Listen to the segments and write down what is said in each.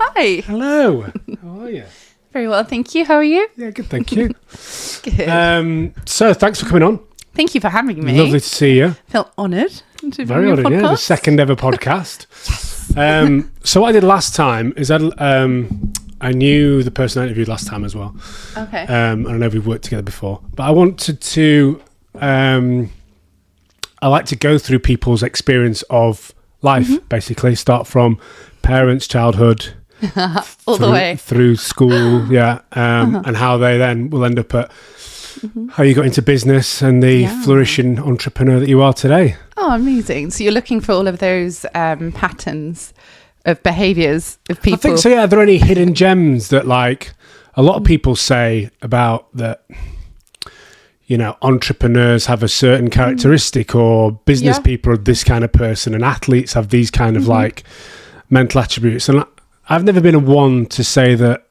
Hi. Hello. How are you? Very well, thank you. How are you? Yeah, good, thank you. Good. So, thanks for coming on. Thank you for having me. Lovely to see you. Feel honoured to be Very on your honoured, yeah. The podcast. second ever podcast. Yes. So what I did last time is I knew the person I interviewed last time as well. Okay. And I know we've worked together before. But I wanted to... I like to go through people's experience of life, basically. Start from parents, childhood... the way. Through school, yeah. And how they then will end up at... how you got into business and the flourishing entrepreneur that you are today. Oh, amazing. So you're looking for all of those patterns of behaviours of people. I think so, yeah. Are there any hidden gems that, like, a lot of people say about that, you know, entrepreneurs have a certain characteristic, or business people are this kind of person, and athletes have these kind of, like, mental attributes. And I've never been one to say that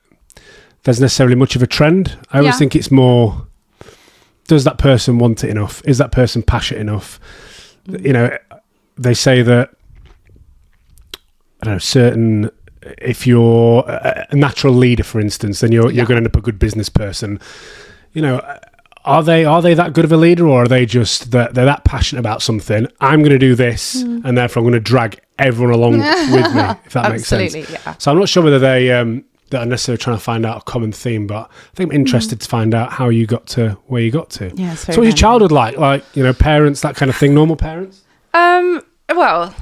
there's necessarily much of a trend. I always think it's more... does that person want it enough? Is that person passionate enough? You know, they say that, I don't know, certain, if you're a natural leader, for instance, then you're going to end up a good business person. You know, are they that good of a leader, or are they just that they're that passionate about something? I'm going to do this, and therefore I'm going to drag everyone along with me, if that makes sense. Absolutely, yeah. So I'm not sure whether they... that are necessarily trying to find out a common theme, but I think I'm interested to find out how you got to where you got to. Yeah, so what was your childhood like? Like, you know, parents, that kind of thing, normal parents? Well,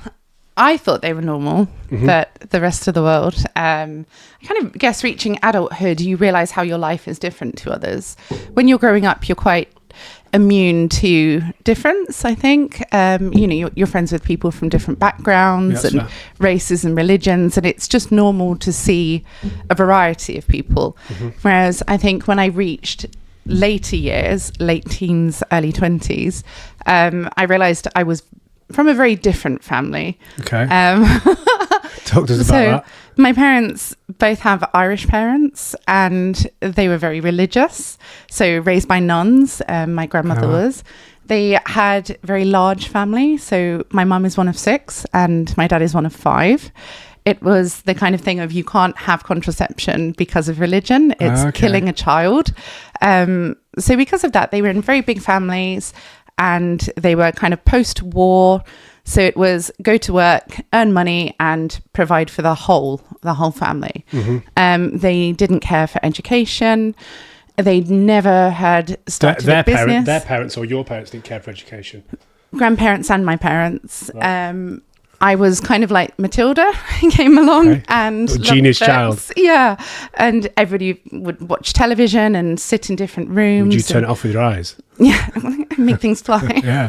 I thought they were normal, but the rest of the world, I kind of guess reaching adulthood, you realise how your life is different to others. When you're growing up, you're quite immune to difference, I think. You know, you're friends with people from different backgrounds and races and religions, and it's just normal to see a variety of people. Whereas I think when I reached later years, late teens, early 20s, I realised I was from a very different family. Okay. Talk to us about that. My parents both have Irish parents, and they were very religious. So raised by nuns, my grandmother was. They had a very large family. So my mum is one of 6 and my dad is one of 5. It was the kind of thing of you can't have contraception because of religion. It's killing a child. So because of that, they were in very big families, and they were kind of post-war. So it was go to work, earn money, and provide for the whole family. They didn't care for education. They never had started a business. Their parents or your parents didn't care for education? Grandparents and my parents. Right. I was kind of like Matilda, came along and genius child. Yeah, and everybody would watch television and sit in different rooms. Would you turn it off with your eyes? Yeah, make things fly. Yeah.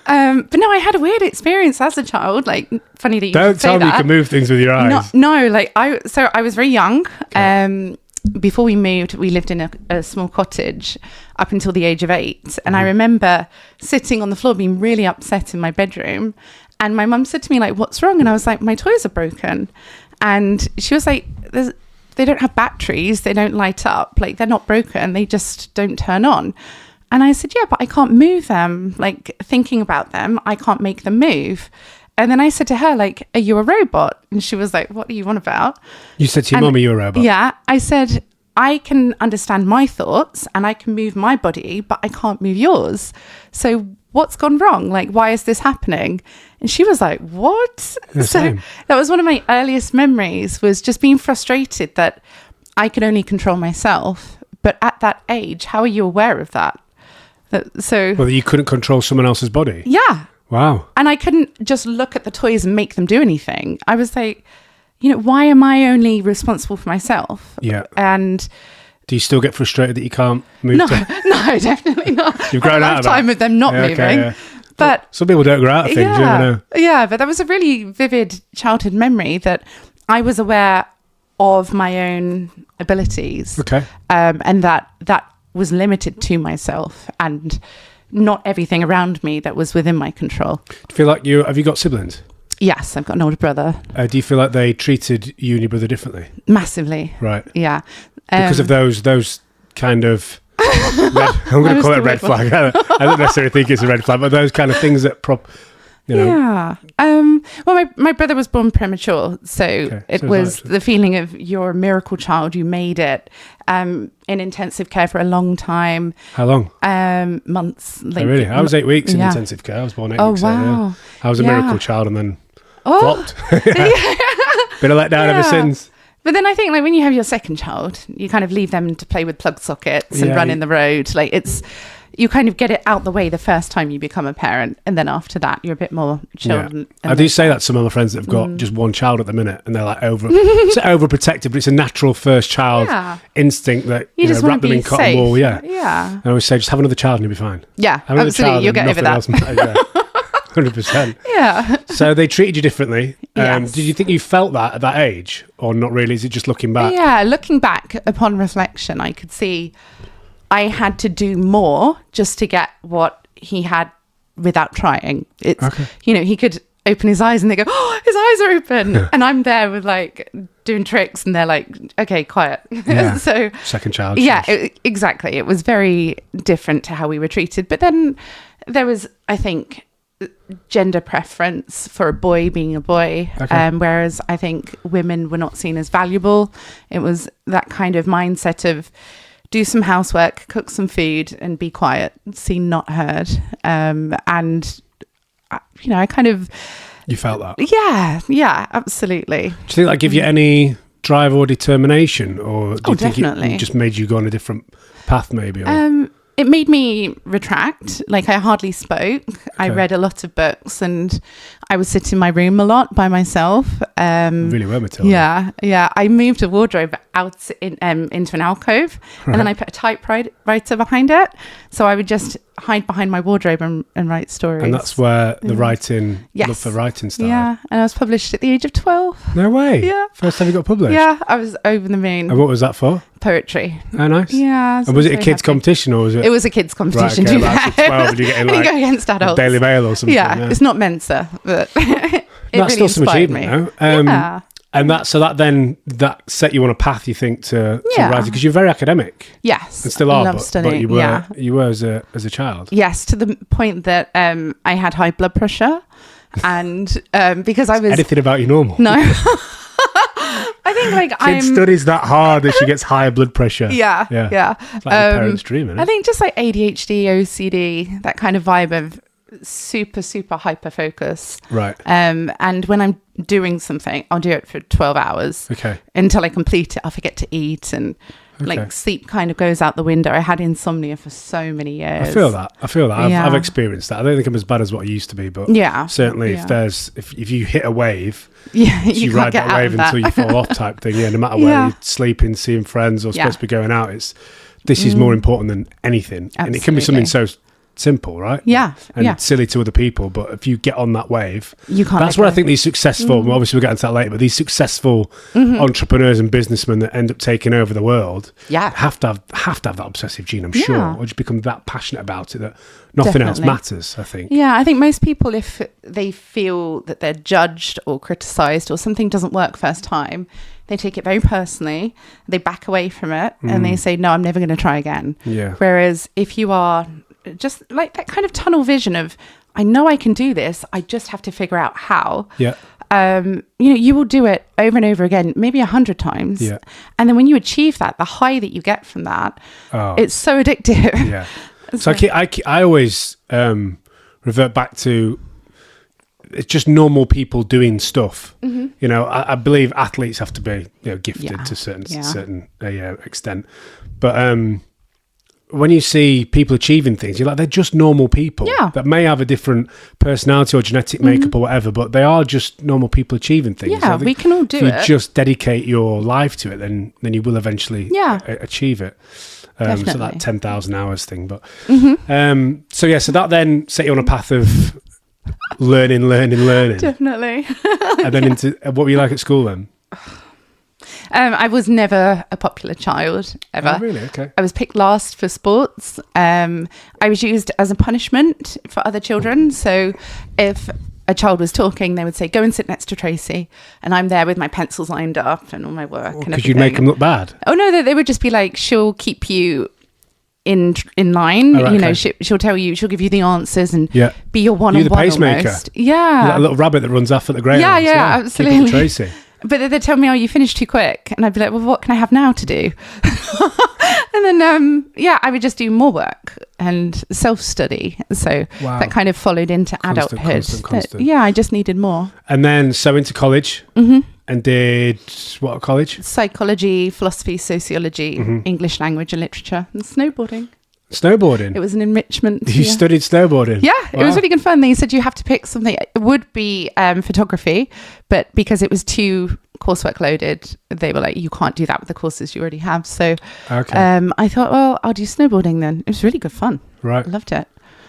But no, I had a weird experience as a child. Like, funny that you don't tell me you can move things with your eyes. No, like I was very young. Okay. Before we moved, we lived in a small cottage up until the age of 8, and I remember sitting on the floor being really upset in my bedroom. And my mum said to me, like, what's wrong? And I was like, my toys are broken. And she was like, they don't have batteries. They don't light up. Like, they're not broken. They just don't turn on. And I said, yeah, but I can't move them. Like, thinking about them, I can't make them move. And then I said to her, like, are you a robot? And she was like, what are you on about? You said to your mum, are you a robot? Yeah. I said, I can understand my thoughts and I can move my body, but I can't move yours. So what's gone wrong? Like, why is this happening? And she was like, what? Yeah, so that was one of my earliest memories, was just being frustrated that I could only control myself. But at that age, how are you aware of that? Well, you couldn't control someone else's body? Yeah. Wow. And I couldn't just look at the toys and make them do anything. I was like, you know, why am I only responsible for myself? Yeah. And... do you still get frustrated that you can't move? No, definitely not. You've grown out of time of them not moving. Yeah. But some people don't grow out of things, you never know. Yeah, but that was a really vivid childhood memory that I was aware of my own abilities. Okay. And that was limited to myself and not everything around me that was within my control. Do you feel like have you got siblings? Yes, I've got an older brother. Do you feel like they treated you and your brother differently? Massively. Right. Yeah. Because of those kind of... I'm going to call it a red flag. I don't necessarily think it's a red flag, but those kind of things that You know? Yeah. Well, my brother was born premature, so it was the feeling of you're a miracle child. You made it. In intensive care for a long time. How long? Months. Like, really? I was 8 weeks in intensive care. I was born 8 weeks wow. later. Yeah. I was a miracle child and then flopped. Been a letdown ever since. But then I think like when you have your second child, you kind of leave them to play with plug sockets and run in the road. Like you kind of get it out the way the first time you become a parent, and then after that you're a bit more chilled. Yeah. I do say that to some of my friends that have got just one child at the minute, and they're like overprotective, but it's a natural first child instinct that you just wrap them in cotton safe. wool. Yeah. I always say just have another child and you'll be fine. Yeah, absolutely. You'll get over that. 100%. Yeah. So they treated you differently. Yes. Did you think you felt that at that age, or not really? Is it just looking back? Yeah, looking back upon reflection, I could see I had to do more just to get what he had without trying. It's he could open his eyes and they go, oh, his eyes are open, and I'm there with like doing tricks, and they're like, okay, quiet. Yeah. So second child. Yeah, exactly. It was very different to how we were treated. But then there was, I think, gender preference for a boy being a boy, whereas I think women were not seen as valuable. It was that kind of mindset of do some housework, cook some food, and be quiet, seen not heard. And I kind of... You felt that? Yeah, absolutely. Do you think that give you any drive or determination, or do you think definitely. it just made you go on a different path maybe? It made me retract. Like, I hardly spoke. I read a lot of books, and I would sit in my room a lot by myself. Really were, Matilda. Yeah. I moved a wardrobe out into an alcove, and then I put a typewriter behind it. So I would just hide behind my wardrobe and write stories. And that's where the writing, love for writing started. Yeah, and I was published at the age of 12. No way. Yeah. First time you got published? Yeah, I was over the moon. And what was that for? Poetry. Oh, nice. Yeah. And was it a kids' competition, or was it? It was a kids' competition. Right, okay, 12, and you get in like go against adults. Daily Mail or something. Yeah, it's not Mensa, but it that's really still some inspired achievement, me. though. And that set you on a path, you think, to writing, because you're very academic. Yes, and still are, love studying, but you were as a child. Yes, to the point that I had high blood pressure, and because I was anything about you normal? No. I think like Kid studies that hard that she gets higher blood pressure. Yeah. It's like your parents' dream, isn't it? I think just like ADHD, OCD, that kind of vibe of super hyper focus. Right. And when I'm doing something, I'll do it for 12 hours. Okay. Until I complete it, I'll forget to eat, and like sleep kind of goes out the window. I had insomnia for so many years. I feel that. I've experienced that. I don't think I'm as bad as what I used to be, but certainly if you hit a wave, you ride that wave until you fall off type thing. Yeah, no matter where you're sleeping, seeing friends, or supposed to be going out, this is more important than anything. Absolutely. And it can be something so simple, right? Yeah. And silly to other people, but if you get on that wave, you can't. That's where I think these successful, obviously we'll get into that later, but these successful entrepreneurs and businessmen that end up taking over the world have to have that obsessive gene, I'm sure, or just become that passionate about it that nothing else matters, I think. Yeah, I think most people, if they feel that they're judged or criticised or something doesn't work first time, they take it very personally, they back away from it, and they say, no, I'm never going to try again. Yeah. Whereas if you are just like that kind of tunnel vision of, I know I can do this, I just have to figure out how. Yeah. You will do it over and over again, maybe 100 times. Yeah. And then when you achieve that, the high that you get from that, it's so addictive. Yeah. So I always revert back to, it's just normal people doing stuff. You know, I believe athletes have to be gifted to a certain extent, but when you see people achieving things, you're like, they're just normal people that may have a different personality or genetic makeup or whatever, but they are just normal people achieving things. Yeah, we can all do it. If you just dedicate your life to it, then you will eventually achieve it. So that 10,000 hours thing. But so that then set you on a path of learning. Definitely. And then into, what were you like at school then? I was never a popular child, ever. Oh, really? Okay. I was picked last for sports. I was used as a punishment for other children. So if a child was talking, they would say, go and sit next to Tracy. And I'm there with my pencils lined up and all my work. Because you'd make them look bad? Oh, no, they would just be like, she'll keep you in line. Oh, right, you know, okay. she'll tell you, she'll give you the answers and Yeah. be your one-on-one. You the pacemaker. Almost. Yeah. That little rabbit that runs off at the greyhounds. Yeah, absolutely. Keep up with Tracy. But they'd tell me, oh, you finished too quick. And I'd be like, well, what can I have now to do? And then, I would just do more work and self-study. So that kind of followed into adulthood. Constant. Yeah, I just needed more. And then, so into college. Mm-hmm. And did what at college? Psychology, philosophy, sociology, English language and literature, and snowboarding. Snowboarding? It was an enrichment. You studied snowboarding? Yeah, it was really good fun. They said you have to pick something. It would be photography, but because it was too coursework loaded, they were like, you can't do that with the courses you already have. So I thought, well, I'll do snowboarding then. It was really good fun. Right. I loved it.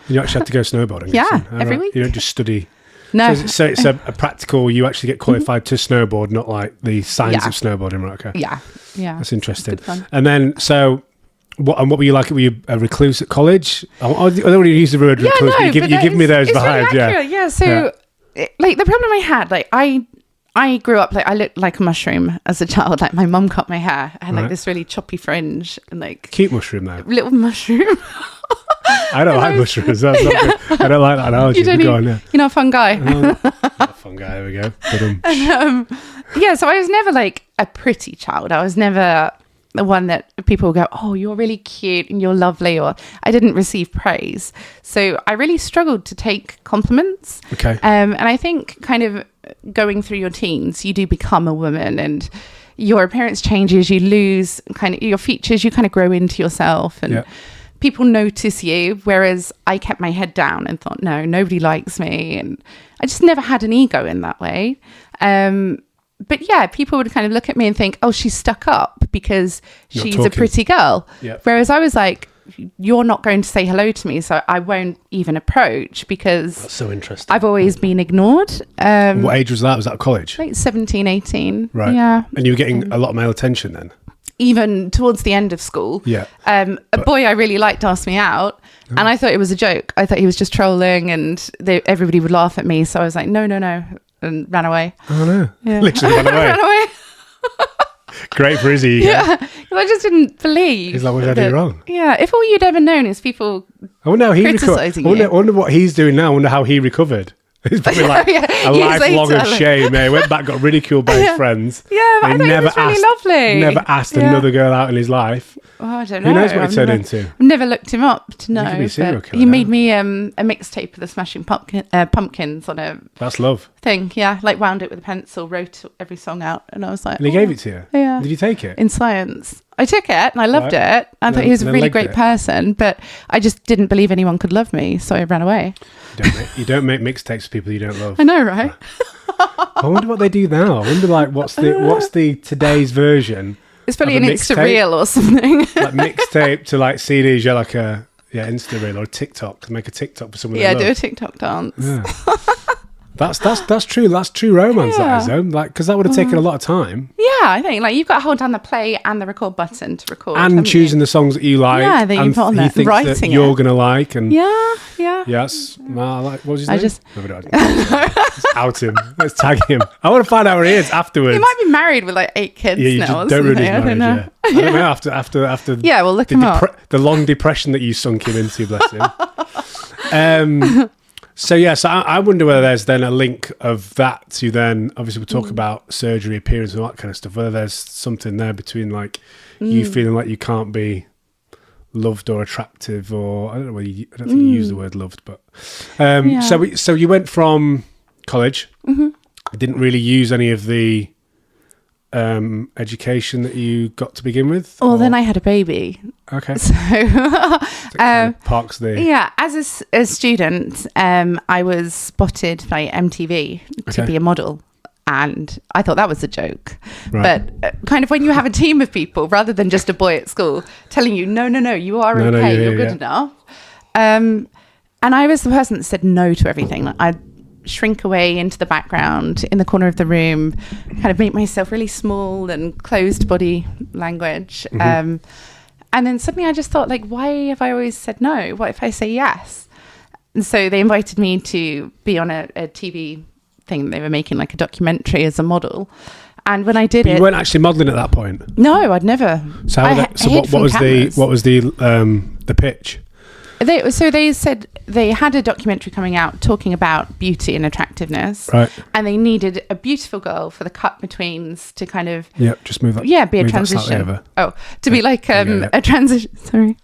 You actually had to go snowboarding? Yeah, every week. You don't just study... No. So it's a practical, you actually get qualified to snowboard, not like the science of snowboarding, right? Okay. Yeah. That's interesting. Good fun. And then, so... What were you like? Were you a recluse at college? I don't want to use the word recluse, but you give me those vibes. Really yeah. So, like the problem I had, like I grew up like I looked like a mushroom as a child. Like my mum cut my hair. I had like this really choppy fringe and like cute mushroom though. Little mushroom. I don't like mushrooms. That's not good. I don't like that analogy. You're not a fun guy. Not a fun guy. There we go. So I was never like a pretty child. I was never the one that people will go, oh, you're really cute and you're lovely, or I didn't receive praise. So I really struggled to take compliments. Okay. And I think kind of going through your teens, you do become a woman and your appearance changes, you lose kind of your features, you kind of grow into yourself and people notice you. Whereas I kept my head down and thought, no, nobody likes me. And I just never had an ego in that way. But yeah, people would kind of look at me and think, oh, she's stuck up because she's a pretty girl. Yep. Whereas I was like, you're not going to say hello to me, so I won't even approach because that's so interesting. I've always been ignored. What age was that? Was that college? Like 17, 18. Right. Yeah. And you were getting a lot of male attention then? Even towards the end of school. Yeah. A boy I really liked asked me out and I thought it was a joke. I thought he was just trolling and everybody would laugh at me. So I was like, no. And ran away. Oh no! Yeah. Literally ran away. Ran away. Great for his ego. Yeah, because I just didn't believe. He's like, what did I do wrong? Yeah, if all you'd ever known is people I wonder how he criticising recovered. you. I wonder what he's doing now. I wonder how he recovered. He's probably like a lifelong of shame. He went back, got ridiculed by his friends. Yeah, but I thought he was really lovely. Never asked another girl out in his life. Oh, I don't know. Who knows what he turned into? I've never looked him up to know. He could be a serial killer he now. made me a mixtape of the Smashing Pumpkins on a That's love. thing. Yeah, like wound it with a pencil, wrote every song out, and I was like, and he gave it to you? Yeah. Did you take it? In science. I took it and I loved it. I thought he was a really great person, but I just didn't believe anyone could love me, so I ran away. You don't make mixtapes for people you don't love. I know, right? I wonder what they do now. I wonder like what's the today's version. It's probably an Insta reel or something. Like mixtape to like CDs, you're like a Insta reel or a TikTok to make a TikTok for someone. Yeah, do a TikTok dance. Yeah. That's true. That's true romance. That is though. Like because that would have taken a lot of time. Yeah, I think like you've got to hold down the play and the record button to record, and choosing the songs that you like. Yeah, that you put on there. He thinks Writing that you're gonna like and yeah. Yes. Well, what was his name? Just out him. Let's tag him. I want to find out where he is afterwards. He might be married with like 8 kids now. Don't ruin his marriage. I don't know. After yeah, we'll look him up. The long depression that you sunk him into, bless him. So I wonder whether there's then a link of that to then obviously we'll talk about surgery, appearance, and all that kind of stuff. Whether there's something there between like you feeling like you can't be loved or attractive, or I don't know. I don't think you use the word loved, but so you went from college. Didn't really use any of the education that you got to begin with. Then I had a baby. Okay. So parks the as a student, I was spotted by MTV to be a model. And I thought that was a joke. Right. But kind of when you have a team of people, rather than just a boy at school telling you, no, you are okay, you're good enough. And I was the person that said no to everything. Like, I'd shrink away into the background in the corner of the room, kind of make myself really small and closed body language. And then suddenly I just thought, like, why have I always said no? What if I say yes? And so they invited me to be on a TV thing. They were making like a documentary as a model, and when I did it, you weren't actually modelling at that point. No, I'd never. So what was the the pitch? They said they had a documentary coming out talking about beauty and attractiveness, Right. and they needed a beautiful girl for the cut betweens to kind of Just move that. be a move that slightly transition. over. To be like a transition. Sorry,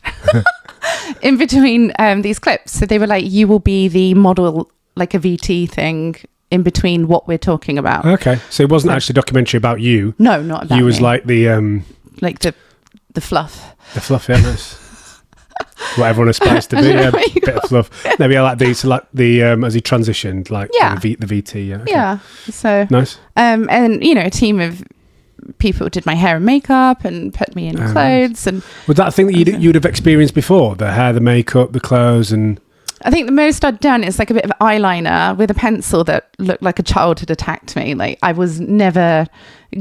in between these clips. So they were like, you will be the model, like a VT thing in between what we're talking about. Okay, so it wasn't actually a documentary about you. No, not about you. Was me. like the like the fluff. the fluff, yeah. What everyone aspires to be, a bit of fluff. Maybe I like these, like the as he transitioned, like the VT, yeah. Okay. Yeah. So nice. And a team of people did my hair and makeup and put me in clothes. And was that a thing that you'd have experienced before? The hair, the makeup, the clothes, and I think the most I'd done is like a bit of eyeliner with a pencil that looked like a child had attacked me. Like I was never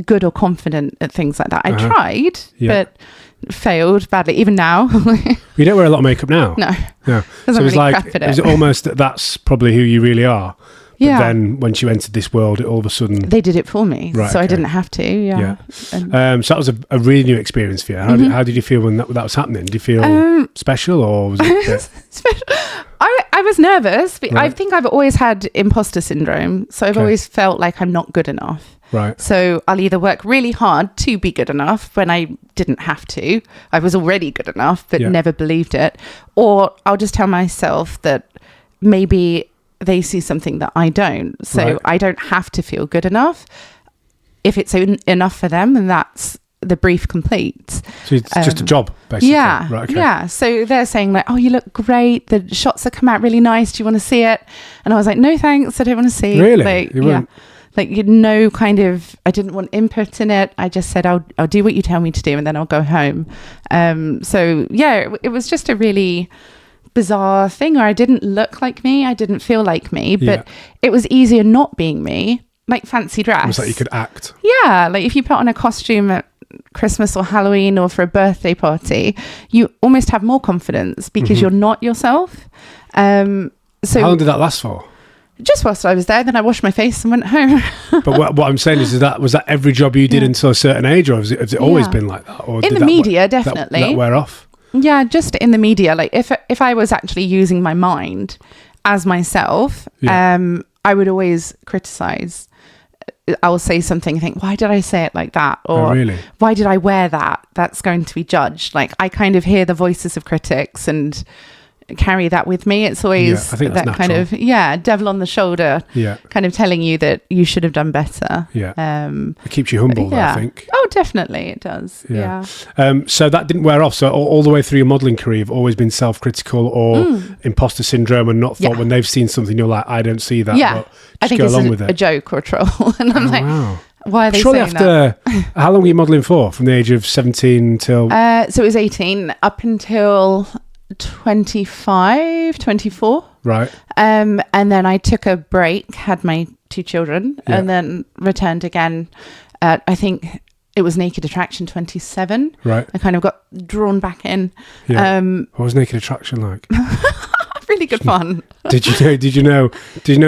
good or confident at things like that. I tried, but failed badly. Even now. You don't wear a lot of makeup now. No. So Doesn't it was really like, crap at it. is it almost that's probably who you really are? But then once you entered this world, it all of a sudden they did it for me, so I didn't have to. So that was a really new experience for you. How did you feel when that was happening? Did you feel special, or was it special? I was nervous, but I think I've always had imposter syndrome, so I've always felt like I'm not good enough. Right. So I'll either work really hard to be good enough when I didn't have to. I was already good enough, but never believed it. Or I'll just tell myself that maybe they see something that I don't. So I don't have to feel good enough. If it's enough for them, then that's the brief complete. So it's just a job, basically. Yeah. Right, okay. Yeah. So they're saying like, oh, you look great. The shots have come out really nice. Do you want to see it? And I was like, no, thanks. I don't want to see. Really? Like, like, kind of, I didn't want input in it. I just said, I'll do what you tell me to do, and then I'll go home. It was just a really bizarre thing where I didn't look like me. I didn't feel like me, but it was easier not being me, like fancy dress. Almost like you could act. Yeah. Like if you put on a costume at Christmas or Halloween or for a birthday party, you almost have more confidence because you're not yourself. So how long did that last for? Just whilst I was there, then I washed my face and went home. But what I'm saying is that was that every job you did until a certain age, or has it always been like that? Or in the media, definitely. That wear off? Yeah, just in the media. Like if I was actually using my mind as myself, I would always criticize. I will say something and think, why did I say it like that? Or why did I wear that? That's going to be judged. Like I kind of hear the voices of critics and carry that with me. It's always I think that's that natural. kind of devil on the shoulder, kind of telling you that you should have done better. It keeps you humble, I think. Oh, definitely it does. So that didn't wear off. So all the way through your modelling career, you've always been self-critical or imposter syndrome, and not thought when they've seen something, you're like, I don't see that. But I think go it's along with it. a joke or a troll. And I'm like, wow. Why are they Surely saying that? How long were you modelling for? From the age of 17 till... So it was 18 up until 25, 24. Right. And then I took a break, had my 2 children, and then returned again. I think it was Naked Attraction 27. Right. I kind of got drawn back in. Yeah. What was Naked Attraction like? Really good fun. Did you know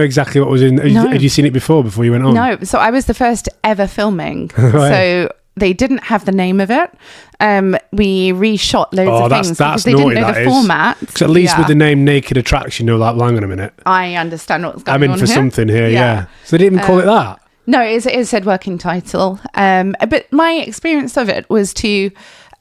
exactly what was in? Had you seen it before you went on? No. So I was the first ever filming. Right. So they didn't have the name of it. We reshot loads of things because they didn't know the format. Because at least with the name Naked Attraction, you're like, hang on a minute. I understand what's going on I'm in for here. something here, yeah. So they didn't even call it that? No, it said working title. But my experience of it was to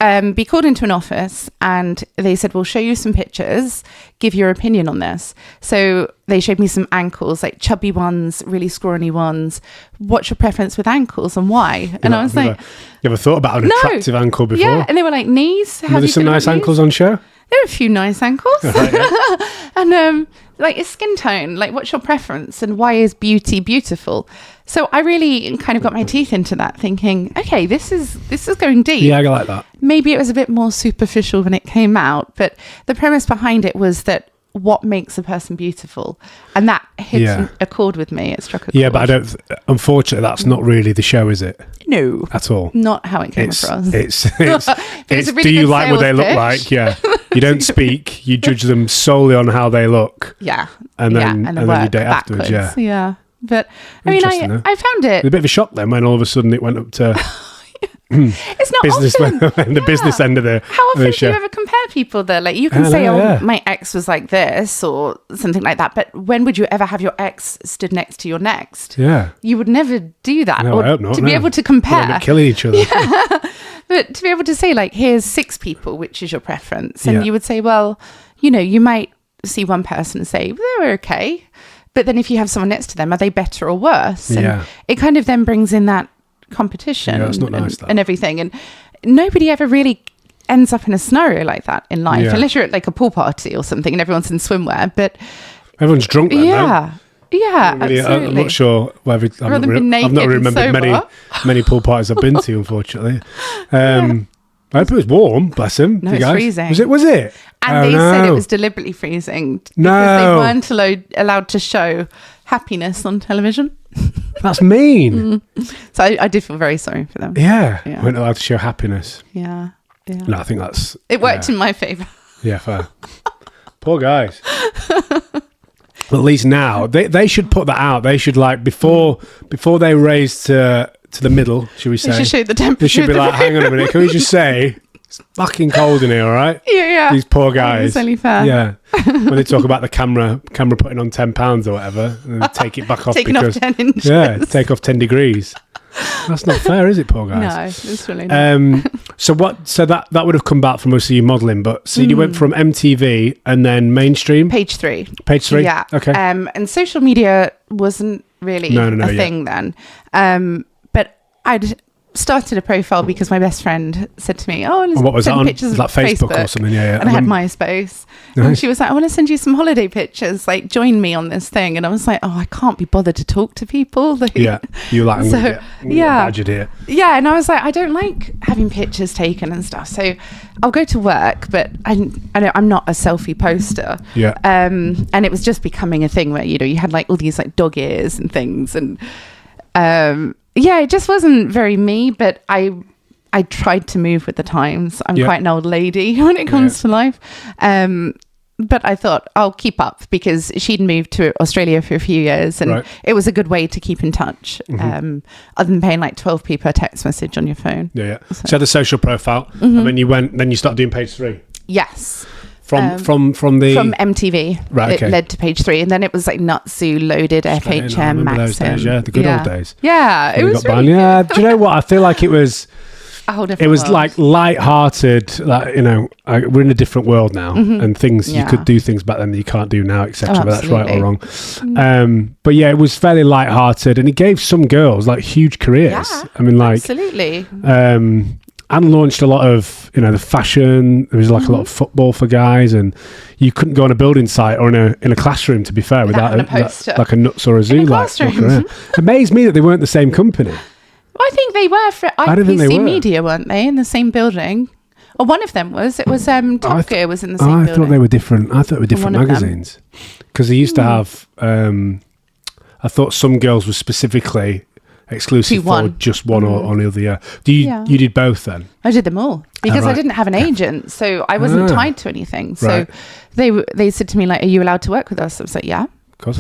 be called into an office, and they said, we'll show you some pictures, give your opinion on this. So they showed me some ankles, like chubby ones, really scrawny ones. What's your preference with ankles and why? And I was like... You ever thought about an attractive ankle before? Yeah, and they were like, knees? Were there some nice ankles on show? There are a few nice ankles. Right, yeah. And like a skin tone, like what's your preference and why is beauty beautiful? So I really kind of got my teeth into that, thinking, okay, this is going deep. Yeah, I like that. Maybe it was a bit more superficial when it came out, but the premise behind it was that what makes a person beautiful, and that hit a chord with me. It struck a chord. Yeah, but unfortunately, that's not really the show, is it? No, at all. Not how it came across. It's really do you like what they look pitch. like? Yeah, you don't speak. You judge them solely on how they look. Yeah, and then you date backwards. afterwards. Yeah. But I mean, I found it a bit of a shock then when all of a sudden it went up to It's not business often. the business end of the How often do show. you ever compare people though? Like you can say, my ex was like this or something like that, but when would you ever have your ex stood next to your next? Yeah. You would never do that. No, or I hope not. To be able to compare. We'll end up killing each other. But to be able to say, like, here's 6 people, which is your preference. And Yeah. you would say, well, you might see one person and say, well, they were okay. But then if you have someone next to them, are they better or worse? And it kind of then brings in that competition it's not nice, and everything. And nobody ever really ends up in a scenario like that in life, unless you're at like a pool party or something and everyone's in swimwear. But everyone's drunk then, yeah. Yeah, really, absolutely. I'm not sure. I've not remembered many pool parties I've been to, unfortunately. I hope it was warm, bless him. No, it's guys. freezing. Was it? And they said it was deliberately freezing because they weren't allowed to show happiness on television. That's mean. So I did feel very sorry for them. Yeah. Weren't allowed to show happiness. Yeah. No, I think that's... It worked in my favour. Yeah, fair. Poor guys. At least now they should put that out. They should before they raise to the middle, should we say? They should show the temperature. They should be like, hang on a minute, can we just say it's fucking cold in here, all right? Yeah. These poor guys. It's only fair. Yeah. When they talk about the camera putting on 10 pounds or whatever, and take it back off Taking off 10 inches. Yeah, take off 10 degrees. That's not fair, is it, poor guys? No, it's really not. So that would have come back from mostly you modelling, but so you went from MTV and then mainstream? Page 3. Page 3? Yeah. Okay. And social media wasn't really a thing then. But I'd started a profile because my best friend said to me, and what was that on? Pictures was that Facebook or something? Yeah. And I had MySpace. Nice. And she was like, I want to send you some holiday pictures, like join me on this thing. And I was like, I can't be bothered to talk to people. Yeah. You like, I'm so, badgered here. Yeah. And I was like, I don't like having pictures taken and stuff. So I'll go to work, but I'm not a selfie poster. Yeah. And it was just becoming a thing where, you had like all these like dog ears and things. And it just wasn't very me, but I tried to move with the times. I'm quite an old lady when it comes to life. But I thought I'll keep up because she'd moved to Australia for a few years and it was a good way to keep in touch, other than paying like 12p per text message on your phone. Yeah. So the social profile, and then you started doing page 3. Yes. From MTV, right? Okay. It led to page 3, and then it was like Nutsu, Loaded, FHM, Maxim. The good old days. Yeah, it was. Really good. Do you know what? I feel like it was. A whole different. It was world. like light-hearted. Like we're in a different world now, and things you could do things back then that you can't do now, etc. But that's right or wrong. But yeah, it was fairly light-hearted, and it gave some girls like huge careers. Yeah, I mean, like absolutely. And launched a lot of, the fashion. There was like a lot of football for guys, and you couldn't go on a building site or in a classroom, to be fair, without a poster. like a Nuts or a Zoo. Amazed me that they weren't the same company. Well, I think they were for IPC Media, weren't they, in the same building? Or one of them was. It was Top Gear was in the same building. I thought they were different. I thought they were different magazines because they used to have. I thought some girls were specifically exclusive for just one or the other. Yeah. You did both then? I did them all because I didn't have an agent, so I wasn't tied to anything. So they said to me like, "Are you allowed to work with us?" I was like, "Yeah." Of course,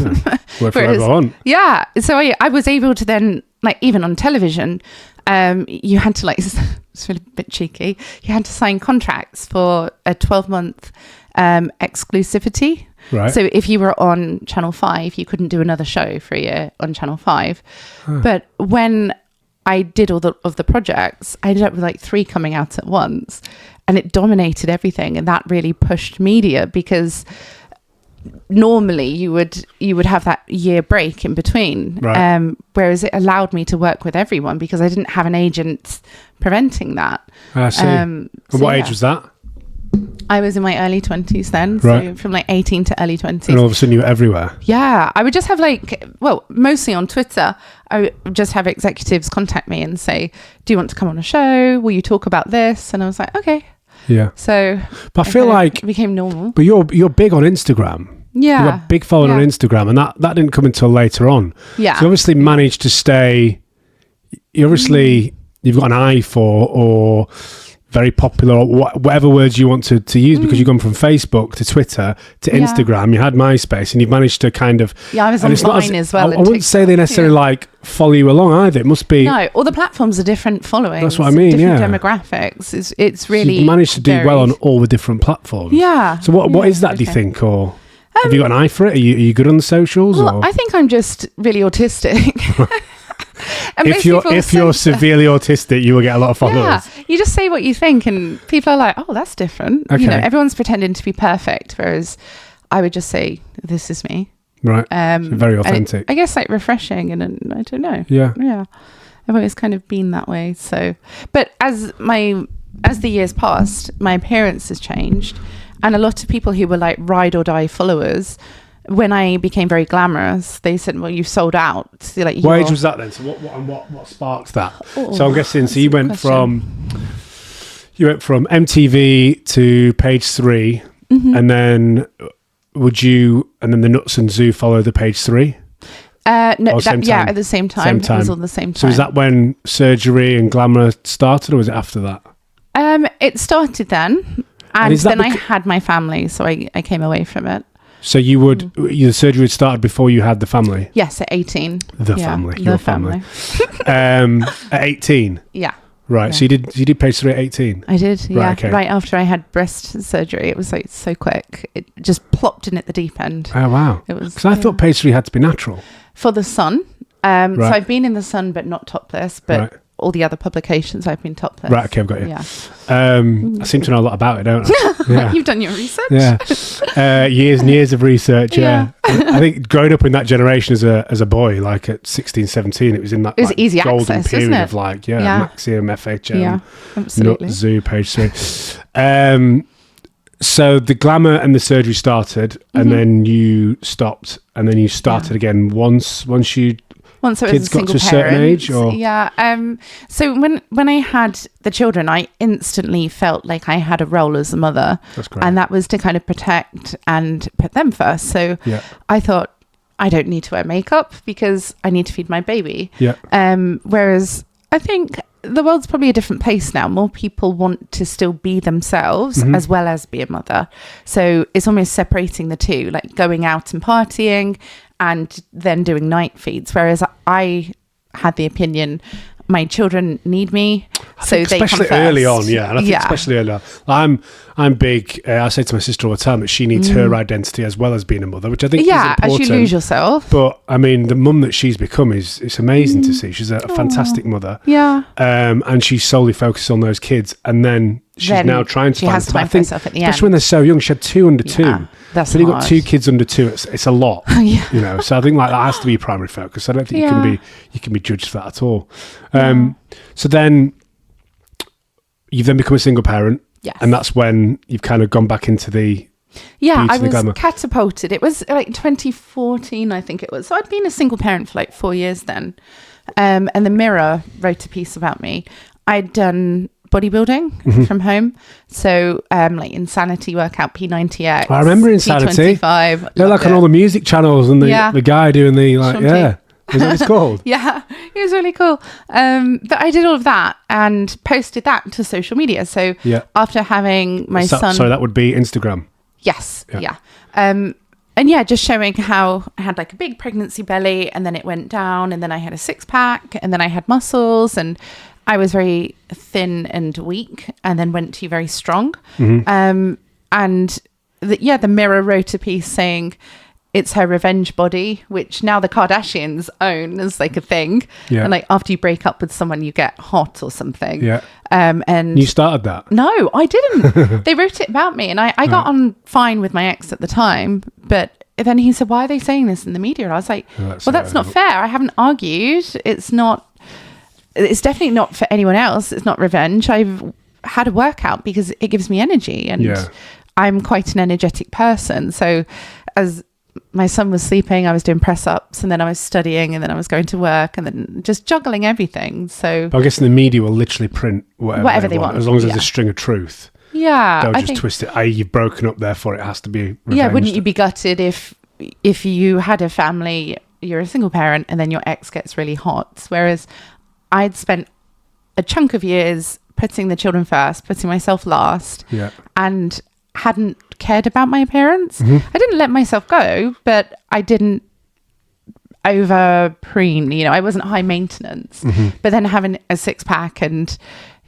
work for everyone. Yeah. So I was able to then, like, even on television, you had to like, it's really a bit cheeky. You had to sign contracts for a 12-month exclusivity. Right. So if you were on Channel 5, you couldn't do another show for a year on Channel 5. But when I did all of the projects, I ended up with like 3 coming out at once, and it dominated everything. And that really pushed media because normally you would have that year break in between, whereas it allowed me to work with everyone because I didn't have an agent preventing that. I see. And what age was that? I was in my early 20s then, so from like 18 to early 20s. And all of a sudden you were everywhere. Yeah, I would just have mostly on Twitter, I would just have executives contact me and say, do you want to come on a show? Will you talk about this? And I was like, okay. Yeah. So, but I feel like it became normal. But you're big on Instagram. Yeah. You got a big following on Instagram, and that didn't come until later on. Yeah. So you obviously managed to stay. You've got an eye for, or very popular, or whatever words you want to use, because you've gone from Facebook to Twitter to Instagram. You had MySpace, and you've managed to kind of... Yeah, I was online as well. I wouldn't say they necessarily like follow you along either. It must be... No, all the platforms are different followings. That's what I mean, different demographics. It's really... So you've managed to do well on all the different platforms. Yeah. So what is that, do you think? Or have you got an eye for it? Are you good on the socials? Well, I think I'm just really autistic. If you're severely autistic, you will get a lot of followers. Yeah, you just say what you think, and people are like, "Oh, that's different." Okay. Everyone's pretending to be perfect, whereas I would just say, "This is me." Right. So very authentic. I guess like refreshing, and I don't know. Yeah. Yeah. I've always kind of been that way. So, but as the years passed, my appearance has changed, and a lot of people who were like ride or die followers. When I became very glamorous, they said, "Well, you've sold out." So, like, what age was that then? So what sparked that? Oh, so I'm guessing. So you went from MTV to Page 3, and then and then the Nuts and Zoo follow the Page 3. No, at the same time. It was all the same time. So is that when surgery and glamour started, or was it after that? It started then, and then I had my family, so I came away from it. So your surgery had started before you had the family? Yes, at 18. The family. At 18? Yeah. Right. Yeah. So you did Page 3 at 18? I did, yeah. Right, okay. Right after I had breast surgery. It was like so quick. It just plopped in at the deep end. Oh, wow. It was, because I thought Page 3 had to be natural. For the sun. Right. So I've been in the sun, but not topless. But right. all the other publications I've been topless. Right, okay, I've got you. Yeah. I seem to know a lot about it, don't I? Yeah. You've done your research? Yeah. Years and years of research, yeah. I think growing up in that generation as a boy, like at 16, 17, it was in that easy golden access, period isn't it? of Maxim, FHM, yeah, absolutely. Nut, Zoo, Page 3. So the glamour and the surgery started, and then you stopped, and then you started again once it kids was a got to a single certain parent. age, or yeah. So when I had the children, I instantly felt like I had a role as a mother. That's great. And that was to kind of protect and put them first. So I thought, I don't need to wear makeup because I need to feed my baby. Yeah. Whereas I think the world's probably a different place now. More people want to still be themselves as well as be a mother. So it's almost separating the two, like going out and partying and then doing night feeds. Whereas I had the opinion, my children need me, so they come first. Especially early on, yeah. And I think especially early on. I'm big. I say to my sister all the time that she needs her identity as well as being a mother, which I think is important. As you lose yourself. But I mean, the mum that she's become it's amazing to see. She's a fantastic mother. Yeah. And she's solely focused on those kids, and then she's now trying to find herself at the end. Especially when they're so young. She had 2 under 2. Yeah, that's when you've hard. got 2 kids under 2, it's a lot. Yeah. So I think like that has to be your primary focus. I don't think you can be judged for that at all. So then you've then become a single parent. Yes. And that's when you've kind of gone back into the I was glamour. catapulted. It was like 2014, I think it was. So I'd been a single parent for like 4 years then. And the Mirror wrote a piece about me. I'd done bodybuilding from home. So like Insanity workout, P90X. I remember Insanity. P25. They're like on all the music channels, and the guy doing the Sean T. Is that what it's called? Yeah, it was really cool. But I did all of that and posted that to social media. So after having my son... Sorry, that would be Instagram. Yes, yeah. And just showing how I had like a big pregnancy belly, and then it went down, and then I had a 6-pack, and then I had muscles, and I was very thin and weak, and then went to very strong. And the Mirror wrote a piece saying... it's her revenge body, which now the Kardashians own as like a thing. Yeah. And like after you break up with someone, you get hot or something. Yeah. And you started that? No, I didn't. They wrote it about me, and I got on fine with my ex at the time. But then he said, "Why are they saying this in the media?" And I was like, that's not fair. I haven't argued. It's definitely not for anyone else. It's not revenge. I've had a workout because it gives me energy, and I'm quite an energetic person. So as my son was sleeping, I was doing press ups, and then I was studying, and then I was going to work, and then just juggling everything. So I guess the media will literally print whatever they want, as long as there's a string of truth. Yeah, they'll just twist it. You've broken up, therefore it has to be revenged. Yeah, wouldn't you be gutted if you had a family, you're a single parent, and then your ex gets really hot? Whereas I'd spent a chunk of years putting the children first, putting myself last, Yeah. and hadn't cared about my appearance. Mm-hmm. I didn't let myself go, but I didn't over preen, I wasn't high maintenance. Mm-hmm. But then having a six pack and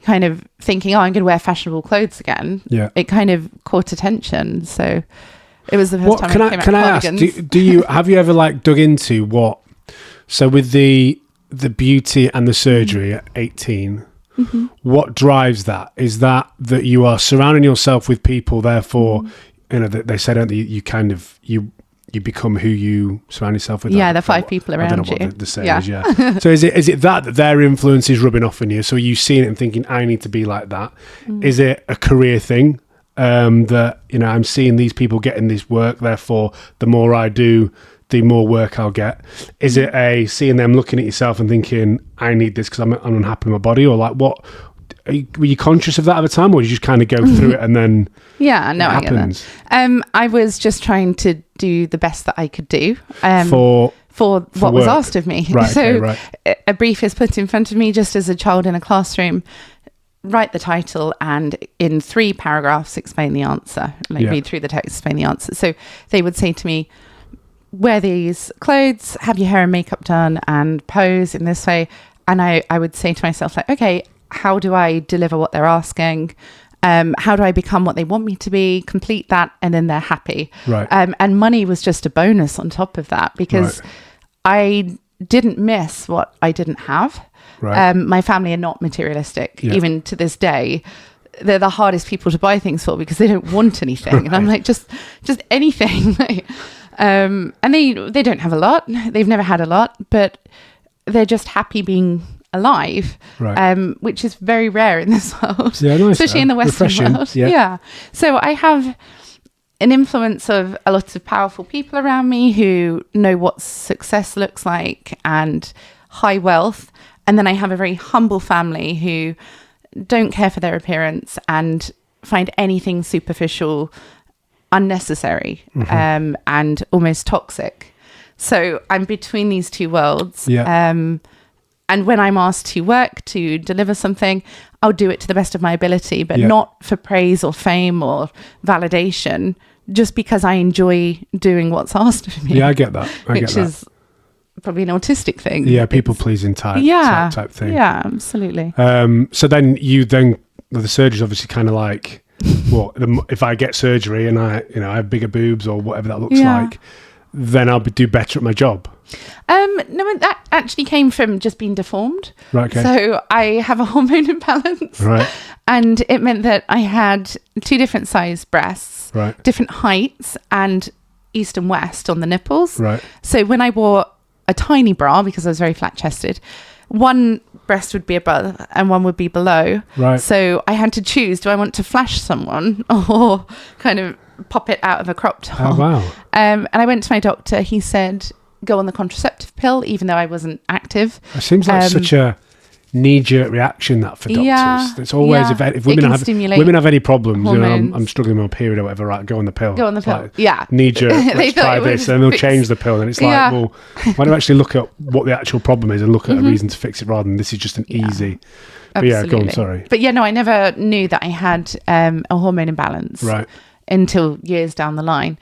kind of thinking, I'm going to wear fashionable clothes again, it kind of caught attention. So it was the first time I came out can I ask, do you have you ever like dug into what, so with the beauty and the surgery at 18, what drives that? Is that you are surrounding yourself with people, therefore, they say, don't they, you kind of, you become who you surround yourself with. Yeah, the 5 people around you. I don't know what the saying is, yeah. So is it that their influence is rubbing off on you? So are you seeing it and thinking, I need to be like that? Is it a career thing? That, I'm seeing these people getting this work, therefore, the more I do, the more work I'll get. Is it seeing them looking at yourself and thinking, I need this because I'm unhappy with my body? Or like, what? Were you conscious of that at the time, or did you just kind of go through it and then it happens? I was just trying to do the best that I could do for what work was asked of me. Right, so right. A brief is put in front of me just as a child in a classroom. Write the title and in 3 paragraphs explain the answer. Read through the text, explain the answer. So they would say to me, wear these clothes, have your hair and makeup done, and pose in this way. And I would say to myself, like, okay, how do I deliver what they're asking? How do I become what they want me to be? Complete that, and then they're happy. Right. And money was just a bonus on top of that, because I didn't miss what I didn't have. Right. My family are not materialistic, even to this day. They're the hardest people to buy things for because they don't want anything. Right. And I'm like, just anything. And they don't have a lot. They've never had a lot, but they're just happy being alive, which is very rare in this world, especially in the Western world. Yeah. So I have an influence of a lot of powerful people around me who know what success looks like and high wealth. And then I have a very humble family who don't care for their appearance and find anything superficial unnecessary, and almost toxic. So I'm between these two worlds. And when I'm asked to work, to deliver something, I'll do it to the best of my ability, but not for praise or fame or validation, just because I enjoy doing what's asked of me. Yeah, I get that. Which is probably an autistic thing. Yeah, people-pleasing type thing. Yeah, absolutely. So then the surgery's obviously kind of like, well, if I get surgery and I have bigger boobs or whatever that looks like, then I'll do better at my job. No, that actually came from just being deformed. Right. Okay. So I have a hormone imbalance. Right. And it meant that I had 2 different size breasts, different heights, and east and west on the nipples. Right. So when I wore a tiny bra, because I was very flat chested, one breast would be above and one would be below. Right. So I had to choose, do I want to flash someone or kind of pop it out of a crop top? Oh, wow. And I went to my doctor. He said, go on the contraceptive pill, even though I wasn't active. It seems like such a knee-jerk reaction that for doctors. It's always if women have any problems, I'm struggling with my period or whatever, right, go on the pill. Go on the pill. Like, knee-jerk, let's try this, and they'll change the pill, and it's like, well, why don't we actually look at what the actual problem is and look at a reason to fix it rather than this is just an easy. But go on, sorry. But I never knew that I had a hormone imbalance. Right. Until years down the line.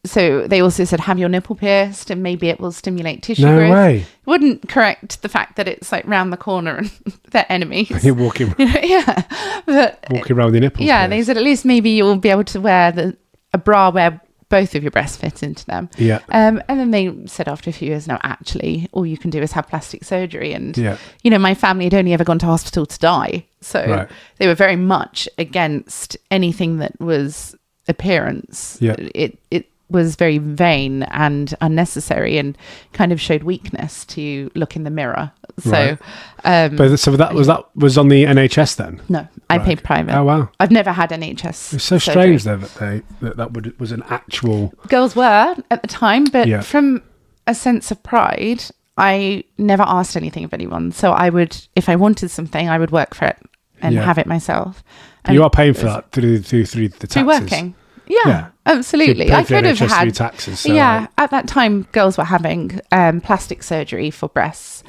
So they also said, have your nipple pierced and maybe it will stimulate tissue growth. No way. Wouldn't correct the fact that it's like round the corner and they're enemies. You're walking. But walking around with your nipples. Yeah, they said at least maybe you'll be able to wear a bra where both of your breasts fit into them. Yeah. And then they said after a few years, no, actually, all you can do is have plastic surgery. And, my family had only ever gone to hospital to die. So they were very much against anything that was appearance. Yeah. It was very vain and unnecessary and kind of showed weakness to look in the mirror. So, so that was on the NHS then? No, I paid private. Oh wow! I've never had NHS. It's so strange though that was an actual. Girls were at the time, but from a sense of pride, I never asked anything of anyone. So I would, if I wanted something, I would work for it and have it myself. And you are paying for that through the taxes. Through working. Yeah, absolutely. I could have had taxes. So at that time, girls were having plastic surgery for breasts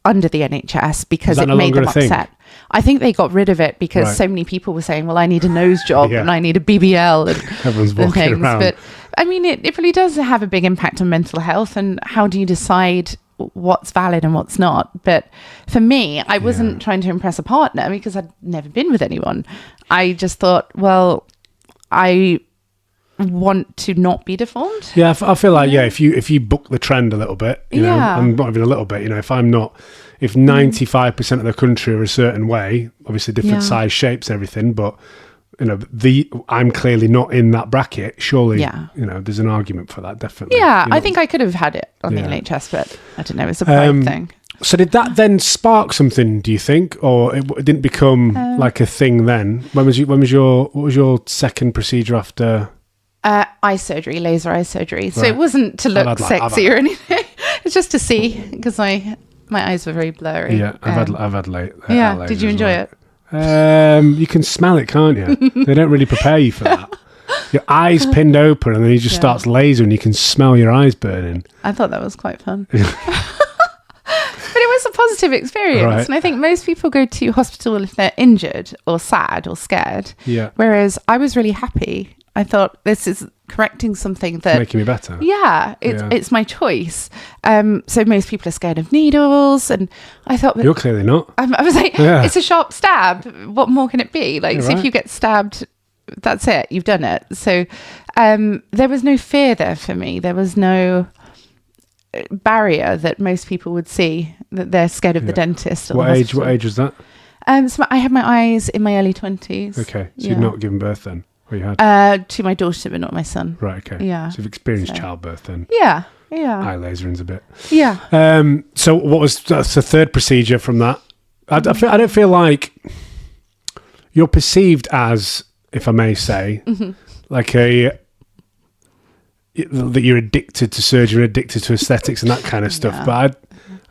under the NHS because it made them upset. I think they got rid of it because so many people were saying, well, I need a nose job and I need a BBL and everyone's walking things. around. But I mean, it really does have a big impact on mental health, and how do you decide what's valid and what's not? But for me, I wasn't trying to impress a partner because I'd never been with anyone. I just thought, well, I want to not be deformed. Yeah, I feel like if you book the trend a little bit, you know, and not even a little bit, you know, if 95% of the country are a certain way, obviously different size, shapes, everything, but you know, I'm clearly not in that bracket. Surely, you know, there's an argument for that, definitely. Yeah, you know? I think I could have had it on the NHS, but I don't know, it's a pride thing. So did that then spark something, do you think, or it didn't become like a thing then? What was your second procedure after? Eye surgery, laser eye surgery. So it wasn't to look sexy or anything. It's just to see, because my eyes were very blurry. Yeah, I've had late. Yeah, did you enjoy it? You can smell it, can't you? They don't really prepare you for that. Your eyes pinned open, and then he just starts laser, and you can smell your eyes burning. I thought that was quite fun. But it was a positive experience, and I think most people go to hospital if they're injured or sad or scared. Yeah. Whereas I was really happy. I thought, this is correcting something that... Making me better. Yeah, it's my choice. So most people are scared of needles, and I thought... You're clearly not. I was like, it's a sharp stab. What more can it be? Like, so if you get stabbed, that's it. You've done it. So there was no fear there for me. There was no barrier that most people would see, that they're scared of the dentist. Or What age was that? So I had my eyes in my early 20s. Okay, so you'd not given birth then? Or you had? To my daughter, but not my son. Right, okay. Yeah. So you've experienced childbirth then? Yeah. Eye lasering's a bit. Yeah. So what was that's the third procedure from that? I don't feel like you're perceived as, if I may say, like that you're addicted to surgery, addicted to aesthetics and that kind of stuff. But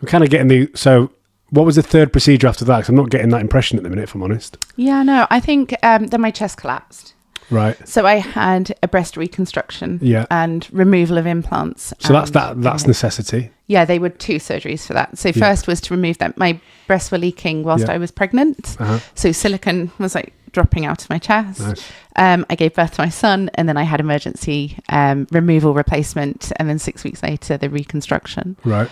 I'm kind of getting so what was the third procedure after that? Because I'm not getting that impression at the minute, if I'm honest. Yeah, no, I think then my chest collapsed. Right. So I had a breast reconstruction and removal of implants. So that's necessity. Yeah, they were 2 surgeries for that. So first was to remove that. My breasts were leaking whilst I was pregnant. So silicone was like dropping out of my chest. Nice. I gave birth to my son, and then I had emergency removal replacement, and then 6 weeks later the reconstruction. Right.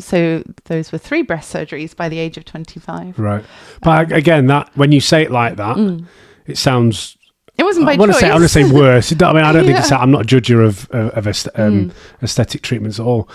So those were 3 breast surgeries by the age of 25. Right. But again, that when you say it like that, it sounds... It wasn't by choice. I want to say worse. I mean, I don't think I'm not a judger of aesthetic treatments at all.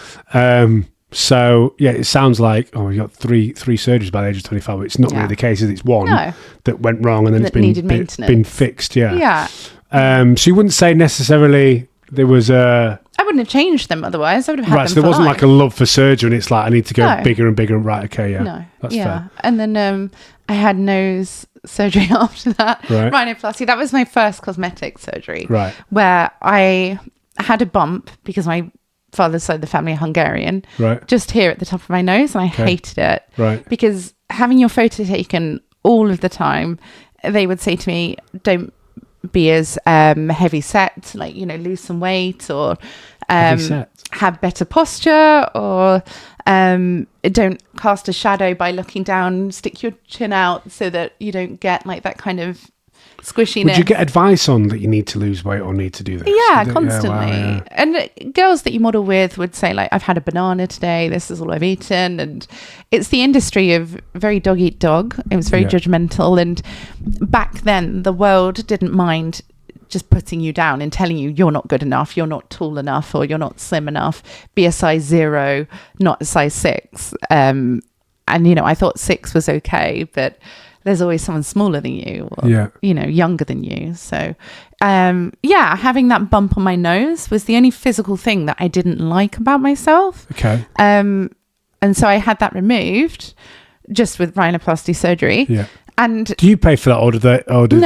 So yeah, it sounds like you got three surgeries by the age of 25. But it's not really the case. It's one that went wrong, and then it's been fixed. Yeah. So you wouldn't say necessarily there was a... I wouldn't have changed them otherwise. I would have had them so there wasn't like a love for surgery, and it's like I need to go bigger and bigger. Right? Okay. Yeah. No. That's fair. And then I had nose surgery after that. Right. Rhinoplasty. That was my first cosmetic surgery. Right. Where I had a bump because my father's side of the family are Hungarian. Right. Just here at the top of my nose, and I hated it. Right. Because having your photo taken all of the time, they would say to me, "Don't be as heavy set, like, you know, lose some weight, or have better posture, or don't cast a shadow by looking down, stick your chin out so that you don't get like that kind of squishiness." Would you get advice on that you need to lose weight or need to do this? Yeah, constantly. Yeah, wow, yeah. And girls that you model with would say, like, "I've had a banana today, this is all I've eaten." And it's the industry of very dog eat dog. It was very judgmental, and back then the world didn't mind just putting you down and telling you you're not good enough, you're not tall enough, or you're not slim enough. Be a size 0, not a size 6. And you know, I thought 6 was okay, but there's always someone smaller than you, or you know, younger than you. So having that bump on my nose was the only physical thing that I didn't like about myself. Okay. And so I had that removed just with rhinoplasty surgery. Yeah. And do you pay for that, or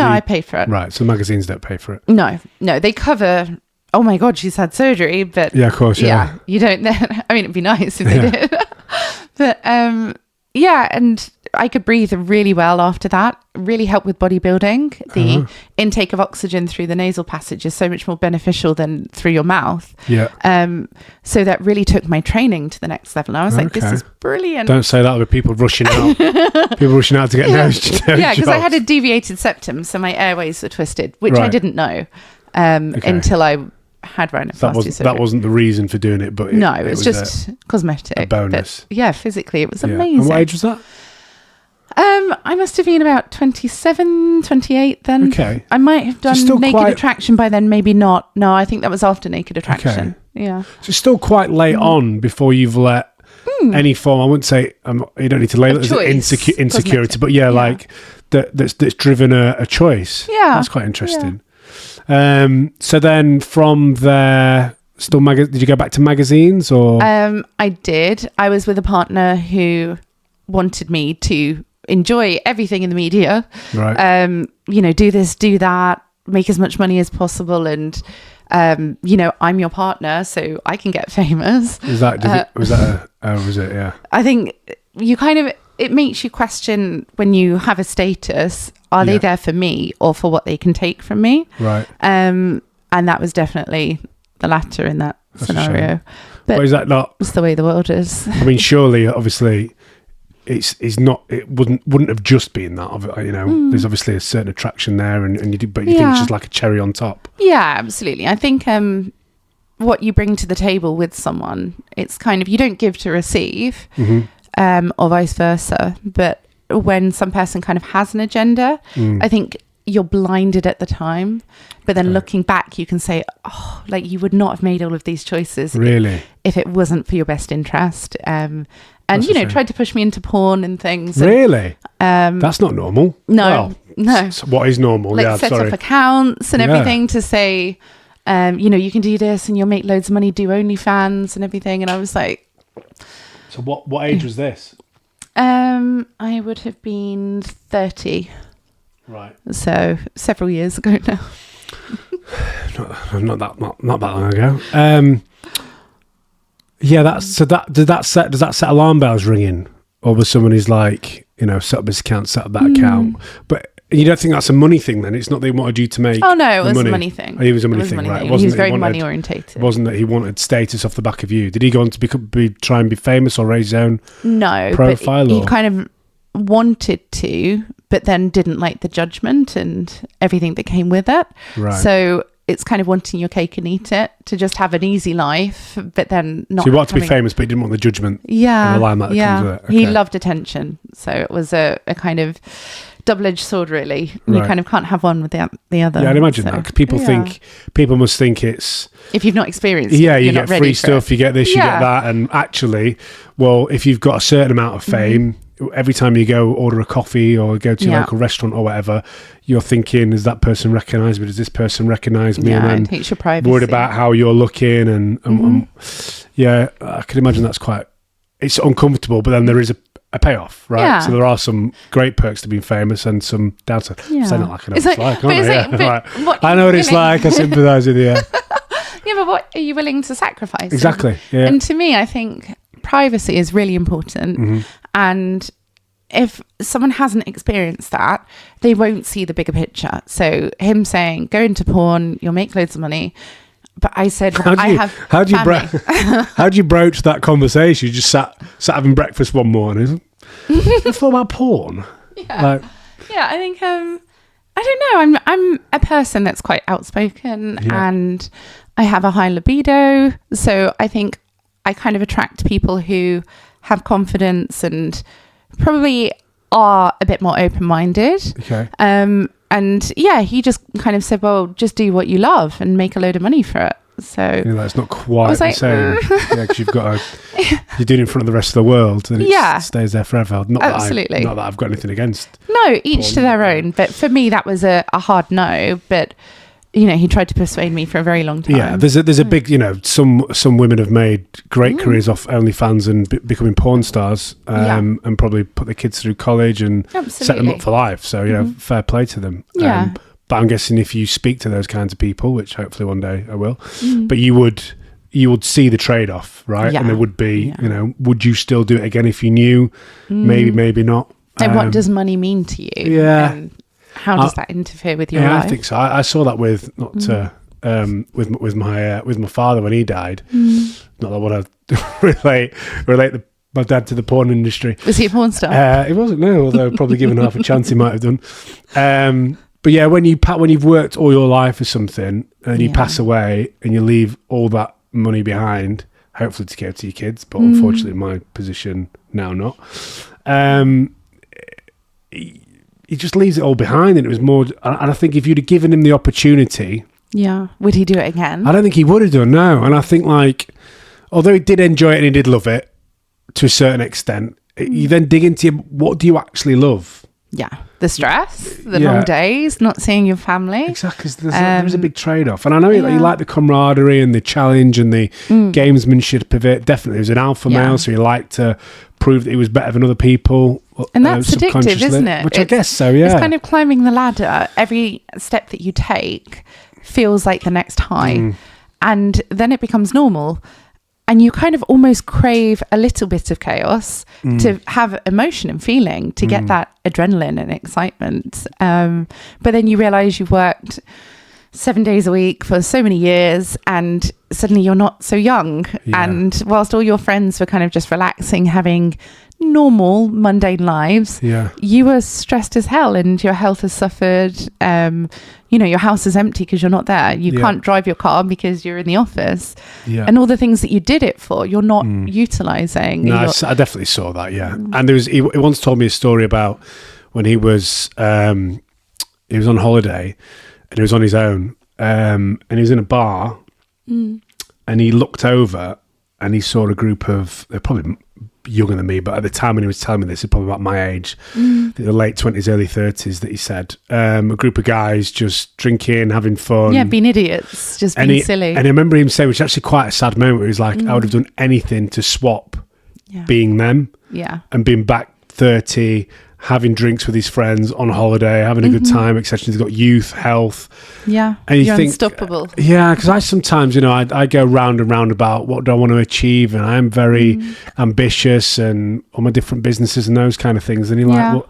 I paid for it. Right, so magazines don't pay for it. No, they cover. Oh my God, she's had surgery, but yeah, of course, yeah. You don't. I mean, it'd be nice if they did, but and I could breathe really well after that. Really helped with bodybuilding. The intake of oxygen through the nasal passage is so much more beneficial than through your mouth. Yeah. So that really took my training to the next level. And I was like, this is brilliant. Don't say that with people rushing out. People rushing out to get nose jobs. Yeah, because I had a deviated septum, so my airways were twisted, which I didn't know until I had rhinoplasty surgery. That wasn't the reason for doing it, but it was just cosmetic. A bonus. But physically it was amazing. And what age was that? I must have been about 27, 28 then. Okay. I might have done Naked Attraction by then, maybe not. No, I think that was after Naked Attraction. Okay. Yeah. So it's still quite late on before you've let any form, I wouldn't say, you don't need to label it as insecurity, but like that's driven a choice. Yeah. That's quite interesting. Yeah. So then from there, did you go back to magazines or? I did. I was with a partner who wanted me to enjoy everything in the media. Right. Do this, do that, make as much money as possible. And, I'm your partner, so I can get famous. Was it? Yeah. I think it makes you question when you have a status, are they there for me or for what they can take from me? Right. And that was definitely the latter in that scenario. But is that not? It's the way the world is. I mean, surely, obviously, it's not. It wouldn't have just been that. There's obviously a certain attraction there, and you think it's just like a cherry on top. Yeah, absolutely. I think what you bring to the table with someone, it's kind of, you don't give to receive, or vice versa. But when some person kind of has an agenda, I think you're blinded at the time, but then looking back, you can say, you would not have made all of these choices really if it wasn't for your best interest. And tried to push me into porn and things. Really? That's not normal. No. So what is normal? Set up accounts and everything to say, you can do this and you'll make loads of money, do OnlyFans and everything. And I was like... So what age was this? I would have been 30. Right. So several years ago now. not that long ago. Does that set alarm bells ringing? Or was someone who's like, set up this account, set up that account? But you don't think that's a money thing then? It's not they wanted you to make. Oh no, it was a money thing. Oh, it was a money thing, right? He was very money orientated. It wasn't that he wanted status off the back of you. Did he go on to try and be famous or raise his own profile? But he kind of wanted to, but then didn't like the judgment and everything that came with it. Right. So it's kind of wanting your cake and eat it, to just have an easy life, but then not. So he wanted to be famous, but he didn't want the judgment. Yeah. And the limelight that comes with it. Okay. He loved attention. So it was a kind of double-edged sword, really. And you kind of can't have one without the other. Yeah, I'd imagine that. Because people must think it's... If you've not experienced it, you get free stuff, you get this, you get that. And actually, well, if you've got a certain amount of fame, every time you go order a coffee or go to your local restaurant or whatever, you're thinking, does that person recognise me? Does this person recognise me? Yeah, and it takes your privacy. Worried about how you're looking. And I can imagine that's it's uncomfortable, but then there is a payoff, right? Yeah. So there are some great perks to being famous and some downside. Yeah. So not like I know what it's like. I know what it's like. I sympathise with you. Yeah, but what are you willing to sacrifice? Exactly. Yeah. And to me, I think privacy is really important. And if someone hasn't experienced that, they won't see the bigger picture. So him saying, go into porn, you'll make loads of money. But I said, how do you broach that conversation? You just sat having breakfast one morning. I thought about porn. Yeah. I think I don't know. I'm a person that's quite outspoken and I have a high libido. So I think I kind of attract people who have confidence and probably are a bit more open-minded. Okay. And he just kind of said, well, just do what you love and make a load of money for it. So that's not quite the same. Because you're doing it in front of the rest of the world and it stays there forever. Absolutely. Not that I've got anything against. No, each to their own. But for me, that was a hard no. But he tried to persuade me for a very long time. Yeah, there's a big, some women have made great careers off OnlyFans and becoming porn stars, and probably put their kids through college and set them up for life. So fair play to them. But I'm guessing if you speak to those kinds of people, which hopefully one day I will, but you would you would see the trade-off, right? Yeah. And there would be, would you still do it again if you knew? Maybe not. And what does money mean to you? Yeah. And how does that interfere with your life? I think so. I saw that with my father when he died. Not that I want to relate my dad to the porn industry. Was he a porn star? He wasn't, no, although probably given half a chance he might have done. But yeah, when you've worked all your life for something and you pass away and you leave all that money behind, hopefully to give to your kids, but unfortunately in my position now not. He just leaves it all behind, and it was more. And I think if you'd have given him the opportunity, would he do it again? I don't think he would have done. No, and I think although he did enjoy it and he did love it to a certain extent, you then dig into what do you actually love? Yeah, the stress, the long days, not seeing your family. Exactly, there's a big trade-off, and I know you like the camaraderie and the challenge and the gamesmanship of it. Definitely, he was an alpha male, so he liked to prove that he was better than other people. And that's addictive, isn't it? Which I guess so, yeah. It's kind of climbing the ladder. Every step that you take feels like the next high. And then it becomes normal. And you kind of almost crave a little bit of chaos to have emotion and feeling, to get that adrenaline and excitement. But then you realise you've worked 7 days a week for so many years, and suddenly you're not so young. And whilst all your friends were kind of just relaxing, having normal mundane lives, you were stressed as hell, and your health has suffered. Your house is empty because you're not there. You can't drive your car because you're in the office, and all the things that you did it for, you're not utilising. No, I definitely saw that. And he once told me a story about when he was on holiday and he was on his own, and he was in a bar, and he looked over and he saw a group of, they're probably younger than me, but at the time when he was telling me this, it's probably about my age, the late 20s, early 30s, that he said, a group of guys just drinking, having fun. Yeah, being idiots, just being silly. And I remember him saying, which is actually quite a sad moment, where he was like, I would have done anything to swap being them and being back 30, having drinks with his friends on holiday, having a good time, etc. He's got youth, health. Yeah, and you're unstoppable. Yeah, because I sometimes, I go round and round about what do I want to achieve, and I'm very ambitious and all my different businesses and those kind of things. And you're like,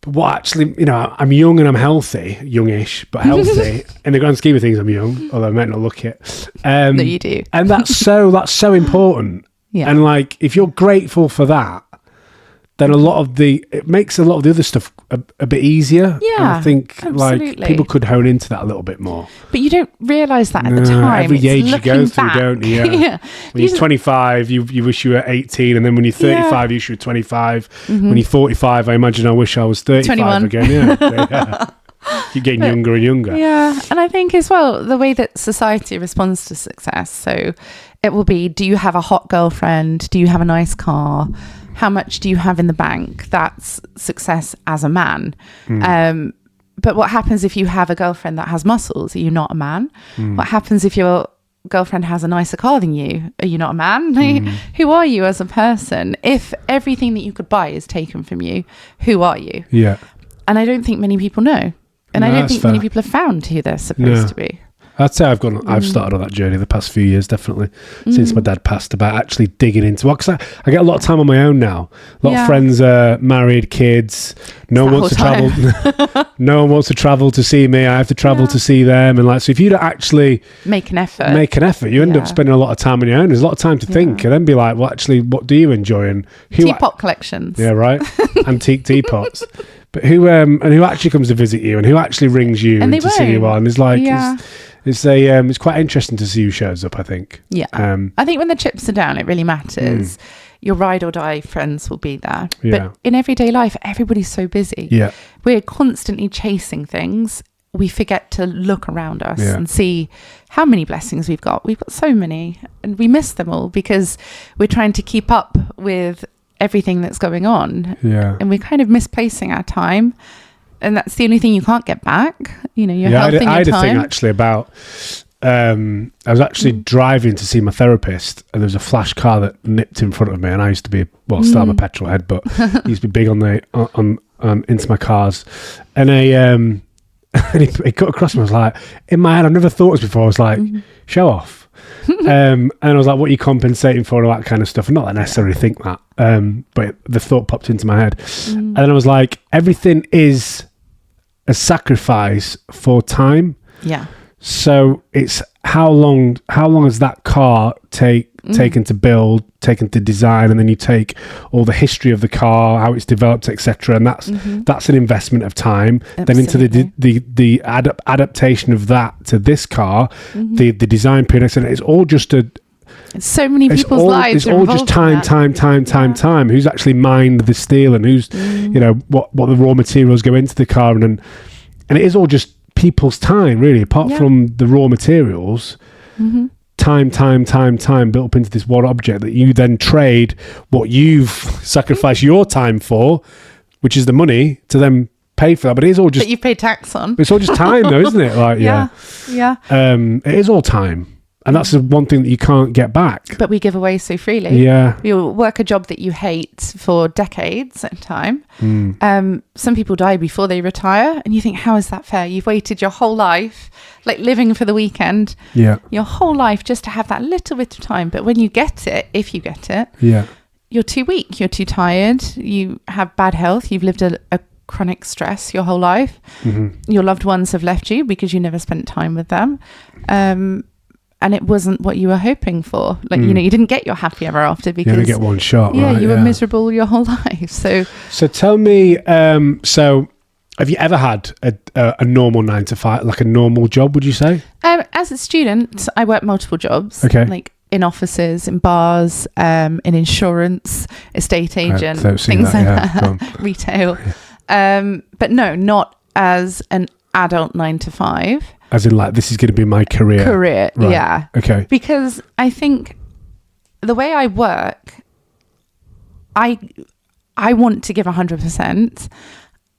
but what actually, I'm young and I'm healthy, youngish, but healthy. In the grand scheme of things, I'm young, although I might not look it. No, you do. And that's so important. Yeah. And if you're grateful for that, then it makes a lot of the other stuff a bit easier. Yeah, and I think absolutely. People could hone into that a little bit more. But you don't realise that at the time. Every age you go through, don't you? Yeah. When you're 25, you wish you were 18, and then when you're 35, you wish you were 25. When you're 45, I imagine I wish I was 35 21. again. Yeah. You're getting younger and younger. Yeah, and I think as well, the way that society responds to success. So it will be, do you have a hot girlfriend? Do you have a nice car? How much do you have in the bank? That's success as a man. But what happens if you have a girlfriend that has muscles? Are you not a man? What happens if your girlfriend has a nicer car than you? Are you not a man? Who are you as a person? If everything that you could buy is taken from you, who are you? Yeah. And I don't think many people know. And I don't think many people have found who they're supposed to be. I'd say I've started on that journey the past few years, definitely, since my dad passed, about actually digging into what, because I get a lot of time on my own now. A lot of friends are married, kids. No one wants to travel. No one wants to travel to see me. I have to travel to see them. And so if you don't actually make an effort, you end up spending a lot of time on your own. There's a lot of time to think, and then be like, well, actually, what do you enjoy? And teapot collections. Yeah, right. Antique teapots. But who actually comes to visit you, and who actually rings you and to see you on? It's quite interesting to see who shows up, I think. Yeah. I think when the chips are down, it really matters. Your ride or die friends will be there. Yeah. But in everyday life, everybody's so busy. Yeah. We're constantly chasing things. We forget to look around us and see how many blessings we've got. We've got so many, and we miss them all because we're trying to keep up with everything that's going on. Yeah. And we're kind of misplacing our time. And that's the only thing you can't get back. Your health and your time. I had a thing actually about, I was actually driving to see my therapist, and there was a flash car that nipped in front of me, and I used to be, still I'm a petrol head, but I used to be big on into my cars. And and he cut across me. I was like, in my head, I've never thought this before. I was like, show off. And I was like, what are you compensating for, all that kind of stuff? And not that I necessarily think that, but the thought popped into my head. And then I was like, everything is a sacrifice for time. Yeah. So it's how long has that car taken to build, taken to design, and then you take all the history of the car, how it's developed, etc. And that's an investment of time. Absolutely. Then into the adaptation of that to this car, the design period, etc. It's all just it's so many people's lives. It's all just time. Who's actually mined the steel, and who's what the raw materials go into the car, and it is all just people's time, really, apart from the raw materials. Time built up into this one object that you then trade what you've sacrificed your time for, which is the money, to then pay for that. But it is all just that you pay tax on. It's all just time, though, isn't it? Like, yeah. It is all time, and that's the one thing that you can't get back. But we give away so freely. Yeah, you'll work a job that you hate for decades at a time. Some people die before they retire, and you think, how is that fair? You've waited your whole life, like living for the weekend. Yeah, your whole life just to have that little bit of time. But when you get it, if you get it, you're too weak. You're too tired. You have bad health. You've lived a chronic stress your whole life. Your loved ones have left you because you never spent time with them. And it wasn't what you were hoping for. Like, you didn't get your happy ever after because... You only get one shot, yeah, right? You were miserable your whole life. So tell me, so have you ever had a normal 9 to 5, like a normal job, would you say? As a student, I worked multiple jobs. Okay. Like in offices, in bars, in insurance, estate agent, things like that. Retail. But no, not as an adult 9 to 5. As in, like, this is going to be my career. Right. Yeah. Okay. Because I think the way I work, I want to give 100%,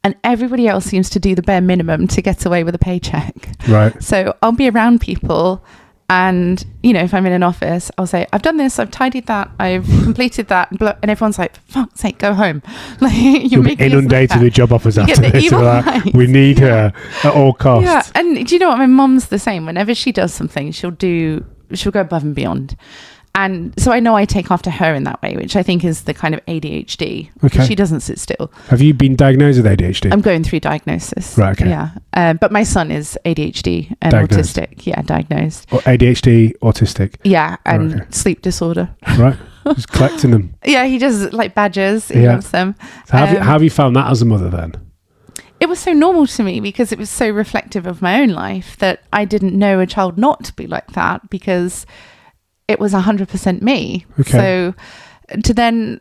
and everybody else seems to do the bare minimum to get away with a paycheck. Right. So I'll be around people, and if I'm in an office, I'll say, I've done this, I've tidied that, I've completed that, and everyone's like, for fuck's sake, go home. Like, you'll be inundated with job offers after this. Like, we need her at all costs. Yeah, and do you know what? My mum's the same. Whenever she does something, she'll go above and beyond. And so I know I take after her in that way, which I think is the kind of ADHD. Okay. She doesn't sit still. Have you been diagnosed with ADHD? I'm going through diagnosis. Right, okay. Yeah. But my son is ADHD and Diagnosed. autistic. Yeah, diagnosed. Or ADHD, autistic? Yeah, and sleep disorder. Right. Just collecting them. Yeah, he does like badgers. He loves them. So how have you found that as a mother then? It was so normal to me because it was so reflective of my own life that I didn't know a child not to be like that, because it was 100% me. Okay. So to then,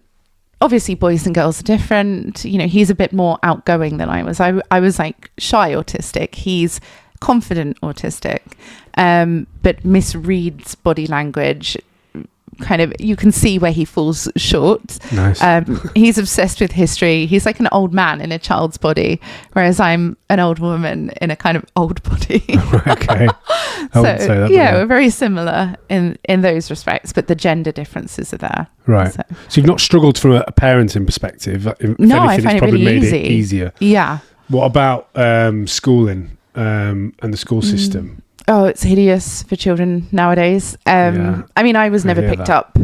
obviously boys and girls are different. He's a bit more outgoing than I was. I was like shy autistic. He's confident autistic, but misreads body language. Kind of, you can see where he falls short. Nice. He's obsessed with history. He's like an old man in a child's body, whereas I'm an old woman in a kind of old body. Okay. I wouldn't say that. Yeah, we're very similar in those respects, but the gender differences are there. Right. So you've not struggled from a parenting perspective. If no, anything, I find it's probably it really made it easier. Yeah. What about schooling and the school system? Oh, it's hideous for children nowadays. I mean, I was never picked up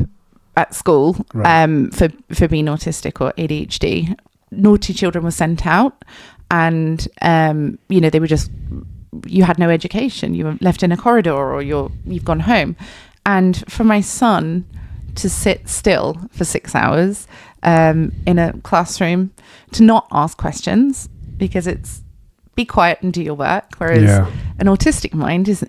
at school for being autistic or ADHD. Naughty children were sent out, and they were just, you had no education. You were left in a corridor, or you've gone home. And for my son to sit still for 6 hours in a classroom, to not ask questions, because it's be quiet and do your work, whereas an autistic mind is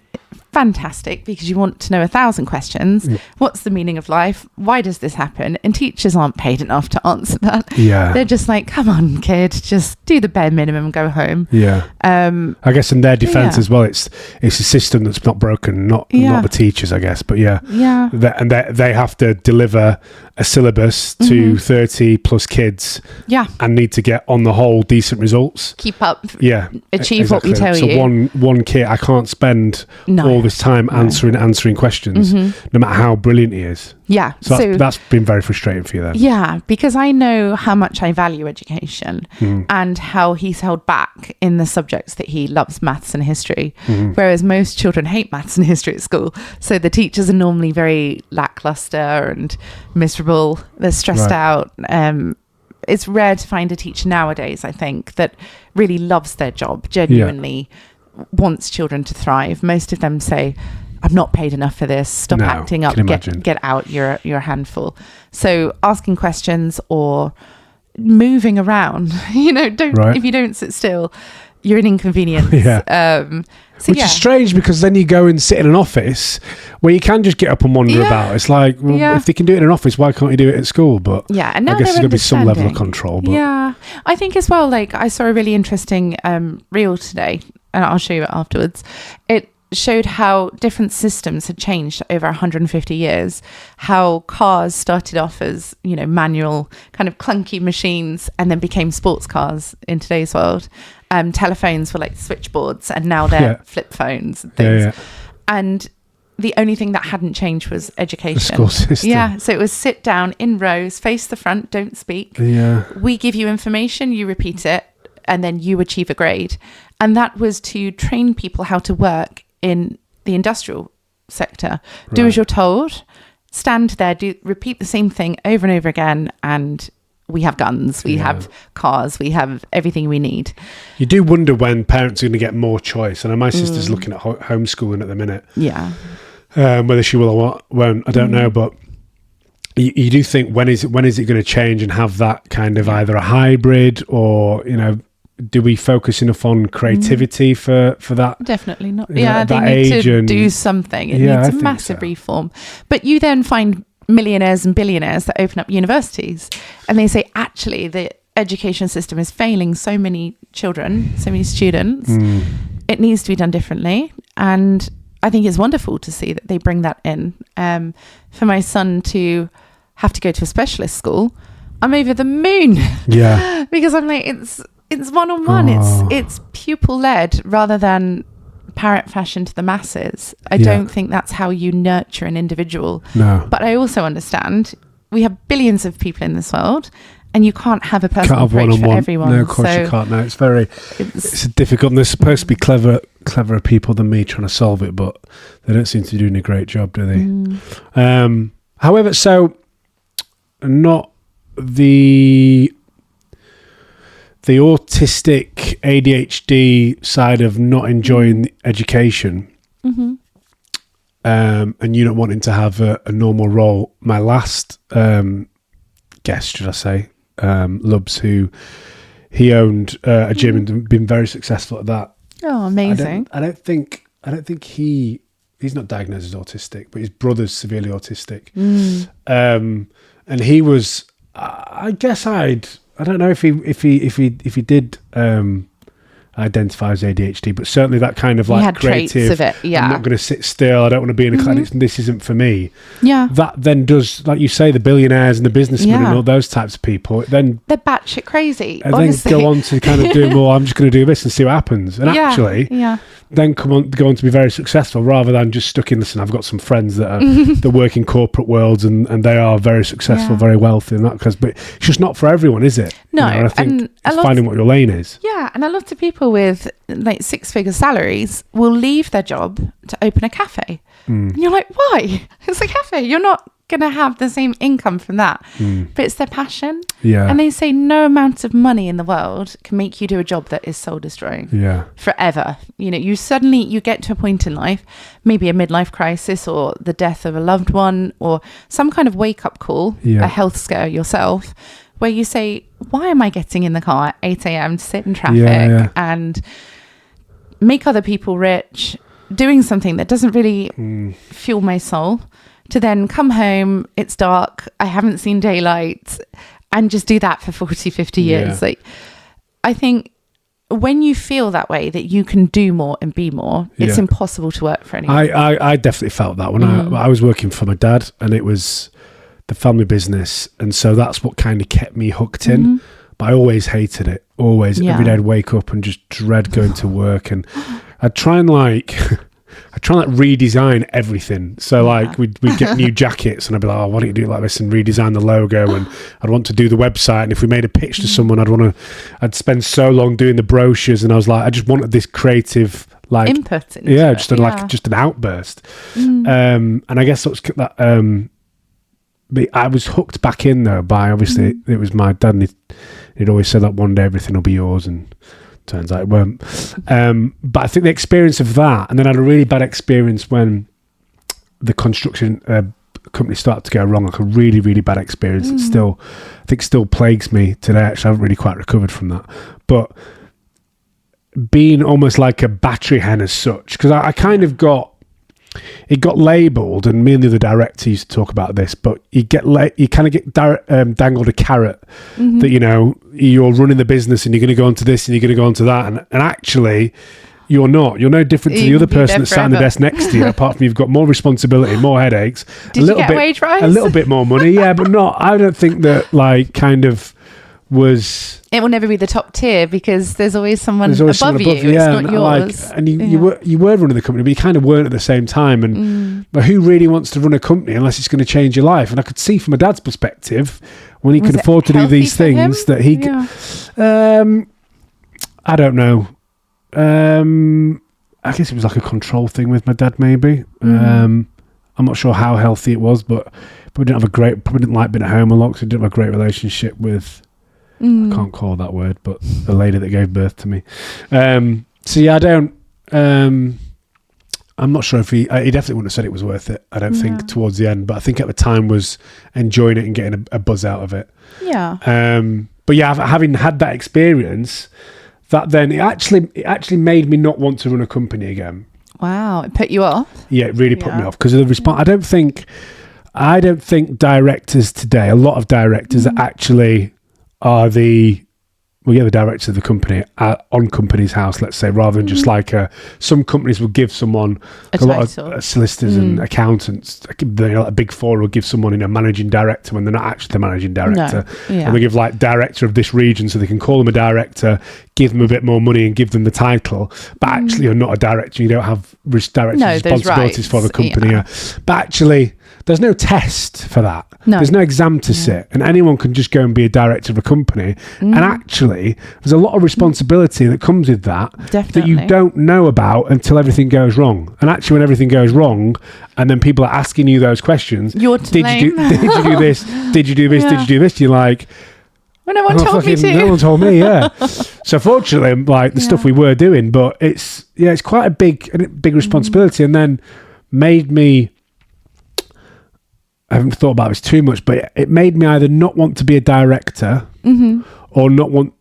fantastic because you want to know 1,000 questions. What's the meaning of life? Why does this happen? And teachers aren't paid enough to answer that. They're just like, come on, kid, just do the bare minimum and go home. I guess in their defense as well, it's a system that's not broken, not the teachers, I guess, but they have to deliver a syllabus to 30 plus kids and need to get, on the whole, decent results. Keep up. Achieve what we tell you. So one kid, I can't spend all his time answering questions, no matter how brilliant he is. Yeah. So that's been very frustrating for you then. Yeah, because I know how much I value education and how he's held back in the subjects that he loves, maths and history, whereas most children hate maths and history at school. So the teachers are normally very lackluster and miserable. They're stressed out. It's rare to find a teacher nowadays, I think, that really loves their job, genuinely wants children to thrive. Most of them say, I'm not paid enough for this. Stop acting up. Get out. You're a handful. So asking questions or moving around, if you don't sit still, you're an inconvenience. Which is strange, because then you go and sit in an office where you can just get up and wander about. It's like, if they can do it in an office, why can't you do it at school? But and now I guess there's going to be some level of control. But I think as well, like I saw a really interesting reel today, and I'll show you it afterwards. It showed how different systems had changed over 150 years, how cars started off as, manual kind of clunky machines and then became sports cars in today's world. Telephones were like switchboards and now they're flip phones and things. And the only thing that hadn't changed was education. The school system. So it was sit down in rows, face the front, don't speak. We give you information, you repeat it, and then you achieve a grade. And that was to train people how to work in the industrial sector. Do as you're told, stand there, repeat the same thing over and over again, and we have guns, we have cars, we have everything we need. You do wonder when parents are going to get more choice. I know my sister's looking at homeschooling at the minute. Whether she will or won't, I don't know, but you do think, when is it going to change and have that kind of either a hybrid or, do we focus enough on creativity for that? Definitely not. They need to do something. It needs a massive reform. But you then find millionaires and billionaires that open up universities, and they say, actually, the education system is failing so many children, so many students. It needs to be done differently. And I think it's wonderful to see that they bring that in. For my son to have to go to a specialist school, I'm over the moon. Because I'm like, it's one-on-one. It's pupil-led rather than parrot fashion to the masses. I don't think that's how you nurture an individual. But I also understand we have billions of people in this world, and you can't have a personal approach for everyone. No, of course you can't. No, it's difficult. And there's supposed to be cleverer people than me trying to solve it, but they don't seem to be doing a great job, do they? However, so not the autistic ADHD side of not enjoying education, and you not wanting to have a normal role. My last guest, should I say, Lubs, he owned a gym and been very successl at that. Oh, amazing! I don't think he's not diagnosed as autistic, but his brother's severely autistic, and he was. I guess I don't know if he did identify as ADHD, but certainly that kind of like had creative. Traits of it, I'm not going to sit still. I don't want to be in a class. This isn't for me. That then does, like you say, the billionaires and the businessmen and all those types of people. Then they're batshit crazy. And honestly. Then go on to kind of do more. I'm just going to do this and see what happens. And actually, then go on to be very successful, rather than just stuck in. Listen, I've got some friends that are that work in corporate worlds and they are very successful, very wealthy, and that because, but it's just not for everyone, is it? No, I think it's finding what your lane is. Yeah, and a lot of people with like 6-figure salaries will leave their job to open a cafe, and you're like, why? It's a cafe. You're not going to have the same income from that, but it's their passion. And they say no amount of money in the world can make you do a job that is soul destroying forever. You get to a point in life, maybe a midlife crisis or the death of a loved one or some kind of wake up call, a health scare yourself, where you say, why am I getting in the car at 8 a.m. to sit in traffic and make other people rich, doing something that doesn't really fuel my soul, to then come home, it's dark, I haven't seen daylight, and just do that for 40, 50 years. Like, I think when you feel that way, that you can do more and be more, it's impossible to work for anyone. I definitely felt that when I was working for my dad, and it was the family business, and so that's what kind of kept me hooked in. But I always hated it. Every day I'd wake up and just dread going to work, and I'd try and try and like redesign everything. So like we'd get new jackets, and I'd be like, oh, why don't you do it like this and redesign the logo? And I'd want to do the website, and if we made a pitch to someone, I'd spend so long doing the brochures, and I was like, I just wanted this creative like input. Just an outburst. And I guess that. But I was hooked back in though by obviously it was my dad, and he'd always said that one day everything will be yours, and turns out it won't. But I think the experience of that, and then I had a really bad experience when the construction company started to go wrong, like a really, really bad experience. It still plagues me today. Actually, I haven't really quite recovered from that. But being almost like a battery hen as such, because I kind of got labelled, and me and the other director used to talk about this, but you kind of get dangled a carrot that, you know, you're running the business and you're going to go onto this and you're going to go onto that, and actually you're not. You're no different to the other person that's sat on the desk next to you, apart from you've got more responsibility, more headaches, Did you get a wage rise? A little bit more money, yeah, but not. I don't think that like kind of was. It will never be the top tier because there's always someone above you. Yeah, it's not yours. Like, and you were running the company, but you kind of weren't at the same time. And but who really wants to run a company unless it's going to change your life? And I could see from my dad's perspective, when he could afford to do these things, that he. I don't know. I guess it was like a control thing with my dad, maybe. I'm not sure how healthy it was, but probably didn't like being at home a lot, because we didn't have a great relationship with. I can't call that word, but the lady that gave birth to me. So yeah, I don't. I'm not sure if he definitely wouldn't have said it was worth it. I don't think towards the end, but I think at the time was enjoying it and getting a buzz out of it. Yeah. But yeah, having had that experience, that then it actually made me not want to run a company again. Wow, it put you off. Yeah, it really put me off because of the response. I don't think directors today, a lot of directors actually are the directors of the company on company's house, let's say, rather than just like some companies will give someone a lot of solicitors and accountants, a big four will give someone managing director when they're not actually the managing director. And they give like director of this region, so they can call them a director, give them a bit more money and give them the title, but actually you're not a director, you don't have director responsibilities for the company. But actually there's no test for that. There's no exam to sit, and anyone can just go and be a director of a company. And actually, there's a lot of responsibility that comes with that that you don't know about until everything goes wrong. And actually, when everything goes wrong, and then people are asking you those questions, did you do this? Did you do this? Did you do this? You're like, well, no one told me to. No one told me. Yeah. So fortunately, like the stuff we were doing, but it's quite a big responsibility, and then made me. I haven't thought about this too much, but it made me either not want to be a director or not want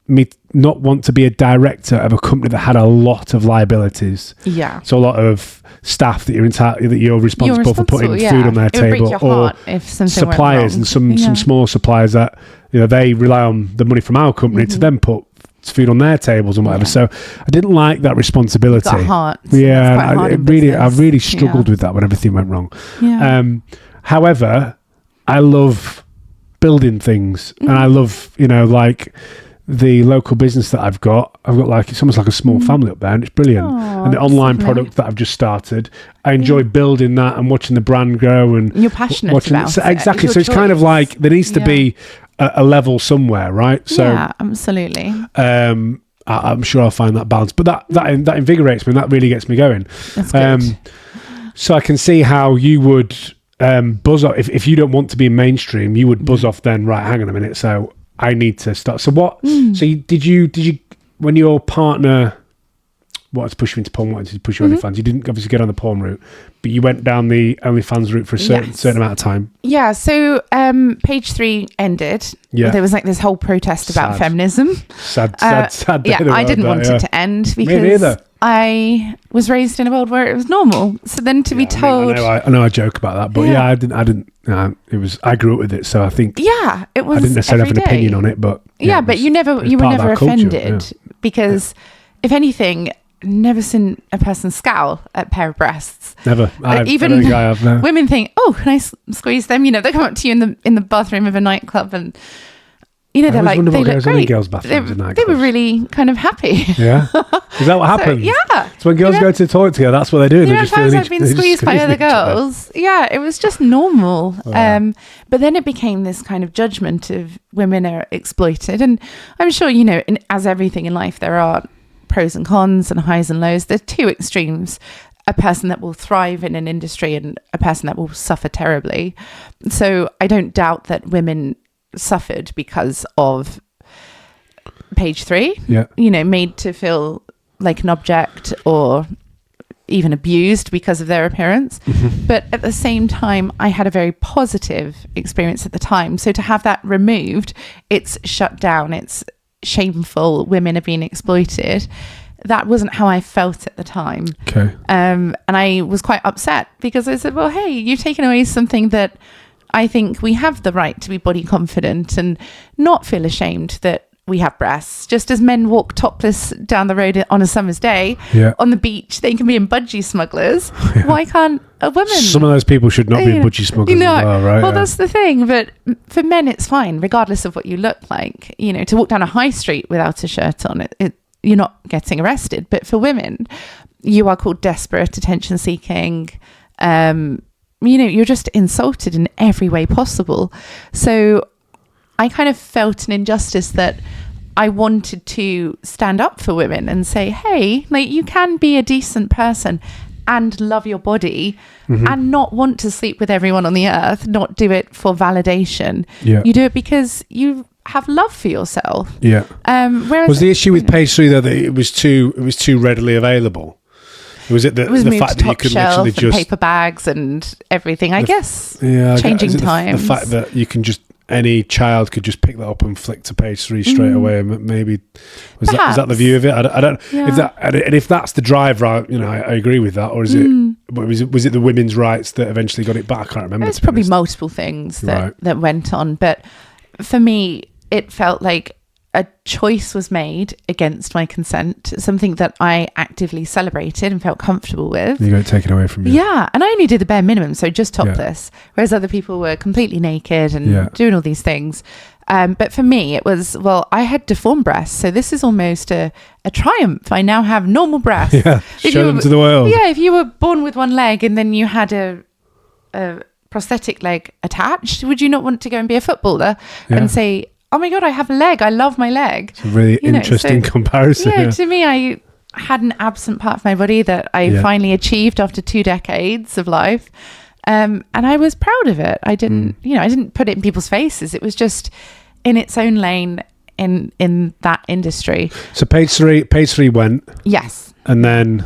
to be a director of a company that had a lot of liabilities. Yeah. So a lot of staff that you're responsible for putting food on their table, or if suppliers and some small suppliers that they rely on the money from our company to then put food on their tables and whatever. So I didn't like that responsibility. It's hard. Yeah, I really struggled with that when everything went wrong. Yeah. However, I love building things, and I love, like the local business that I've got like, it's almost like a small family up there, and it's brilliant. And the online product that I've just started, I enjoy building that and watching the brand grow, and you're passionate about it. Exactly. So it's kind of like there needs to be a level somewhere, right? So yeah, absolutely. I'm sure I'll find that balance, but that invigorates me, and that really gets me going. That's good. So I can see how you would buzz off if you don't want to be mainstream. You would buzz off then, right, hang on a minute, so I need to start. So what so did you when your partner wanted to push you into porn, wanted to push you OnlyFans, you didn't obviously get on the porn route, but you went down the OnlyFans route for a certain amount of time. Yeah, so page 3 ended. Yeah. There was like this whole protest about feminism. Sad. Yeah, I didn't want it to end because I was raised in a world where it was normal. So then to be told, I know I joke about that, but I didn't. It was. I grew up with it, so I think. Yeah, it was. I didn't necessarily have an opinion on it, but but you were never offended because, if anything, never seen a person scowl at a pair of breasts. Never. Even I don't think I have, no. Women think, "Oh, can I squeeze them?" They come up to you in the bathroom of a nightclub and. You know, I they're always like, wonder they what look goes on in great. girls' bathrooms in They were nightclubs. really kind of happy. Yeah, is that what happens? Yeah. So when girls go to the toilet together, that's what they do. The They amount just of times feel I've been squeezed by other girls. Yeah, it was just normal. Wow. But then it became this kind of judgment of women are exploited. And I'm sure, you know, as everything in life, there are pros and cons and highs and lows. There's two extremes. A person that will thrive in an industry and a person that will suffer terribly. So I don't doubt that women suffered because of page 3, you know, made to feel like an object or even abused because of their appearance. But at the same time, I had a very positive experience at the time. So to have that removed, it's shut down, it's shameful, women are being exploited. That wasn't how I felt at the time. Okay. And I was quite upset because I said, well, hey, you've taken away something that I think we have the right to be body confident and not feel ashamed that we have breasts. Just as men walk topless down the road on a summer's day, on the beach, they can be in budgie smugglers. Why can't a woman? Some of those people should not be budgie smugglers as well, right? Well, that's the thing. But for men, it's fine, regardless of what you look like. You know, to walk down a high street without a shirt on, you're not getting arrested. But for women, you are called desperate, attention seeking. You know, you're just insulted in every way possible. So I kind of felt an injustice that I wanted to stand up for women and say, hey, like, you can be a decent person and love your body and not want to sleep with everyone on the earth, not do it for validation. You do it because you have love for yourself. Whereas was the issue with page 3 though that it was too readily available? Was it the fact that you could literally just paper bags and everything? I guess changing times. The fact that you can just any child could just pick that up and flick to page 3 straight away. And maybe was that the view of it? I don't. If that's the drive, right? You know, I agree with that. Or is it? Was it the women's rights that eventually got it back? I can't remember. There's probably multiple things that went on, but for me, it felt like a choice was made against my consent, something that I actively celebrated and felt comfortable with. You got it taken away from you. Yeah, and I only did the bare minimum, so just topless, whereas other people were completely naked and doing all these things. But for me, it was, well, I had deformed breasts, so this is almost a triumph. I now have normal breasts. Show them to the world. Yeah, if you were born with one leg and then you had a prosthetic leg attached, would you not want to go and be a footballer and say, oh my God, I have a leg. I love my leg. It's a really interesting comparison. Yeah, to me, I had an absent part of my body that I finally achieved after 2 decades of life. And I was proud of it. I didn't, I didn't put it in people's faces. It was just in its own lane in that industry. So page 3 went. Yes. And then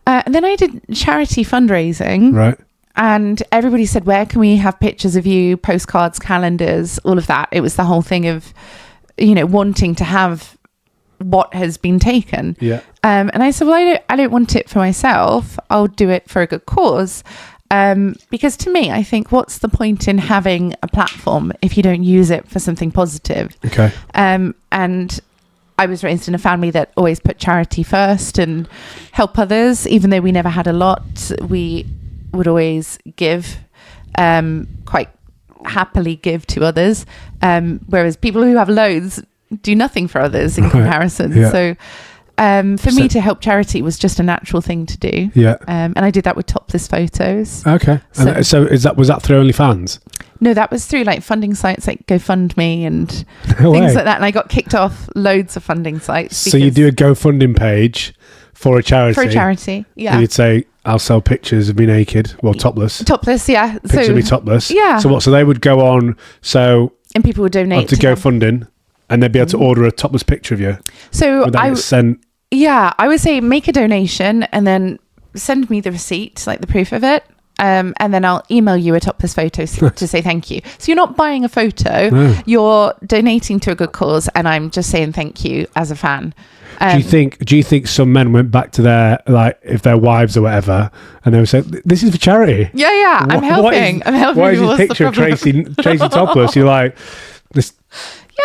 I did charity fundraising. Right. And everybody said, where can we have pictures of you, postcards, calendars, all of that. It was the whole thing of, wanting to have what has been taken. Yeah. And I said, well, I don't want it for myself. I'll do it for a good cause. Because to me, I think, what's the point in having a platform if you don't use it for something positive? Okay. And I was raised in a family that always put charity first and help others. Even though we never had a lot, we would always give, quite happily give to others. Whereas people who have loads do nothing for others in comparison. Yeah. So for me to help charity was just a natural thing to do. Yeah. And I did that with topless photos. Okay. So was that through OnlyFans? No, that was through like funding sites like GoFundMe and No things way. like that. And I got kicked off loads of funding sites. So you do a GoFundMe page for a charity? For a charity, yeah. And you'd say, I'll sell pictures of me naked, well, topless. Topless, yeah. Pictures of me topless. Yeah. So what? So they would go on, and people would donate to GoFundMe, and they'd be able to order a topless picture of you. So would that get sent? Yeah, I would say make a donation and then send me the receipt, like the proof of it. And then I'll email you a topless photo to say thank you. So you're not buying a photo, you're donating to a good cause, and I'm just saying thank you as a fan. Do you think some men went back to their, like, if their wives or whatever, and they would say, "This is for charity"? Yeah, I'm helping. I'm helping. Why is this picture of Tracy topless? You're like, this.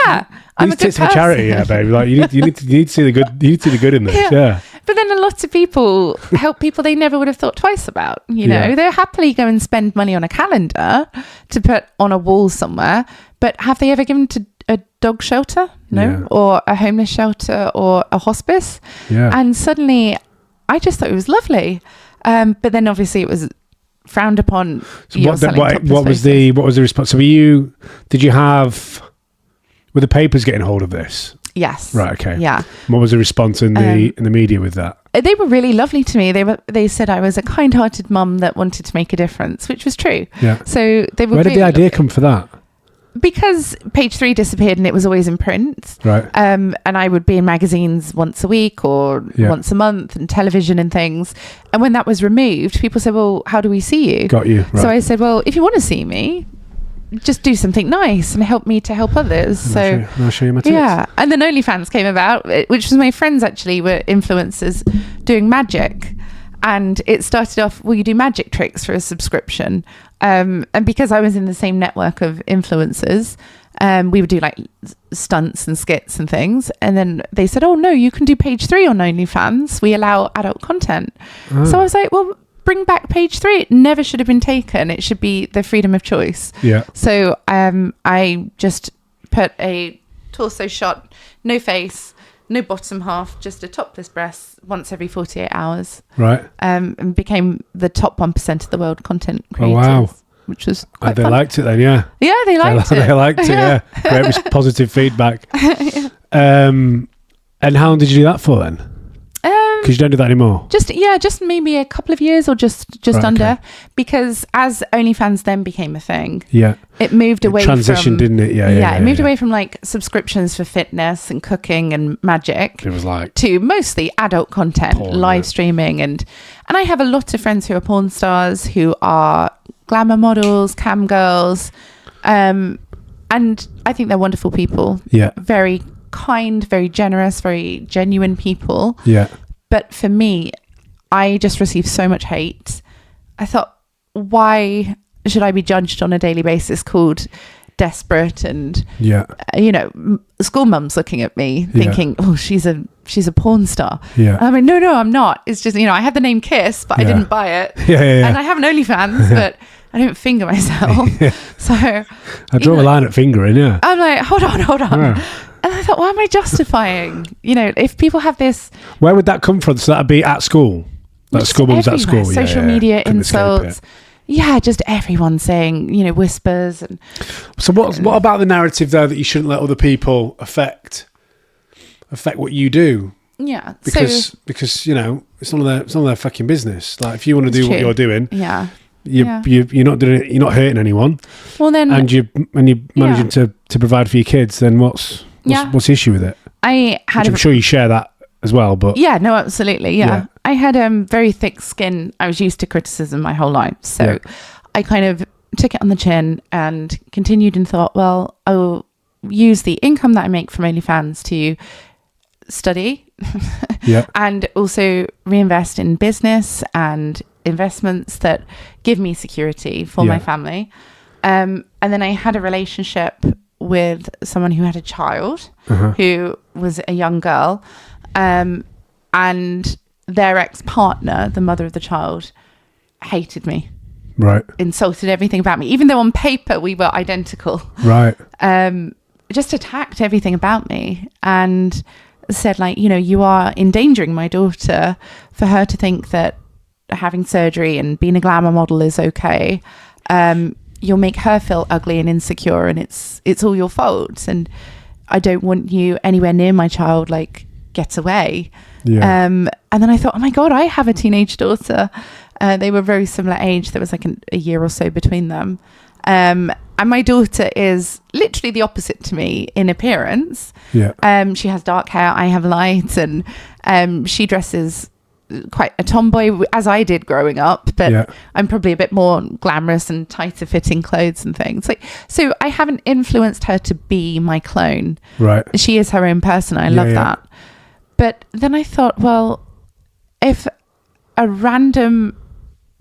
Yeah, I'm a good person. For charity, yeah, baby. Like you need to see the good. You need to see the good in this. Yeah. But then a lot of people help people they never would have thought twice about. They'll happily go and spend money on a calendar to put on a wall somewhere. But have they ever given to a dog shelter, Yeah. or a homeless shelter, or a hospice. Yeah. And suddenly I just thought it was lovely. But then obviously it was frowned upon. So what was the response? So were the papers getting hold of this? Yes. Right. Okay. Yeah. What was the response in the media with that? They were really lovely to me. They said I was a kind-hearted mum that wanted to make a difference, which was true. Yeah. So they were. Where did the idea come for that? Because page 3 disappeared and it was always in print. Right. And I would be in magazines once a week or once a month, and television and things. And when that was removed, people said, well, how do we see you? Got you. Right. So I said, well, if you want to see me, just do something nice and help me to help others. I'll show you my tips. Yeah. And then OnlyFans came about, which was my friends actually were influencers doing magic. And it started off, well, you do magic tricks for a subscription. And because I was in the same network of influencers, we would do like stunts and skits and things. And then they said, oh, no, you can do page 3 on OnlyFans. We allow adult content. Oh. So I was like, well, bring back page 3. It never should have been taken. It should be the freedom of choice. Yeah. So I just put a torso shot, no face, no bottom half, just a topless breast once every 48 hours. Right. And became the top 1% of the world content creators. Oh, wow. Which was They liked it then, yeah. Yeah, they liked it. They liked it, yeah. Great positive feedback. And how long did you do that for then? Because you don't do that anymore. Just maybe a couple of years or just right, under. Okay. Because as OnlyFans then became a thing, it moved away transition, didn't it? It moved away from like subscriptions for fitness and cooking and magic. It was like to mostly adult content, porn, live streaming, and I have a lot of friends who are porn stars, who are glamour models, cam girls, and I think they're wonderful people. Yeah, very kind, very generous, very genuine people. Yeah. But for me, I just received so much hate. I thought, why should I be judged on a daily basis, called desperate, and school mums looking at me thinking, oh, she's a porn star. Yeah. I mean, no, I'm not. It's just, I had the name Kiss, but I didn't buy it. And I have an OnlyFans, but I don't finger myself. So I draw a line at fingering. Yeah. I'm like, hold on. Yeah. And I thought, why am I justifying? If people have this... Where would that come from? So that'd be at school? Like school mums at school? Social media, insults. Yeah, just everyone saying, whispers. And so what about the narrative, though, that you shouldn't let other people affect what you do? Yeah. Because it's none of their fucking business. Like, if you want to do what you're doing... Yeah. You're not doing it. You're not hurting anyone. Well, then... And you're managing to provide for your kids, then what's the issue with it? I'm sure you share that as well, but yeah, no, absolutely, yeah. I had very thick skin. I was used to criticism my whole life, so I kind of took it on the chin and continued and thought, well, I will use the income that I make from OnlyFans to study, and also reinvest in business and investments that give me security for my family. And then I had a relationship with someone who had a child, who was a young girl, and their ex-partner, the mother of the child, hated me. Right. Insulted everything about me, even though on paper we were identical. Right. Just attacked everything about me and said, like, you are endangering my daughter, for her to think that having surgery and being a glamour model is okay. You'll make her feel ugly and insecure, and it's all your fault, and I don't want you anywhere near my child. Like, get away. And then I thought, oh my god, I have a teenage daughter. They were very similar age. There was like a year or so between them, and my daughter is literally the opposite to me in appearance. She has dark hair, I have light, and she dresses quite a tomboy, as I did growing up, but I'm probably a bit more glamorous and tighter fitting clothes and things. Like, so I haven't influenced her to be my clone. Right. She is her own person. I love that. But then I thought, well, if a random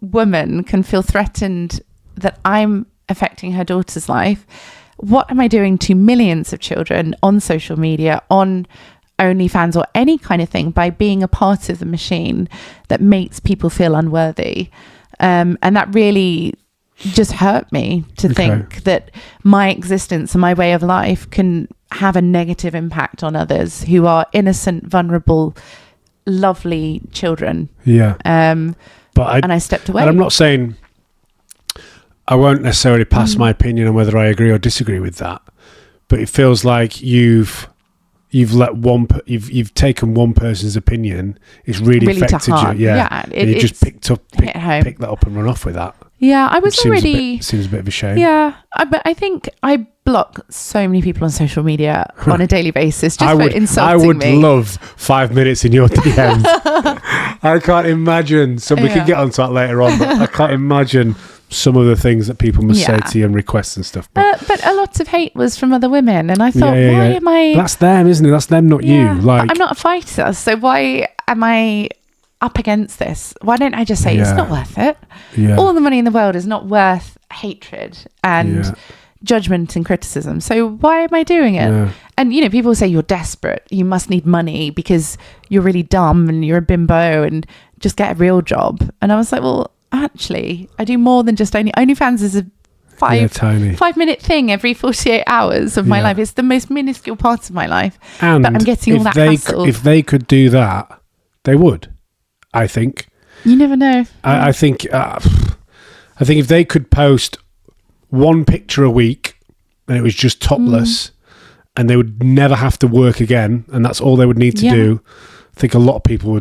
woman can feel threatened that I'm affecting her daughter's life, what am I doing to millions of children on social media, on OnlyFans, or any kind of thing, by being a part of the machine that makes people feel unworthy? And that really just hurt me to think that my existence and my way of life can have a negative impact on others who are innocent, vulnerable, lovely children. Yeah. And I stepped away. And I'm not saying I won't necessarily pass my opinion on whether I agree or disagree with that, but it feels like you've taken one person's opinion. It's really affected you. Yeah. And you just picked that up and run off with that. Yeah, I was seems a bit of a shame. Yeah, but I think I block so many people on social media on a daily basis just for insulting me. I would love 5 minutes in your DMs. I can't imagine. We can get onto that later on, but I can't imagine some of the things that people must say to you and requests and stuff. But a lot of hate was from other women, and I thought, why am I... That's them, isn't it? That's them, not you. Like, I'm not a fighter, so why am I up against this? Why don't I just say it's not worth it? Yeah. All the money in the world is not worth hatred and judgment and criticism. So why am I doing it? Yeah. And, people say you're desperate. You must need money because you're really dumb and you're a bimbo and just get a real job. And I was like, well, actually, I do more than just OnlyFans is a 5-minute thing every 48 hours of my life. It's the most minuscule part of my life. And but I'm getting all that hassle. If they could do that, they would. I think. You never know. I think if they could post one picture a week and it was just topless and they would never have to work again and that's all they would need to do, I think a lot of people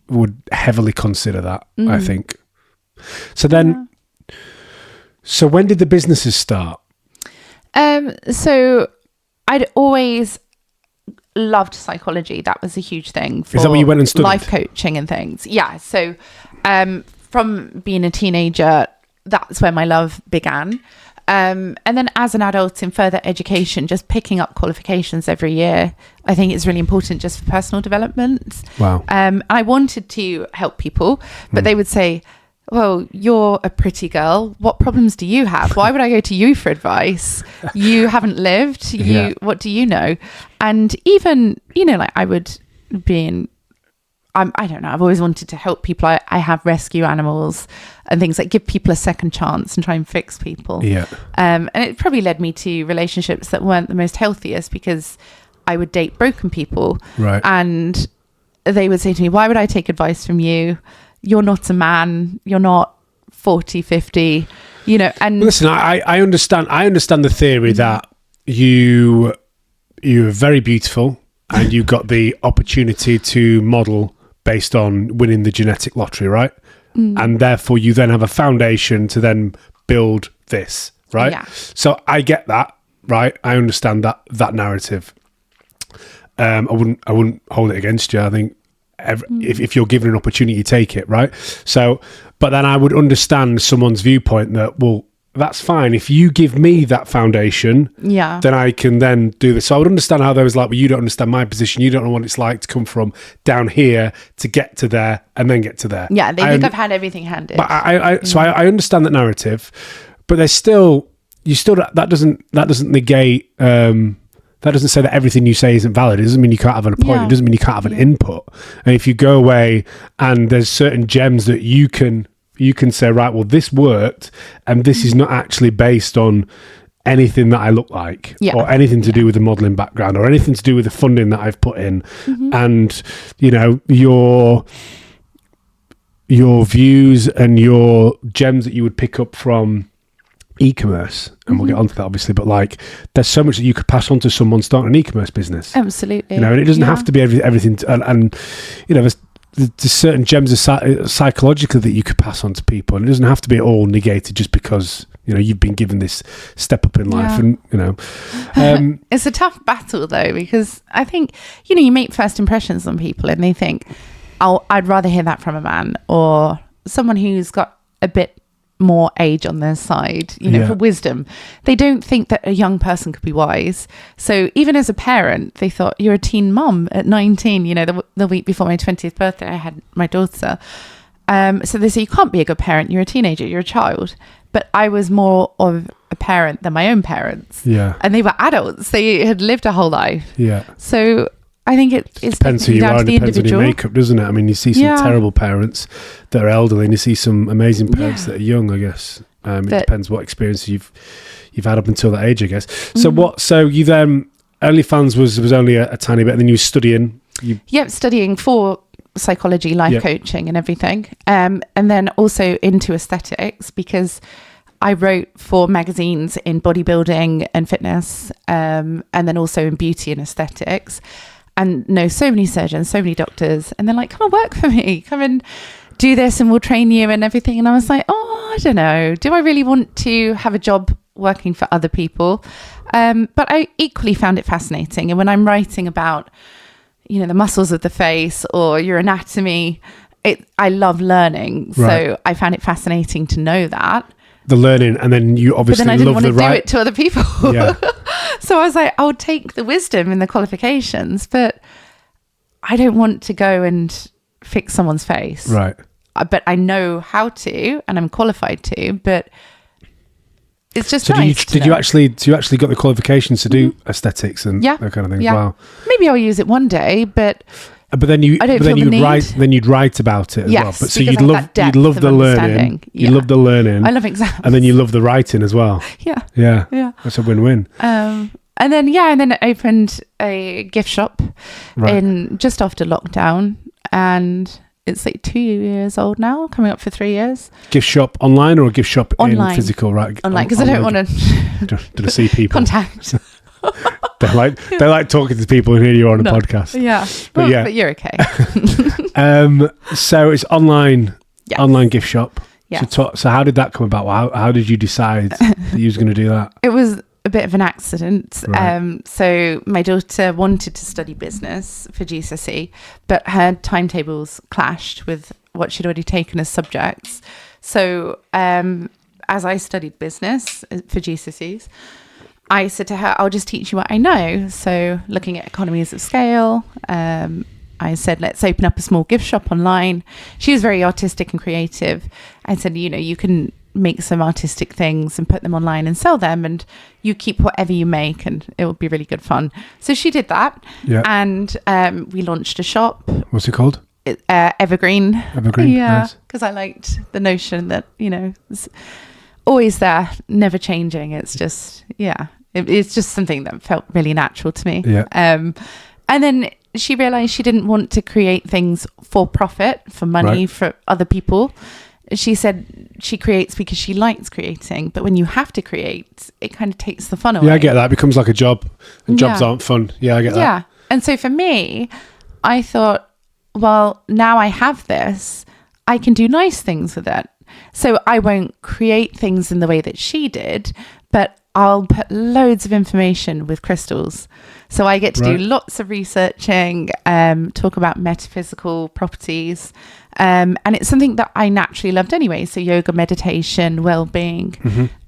would heavily consider that, I think. So then, so when did the businesses start? So I'd always loved psychology. That was a huge thing for Is that what you went and studied? Life coaching and things. Yeah. So from being a teenager, that's where my love began. And then as an adult in further education, just picking up qualifications every year, I think it's really important just for personal development. Wow. I wanted to help people, but they would say, well, you're a pretty girl. What problems do you have? Why would I go to you for advice? You haven't lived. What do you know? And even, like I would be in, I don't know, I've always wanted to help people. I have rescue animals and things like give people a second chance and try and fix people. Yeah. And it probably led me to relationships that weren't the most healthiest because I would date broken people. Right. And they would say to me, why would I take advice from you? You're not a man, you're not 40, 50, and listen, I understand the theory that you're very beautiful and you got the opportunity to model based on winning the genetic lottery, right? And therefore you then have a foundation to then build this, right? Yeah. So I get that, right? I understand that narrative. I wouldn't hold it against you. I think if you're given an opportunity, take it, right? So, but then I would understand someone's viewpoint that, well, that's fine. If you give me that foundation, then I can then do this. So I would understand how there was like, well, you don't understand my position. You don't know what it's like to come from down here to get to there and then get to there. Yeah, they think I've had everything handed. But I understand that narrative, but there's still, that doesn't negate, that doesn't say that everything you say isn't valid. It doesn't mean you can't have an opinion. It doesn't mean you can't have an input. And if you go away and there's certain gems that you can say, right, well, this worked and this is not actually based on anything that I look like or anything to do with the modelling background or anything to do with the funding that I've put in. And, your views and your gems that you would pick up from e-commerce, and we'll get onto that obviously, but like there's so much that you could pass on to someone starting an e-commerce business. Absolutely. And it doesn't have to be everything and there's certain gems of psychologically that you could pass on to people, and it doesn't have to be all negated just because you've been given this step up in life. And it's a tough battle though, because I think you make first impressions on people and they think, oh, I'd rather hear that from a man or someone who's got a bit more age on their side, for wisdom. They don't think that a young person could be wise. So even as a parent, they thought, you're a teen mum at 19. The week before my 20th birthday, I had my daughter. So they say, you can't be a good parent. You're a teenager. You're a child. But I was more of a parent than my own parents. Yeah. And they were adults. They had lived a whole life. Yeah. So I think it depends who you are. It depends on your makeup, doesn't it? I mean, you see some terrible parents that are elderly, and you see some amazing parents that are young. I guess it depends what experiences you've had up until that age. I guess. So So you then OnlyFans was only a tiny bit, and then you were studying. Studying for psychology, life coaching and everything. And then also into aesthetics, because I wrote for magazines in bodybuilding and fitness, and then also in beauty and aesthetics, and know so many surgeons, so many doctors, and they're like, come and work for me, come and do this and we'll train you and everything. And I was like, I don't know, do I really want to have a job working for other people? But I equally found it fascinating. And when I'm writing about, the muscles of the face or your anatomy, I love learning. Right. So I found it fascinating to know that. The learning, and then you obviously but then I didn't love want to do it to other people. Yeah. So I was like, I'll take the wisdom and the qualifications, but I don't want to go and fix someone's face. Right. But I know how to, and I'm qualified to, but it's just so nice. So you actually got the qualifications to do aesthetics and that kind of thing as well? Maybe I'll use it one day, but then you'd write about it as well. But so you'd love the learning. You love the learning. I love exams. And then you love the writing as well. Yeah. That's a win-win. And then it opened a gift shop in just after lockdown, and it's like 2 years old now, coming up for 3 years. Gift shop online or a gift shop online. In physical? Right. Online, because I don't want to see people. Contact. They like talking to people who hear you on a podcast. Yeah. But you're okay. So it's online gift shop. Yes. So how did that come about? How did you decide that you was going to do that? It was a bit of an accident. Right. So my daughter wanted to study business for GCSE, but her timetables clashed with what she'd already taken as subjects. So as I studied business for GCSEs, I said to her, I'll just teach you what I know. So looking at economies of scale, I said, let's open up a small gift shop online. She was very artistic and creative. I said, you can make some artistic things and put them online and sell them, and you keep whatever you make, and it will be really good fun. So she did that. Yeah. And we launched a shop. What's it called? Evergreen. Evergreen. Yeah. Because I liked the notion that, it's always there, never changing. It's just, it's just something that felt really natural to me. Yeah. And then she realized she didn't want to create things for profit, for money, for other people. She said she creates because she likes creating, but when you have to create, it kind of takes the fun away. Yeah, I get that. It becomes like a job, and jobs aren't fun. Yeah, I get that. Yeah. And so for me, I thought, well, now I have this, I can do nice things with it. So I won't create things in the way that she did, but I'll put loads of information with crystals. So I get to do lots of researching, talk about metaphysical properties. And it's something that I naturally loved anyway. So yoga, meditation, well-being,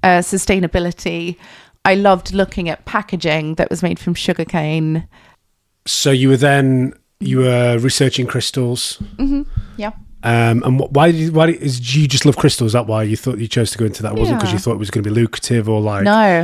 sustainability. I loved looking at packaging that was made from sugarcane. So you were researching crystals. Mm-hmm. Yeah. And why did you just love crystals? Is that why you thought you chose to go into that? It wasn't because you thought it was going to be lucrative or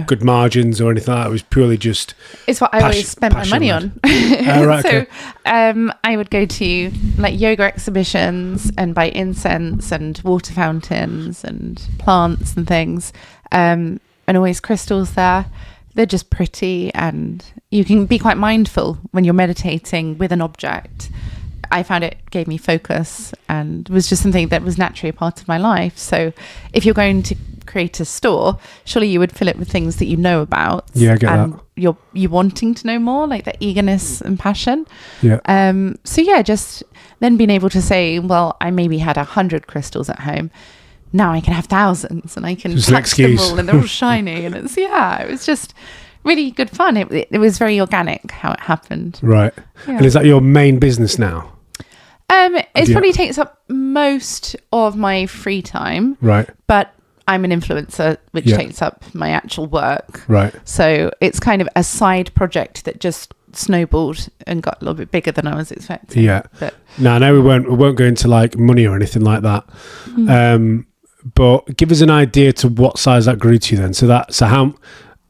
good margins or anything like that. It was purely just it's what I always spent my money on. So I would go to like yoga exhibitions and buy incense and water fountains and plants and things, and always crystals there. They're just pretty, and you can be quite mindful when you're meditating with an object. I found it gave me focus and was just something that was naturally a part of my life. So if you're going to create a store, surely you would fill it with things that you know about. Yeah, I get that. You're wanting to know more, like that eagerness and passion. Yeah. Just then being able to say, well, I maybe had 100 crystals at home. Now I can have thousands, and I can touch them all, and they're all shiny. And it was just really good fun. It was very organic how it happened. Right. Yeah. And is that your main business now? It probably takes up most of my free time. Right. But I'm an influencer, which takes up my actual work. Right. So it's kind of a side project that just snowballed and got a little bit bigger than I was expecting. Yeah. But no, we won't go into like money or anything like that. Mm. But give us an idea to what size that grew to then. So how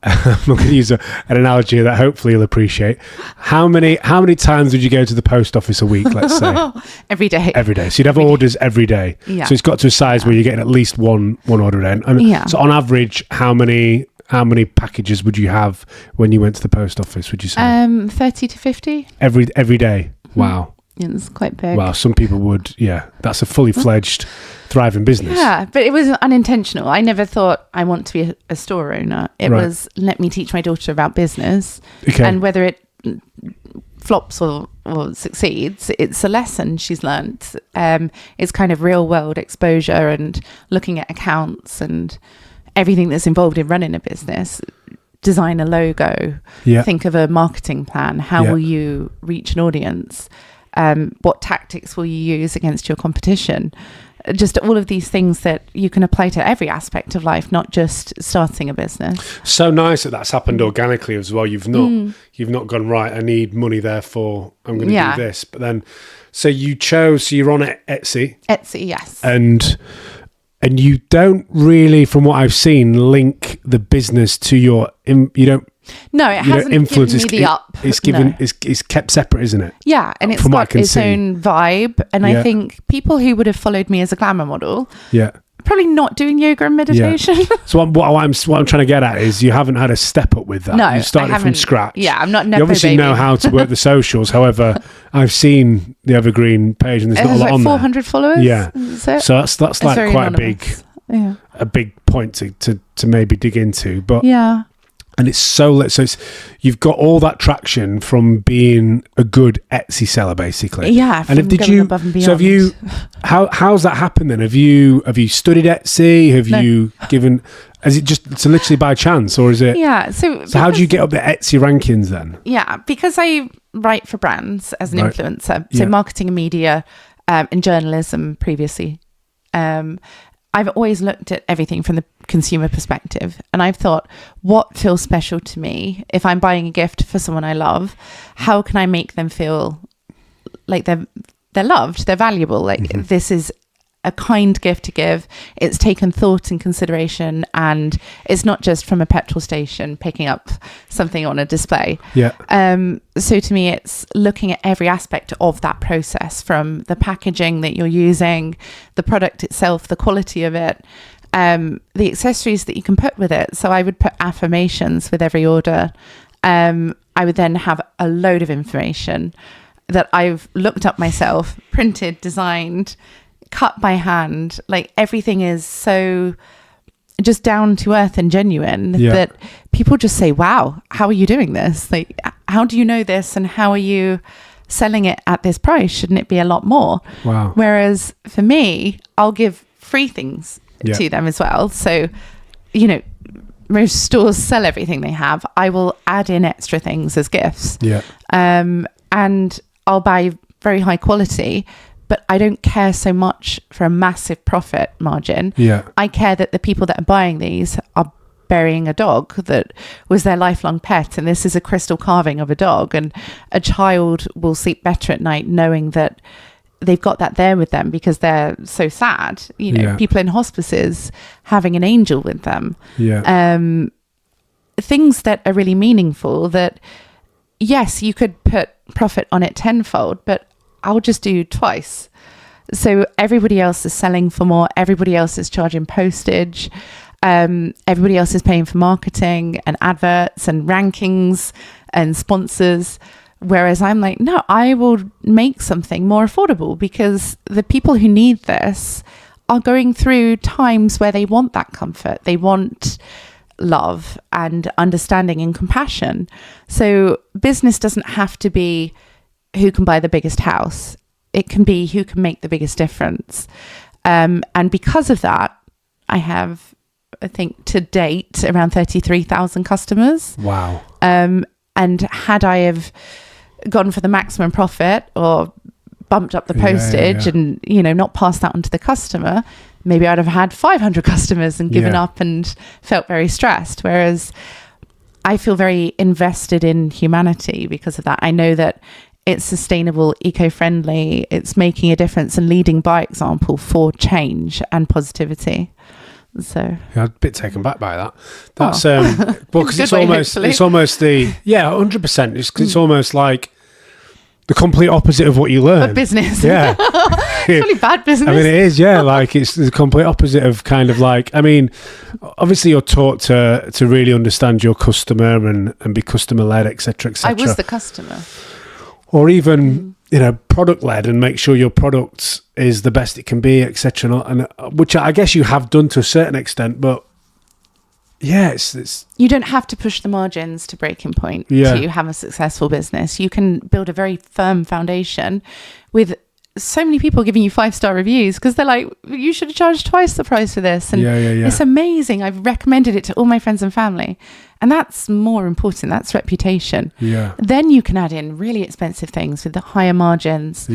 I'm going to use an analogy that hopefully you'll appreciate. How many times would you go to the post office a week, let's say? Every day. Every day. So you'd have orders every day. Yeah. So it's got to a size where you're getting at least one order in. So on average, how many how many packages would you have when you went to the post office, would you say? 30 to 50. Every day? Wow. It's quite big. Well, some people would, that's a fully fledged, thriving business. Yeah, but it was unintentional. I never thought I want to be a store owner. It was, let me teach my daughter about business. Okay. And whether it flops or succeeds, it's a lesson she's learnt. It's kind of real world exposure and looking at accounts and everything that's involved in running a business. Design a logo, think of a marketing plan. How will you reach an audience? What tactics will you use against your competition? Just all of these things that you can apply to every aspect of life, not just starting a business. So nice that that's happened organically as well. You've not gone, right, I need money, therefore I'm going to do this. But then, so you're on Etsy. Etsy, yes. And you don't really, from what I've seen, link the business to your, you don't. No, it hasn't given me the up. It's given. It's kept separate, isn't it? Yeah, and it's got its own vibe. And I think people who would have followed me as a glamour model, probably not doing yoga and meditation. So what I'm trying to get at is you haven't had a step up with that. No, you started from scratch. Yeah, I'm not. You obviously know how to work the socials. However, I've seen the Evergreen page, and there's not a lot on 400 followers. Yeah, so that's like quite anonymous. a big point to maybe dig into. But and it's so you've got all that traction from being a good Etsy seller, basically. Yeah. And did you? Above and beyond. So have you? How's that happened then? Have you studied Etsy? Have you given? Is it just literally by chance, or is it? Yeah. So how do you get up the Etsy rankings then? Yeah, because I write for brands as an influencer, so marketing and media, and journalism previously. I've always looked at everything from the consumer perspective, and I've thought, what feels special to me if I'm buying a gift for someone I love? How can I make them feel like they're loved, they're valuable? Like this is a kind gift to give. It's taken thought and consideration, and it's not just from a petrol station picking up something on a display. So to me, it's looking at every aspect of that process, from the packaging that you're using, the product itself, the quality of it, the accessories that you can put with it. So I would put affirmations with every order. I would then have a load of information that I've looked up myself, printed, designed, cut by hand. Like everything is so just down to earth and genuine that people just say, wow, how are you doing this? Like, how do you know this? And how are you selling it at this price? Shouldn't it be a lot more? Wow. Whereas for me, I'll give free things to them as well. So, most stores sell everything they have. I will add in extra things as gifts. And I'll buy very high quality, but I don't care so much for a massive profit margin. I care that the people that are buying these are burying a dog that was their lifelong pet, and this is a crystal carving of a dog, and a child will sleep better at night knowing that they've got that there with them because they're so sad. People in hospices having an angel with them. Things that are really meaningful that, yes, you could put profit on it tenfold, but I'll just do twice. So everybody else is selling for more. Everybody else is charging postage. Everybody else is paying for marketing and adverts and rankings and sponsors. Whereas I'm like, no, I will make something more affordable because the people who need this are going through times where they want that comfort. They want love and understanding and compassion. So business doesn't have to be who can buy the biggest house. It can be who can make the biggest difference. And because of that, I have, I think to date, around 33,000 customers. Wow. And had I have gone for the maximum profit or bumped up the postage and, not passed that on to the customer, maybe I'd have had 500 customers and given up and felt very stressed. Whereas I feel very invested in humanity because of that. I know that it's sustainable, eco-friendly, it's making a difference and leading by example for change and positivity. So I'm a bit taken back by that. That's because it's almost the 100%. It's almost like the complete opposite of what you learn. Of business. Yeah. It's really bad business. I mean, it is, yeah. Like, it's the complete opposite of kind of like, I mean, obviously you're taught to really understand your customer and be customer-led, etc., etc. I was the customer. Or even, product-led, and make sure your product is the best it can be, etc. And which I guess you have done to a certain extent, but yeah, it's you don't have to push the margins to breaking point to have a successful business. You can build a very firm foundation with so many people giving you 5-star reviews because they're like, you should have charged twice the price for this. And it's amazing. I've recommended it to all my friends and family. And that's more important. That's reputation. Yeah. Then you can add in really expensive things with the higher margins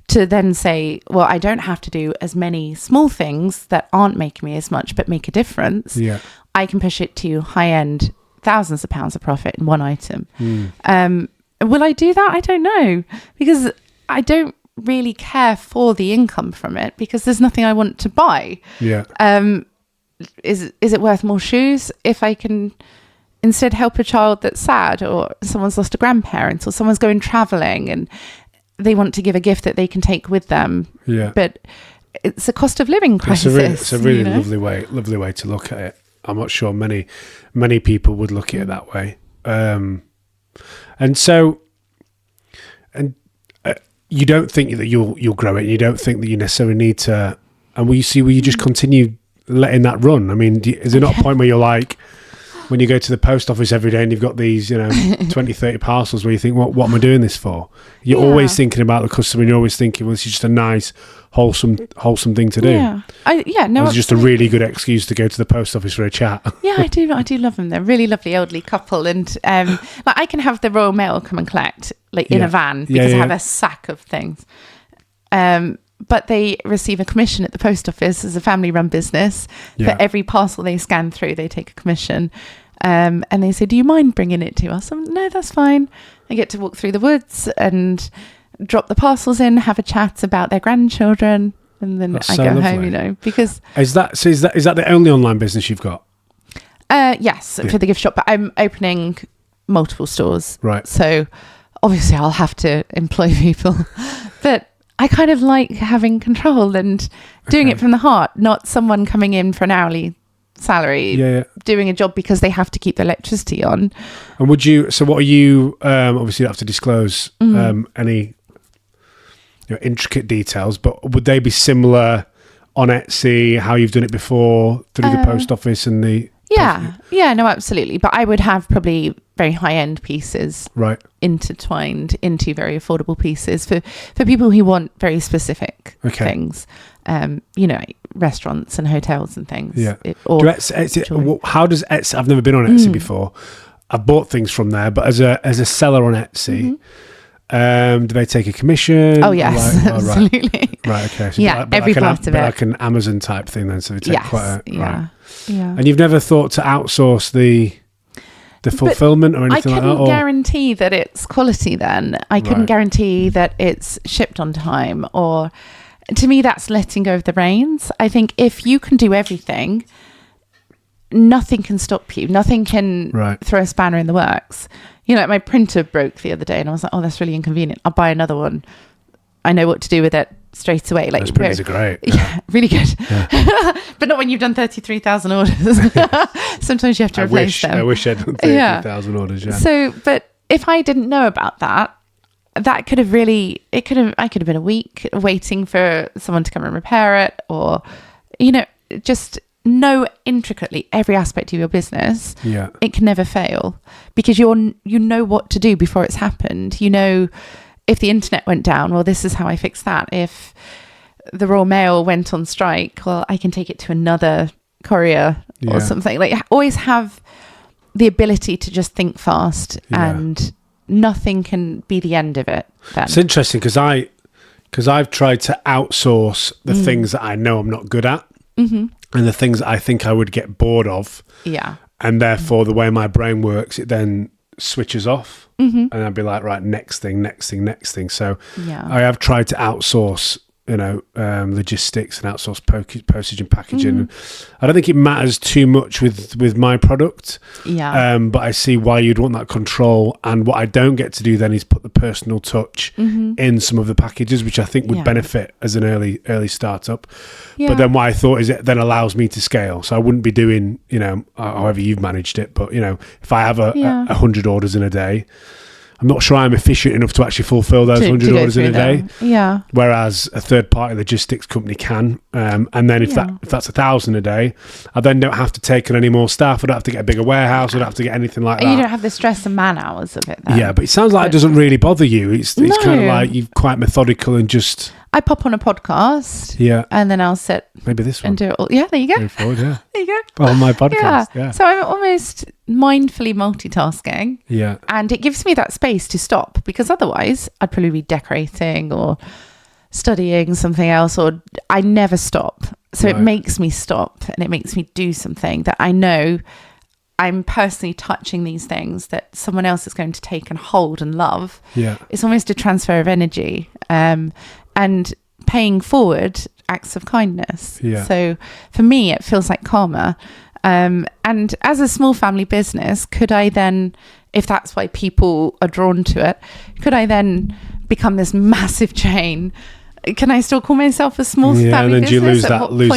to then say, well, I don't have to do as many small things that aren't making me as much, but make a difference. Yeah. I can push it to high-end thousands of pounds of profit in one item. Will I do that? I don't know, because I don't really care for the income from it because there's nothing I want to buy. Yeah. Is it worth more shoes if I can instead help a child that's sad, or someone's lost a grandparent, or someone's going traveling and they want to give a gift that they can take with them? Yeah. But it's a cost of living crisis. It's a really lovely way to look at it. I'm not sure many people would look at it that way. You don't think that you'll grow it. You don't think that you necessarily need to. And will you just continue letting that run? I mean, is there not a point where you're like, when you go to the post office every day and you've got these, 20, 30 parcels where you think, what am I doing this for? You're always thinking about the customer, and you're always thinking, well, this is just a nice, wholesome thing to do. Yeah. It's just a really good excuse to go to the post office for a chat. Yeah, I do love them. They're a really lovely elderly couple. And I can have the Royal Mail come and collect in a van because I have a sack of things. But they receive a commission at the post office as a family-run business. For every parcel they scan through, they take a commission. And they say, do you mind bringing it to us? No, that's fine. I get to walk through the woods and drop the parcels in, have a chat about their grandchildren, and then I go home, because... Is that the only online business you've got? Yes, for the gift shop. But I'm opening multiple stores. Right. So obviously I'll have to employ people. But I kind of like having control and doing it from the heart, not someone coming in for an hourly salary, doing a job because they have to keep the electricity on. And what are you, obviously you don't have to disclose any intricate details, but would they be similar on Etsy, how you've done it before through the post office and the... No, absolutely. But I would have probably very high-end pieces intertwined into very affordable pieces for people who want very specific things. Restaurants and hotels and things. Yeah. How does Etsy... I've never been on Etsy before. I've bought things from there, but as a seller on Etsy... do they take a commission? Oh yes, absolutely. Right, okay. So every part of it. Like an Amazon type thing then, so they take quite a... Yeah. And you've never thought to outsource the fulfillment or anything like that? I couldn't guarantee that it's quality then. I couldn't guarantee that it's shipped on time, or... To me, that's letting go of the reins. I think if you can do everything, nothing can stop you. Nothing can throw a spanner in the works. My printer broke the other day and I was like, oh, that's really inconvenient. I'll buy another one. I know what to do with it straight away. Those printers are great. Yeah, really good. Yeah. But not when you've done 33,000 orders. Sometimes you have to replace them. I wish I'd done 33,000 orders, So, but if I didn't know about that could have really, I could have been a week waiting for someone to come and repair it, or, just know intricately every aspect of your business. Yeah. It can never fail because you know what to do before it's happened. If the internet went down, well, this is how I fix that. If the Royal Mail went on strike, well, I can take it to another courier or something. Like, always have the ability to just think fast and nothing can be the end of it then. It's interesting because I've tried to outsource the things that I know I'm not good at, and the things that I think I would get bored of, and therefore the way my brain works, it then switches off, and I'd be like, right, next thing. So I have tried to outsource logistics and outsourced postage and packaging. I don't think it matters too much with my product. Yeah. But I see why you'd want that control. And what I don't get to do then is put the personal touch in some of the packages, which I think would benefit as an early startup. Yeah. But then what I thought is it then allows me to scale. So I wouldn't be doing, however you've managed it. But, if I have 100 orders in a day, I'm not sure I'm efficient enough to actually fulfill those 100 orders in a day. Yeah. Whereas a third-party logistics company can. And then if that's 1,000 a day, I then don't have to take on any more staff. I don't have to get a bigger warehouse. I don't have to get anything like that. You don't have the stress and man hours of it then. Yeah, but it sounds like it doesn't really bother you. It's kind of like you're quite methodical and just... I pop on a podcast. Yeah. And then I'll sit... Maybe this one. And do it all. Yeah, there you go. Move forward, yeah. There you go. On my podcast, yeah. So I'm almost mindfully multitasking. Yeah. And it gives me that space to stop, because otherwise I'd probably be decorating or studying something else, or I never stop. So it makes me stop, and it makes me do something that I know I'm personally touching these things that someone else is going to take and hold and love. Yeah. It's almost a transfer of energy. And paying forward acts of kindness. Yeah. So for me, it feels like karma. And as a small family business, could I then, if that's why people are drawn to it, could I then become this massive chain? Can I still call myself a small family business? Yeah, and then do you lose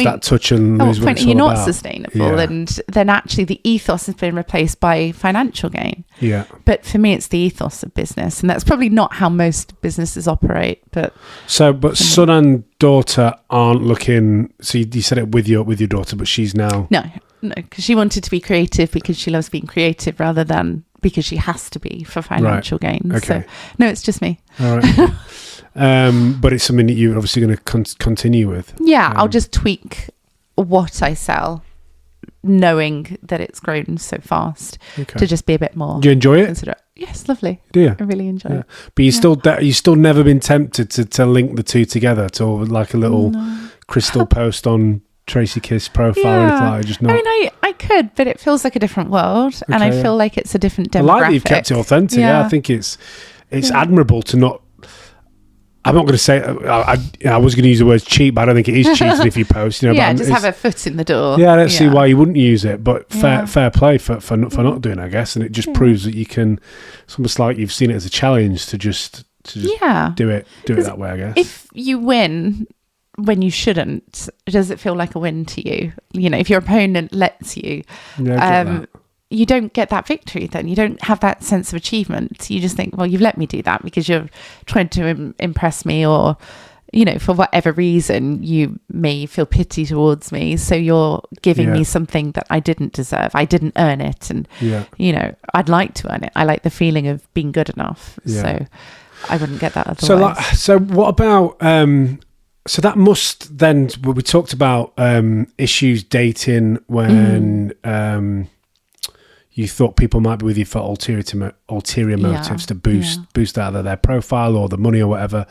that touch and lose what it's all you're not about? Sustainable, and then actually the ethos has been replaced by financial gain. Yeah. But for me, it's the ethos of business, and that's probably not how most businesses operate. But son and daughter aren't looking. So you said it with your daughter, but she's now no, because she wanted to be creative because she loves being creative rather than because she has to be for financial gain. Okay. So no, it's just me. All right. But it's something that you're obviously going to continue with. Yeah, I'll just tweak what I sell, knowing that it's grown so fast to just be a bit more. Do you enjoy it? Yes, lovely. Do you? I really enjoy it. But you still never been tempted to link the two together to like a little crystal post on Tracy Kiss profile or anything like that? Just not. I mean, I could, but it feels like a different world, and I feel like it's a different demographic. I like that you've kept it authentic. Yeah, I think it's admirable to not. I'm not going to say. I was going to use the word cheat, but I don't think it is cheating if you post. Yeah, just have a foot in the door. Yeah, I don't see why you wouldn't use it. But fair play for not doing it, I guess. And it just proves that you can. It's almost like you've seen it as a challenge to just do it that way, I guess. If you win when you shouldn't, does it feel like a win to you? If your opponent lets you. You don't get that victory then. You don't have that sense of achievement. You just think, well, you've let me do that because you're trying to impress me, or, for whatever reason, you may feel pity towards me. So you're giving me something that I didn't deserve. I didn't earn it. And, I'd like to earn it. I like the feeling of being good enough. Yeah. So I wouldn't get that otherwise. So what about... So that must then... We talked about issues dating when... you thought people might be with you for ulterior motives to boost either their profile or the money or whatever.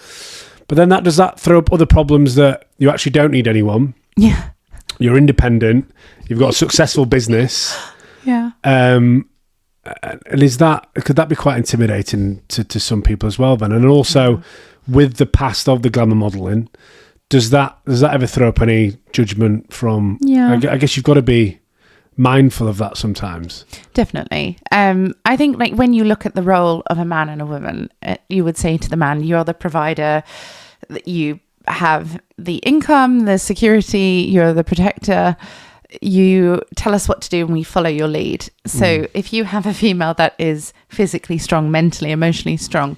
But then does that throw up other problems that you actually don't need anyone? Yeah. You're independent. You've got a successful business. Yeah. And could that be quite intimidating to some people as well then? And also with the past of the glamour modelling, does that ever throw up any judgment from... Yeah. I guess you've got to be mindful of that sometimes. Definitely. I think like when you look at the role of a man and a woman, you would say to the man, you're the provider, you have the income, the security, you're the protector, you tell us what to do and we follow your lead. So if you have a female that is physically strong, mentally, emotionally strong,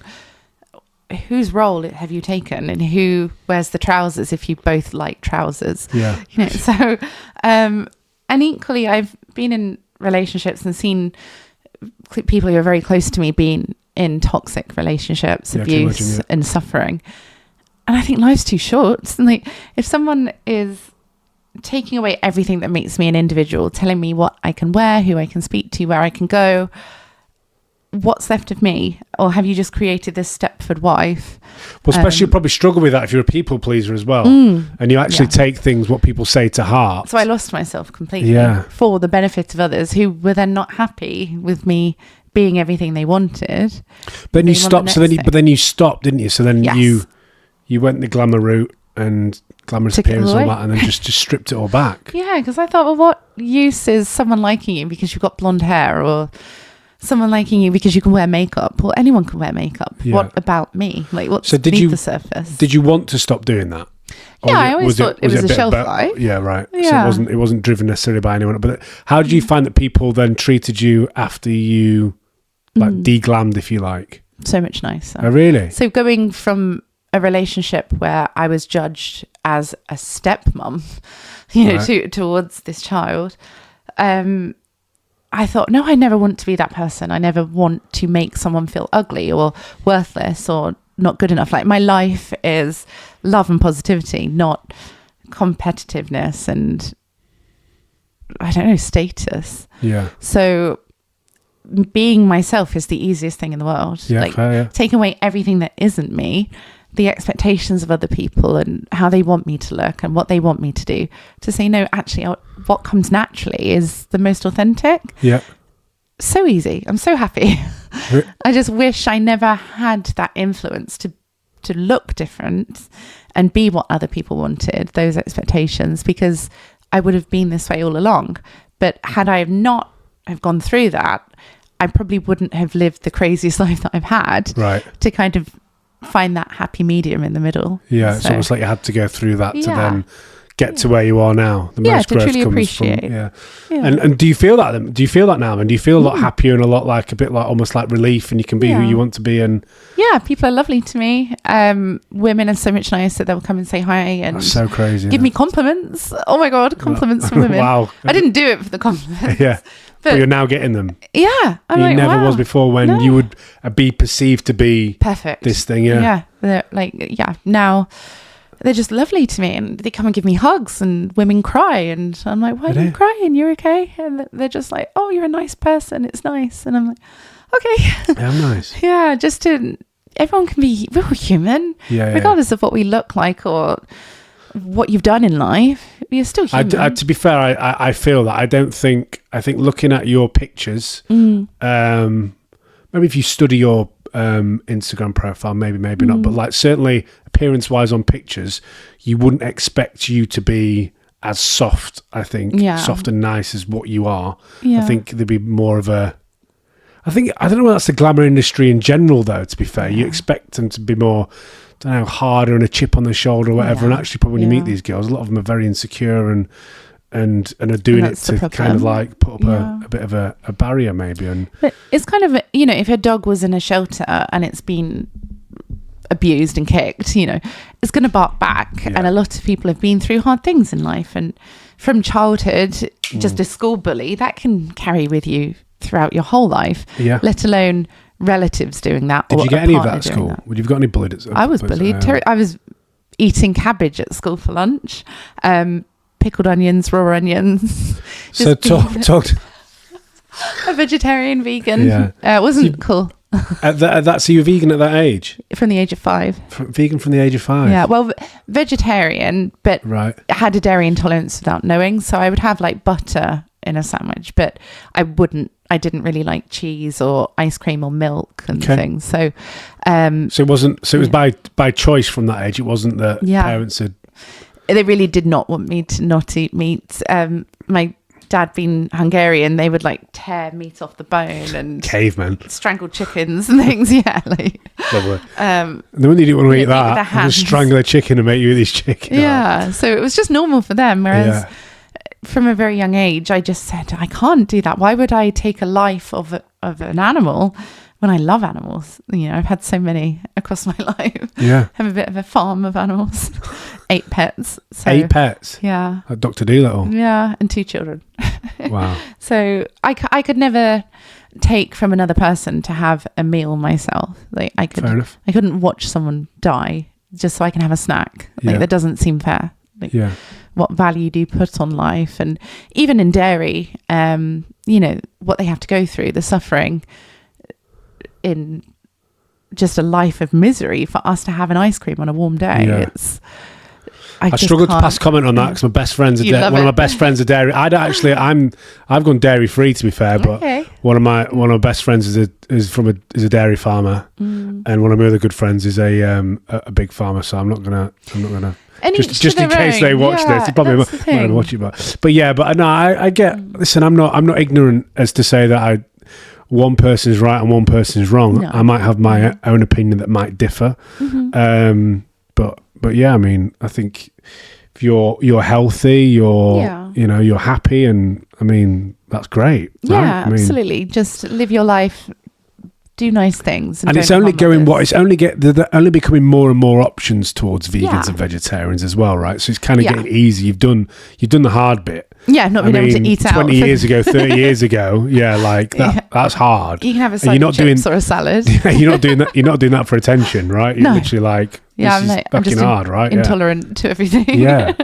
whose role have you taken, and who wears the trousers if you both like trousers? Yeah. So and equally, I've been in relationships and seen people who are very close to me being in toxic relationships, abuse and suffering. And I think life's too short. And like, if someone is taking away everything that makes me an individual, telling me what I can wear, who I can speak to, where I can go, what's left of me? Or have you just created this Stepford wife? Well, especially you probably struggle with that if you're a people pleaser as well. And you actually take what people say to heart. So I lost myself completely for the benefit of others who were then not happy with me being everything they wanted. But then you stopped. But then you stopped, didn't you? So then you went the glamour route and glamorous Took it appearance and all away. that, and then just stripped it all back. Yeah, because I thought, well, what use is someone liking you because you've got blonde hair, or someone liking you because you can wear makeup? Well, anyone can wear makeup. Yeah. What about me? Like, what's So beneath the surface? Did you want to stop doing that? Or Yeah, I always thought it was a bit shelf about- life. Yeah, right. Yeah. So it wasn't driven necessarily by anyone. But how did you find that people then treated you after you like deglammed, if you like? So much nicer. Oh, really? So going from a relationship where I was judged as a stepmom, towards this child, I thought, no, I never want to be that person. I never want to make someone feel ugly or worthless or not good enough. Like, my life is love and positivity, not competitiveness and, I don't know, status. Yeah. So being myself is the easiest thing in the world. Yeah, like, fair, yeah. taking away everything that isn't me, the expectations of other people and how they want me to look and what they want me to do, to say, no, actually, what comes naturally is the most authentic. Yeah. So easy. I'm so happy. I just wish I never had that influence to look different and be what other people wanted, those expectations, because I would have been this way all along. But had I not have gone through that, I probably wouldn't have lived the craziest life that I've had. Right. To kind of find that happy medium in the middle. Yeah, it's So, almost like you had to go through that to Yeah. then get to where you are now. The Yeah, most to growth truly comes appreciate. from Yeah. And do you feel that then? Do you feel that now? And do you feel a lot happier and a lot like a bit like almost like relief, and you can be who Yeah. you want to be? And Yeah, people are lovely to me. Women are so much nicer. They'll come and say hi and that's so crazy. give me compliments. Oh my God, compliments from women. Wow. I didn't do it for the compliments. Yeah. But But you're now getting them. yeah, I'm You like, never wow, was before when No. you would be perceived to be perfect. this thing. Yeah. Yeah, they're like, yeah, now they're just lovely to me, and they come and give me hugs, and women cry, and I'm like, why Are are they? you crying? You're okay? And they're just like, oh, you're a nice person. It's nice. And I'm like, okay. Yeah, nice. Yeah, just to, everyone can be, we're all human, Yeah. Yeah. regardless of what we look like or what you've done in life. You're still human. To be fair, I feel that I think looking at your pictures, maybe if you study your Instagram profile, maybe not, but like certainly appearance wise on pictures, you wouldn't expect you to be as soft, I think, soft and nice as what you are. Yeah. I think there'd be more of a, I don't know whether that's the glamour industry in general though, to be fair. You expect them to be more, I don't know, harder and a chip on the shoulder or whatever. And actually probably when you meet these girls, a lot of them are very insecure and are doing it to kind of like put up a bit of a barrier maybe. And But it's kind of, if a dog was in a shelter and it's been abused and kicked, it's going to bark back. Yeah. And a lot of people have been through hard things in life. And from childhood, just a school bully, that can carry with you throughout your whole life, let alone relatives doing that. Did or you get a any of partner that at doing school? that. Would you have got any bullied at school? I was bullied. I was eating cabbage at school for lunch. Pickled onions, raw onions. So talk A vegetarian, vegan. Yeah. It wasn't cool. So you were vegan at that age? From the age of 5. Vegan from the age of 5? Yeah, well, vegetarian, but Right. had a dairy intolerance without knowing. So I would have like butter in a sandwich, but I didn't really like cheese or ice cream or milk and things. So, So it wasn't. So it was by choice from that age. It wasn't that parents had. They really did not want me to not eat meat. My dad being Hungarian, they would like tear meat off the bone and Cavemen. strangle chickens and things. Yeah, like Lovely. The one you didn't want to eat that, just strangle a chicken and make you eat this chicken. Yeah, so it was just normal for them. Whereas from a very young age, I just said, I can't do that. Why would I take a life of an animal when I love animals? I've had so many across my life. Yeah. I have a bit of a farm of animals. 8 pets. So, 8 pets? Yeah. Like Dr. Dolittle? Yeah, and 2 children. Wow. So I could never take from another person to have a meal myself. Like Fair enough. I couldn't watch someone die just so I can have a snack. Like that doesn't seem fair. Like, what value do you put on life? And even in dairy, what they have to go through, the suffering in just a life of misery for us to have an ice cream on a warm day. I struggle to pass comment on that because my best friends are one of my best friends are dairy. I've gone dairy free, to be fair, but one of my best friends is a dairy farmer, and one of my other good friends is a big farmer. So I'm not gonna. Just in case they watch this, they probably won't watch it. But no, I get. Listen, I'm not ignorant as to say that one person is right and one person is wrong. No. I might have my own opinion that might differ. But yeah, I mean, I think if you're healthy, you're happy, and I mean that's great. Yeah, right? Absolutely. Just live your life. Do nice things, and it's only going. They're only becoming more and more options towards vegans and vegetarians as well, right? So it's kind of getting easy. You've done the hard bit. Yeah, not being able to eat 20 years ago, 30 years ago. Yeah, like that's hard. You can have a side of chips or a salad. You're not doing that. You're not doing that for attention, right? You're literally like, I'm just hard, right? Intolerant to everything. Yeah.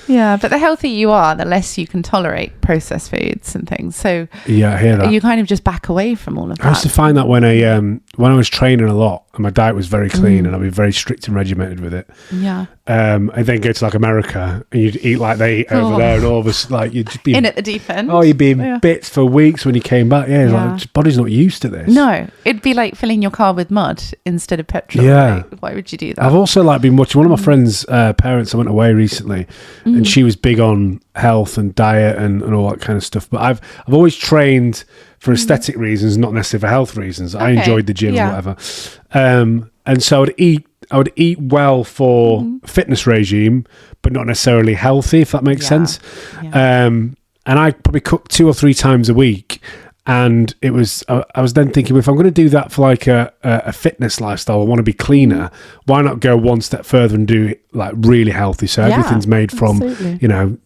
Yeah, but the healthier you are, the less you can tolerate processed foods and things. So yeah, I hear that. You kind of just back away from all of that. I used to find that when I was training a lot and my diet was very clean and I'd be very strict and regimented with it. Yeah. I then go to like America and you'd eat like they eat over there, and all of us like you'd just be in at the deep end. Oh, you'd be in bits for weeks when you came back. Yeah, like your body's not used to this. No, it'd be like filling your car with mud instead of petrol. Yeah. Like, why would you do that? I've also been watching one of my friends' parents. I went away recently, and she was big on health and diet and all that kind of stuff. But I've always trained for aesthetic reasons, not necessarily for health reasons. I enjoyed the gym or whatever, and so I would eat well for fitness regime, but not necessarily healthy, if that makes sense. Yeah. And I probably cooked 2 or 3 times a week. And it was, I was then thinking, if I'm going to do that for like a fitness lifestyle, I want to be cleaner, why not go one step further and do it like really healthy? So everything's made from,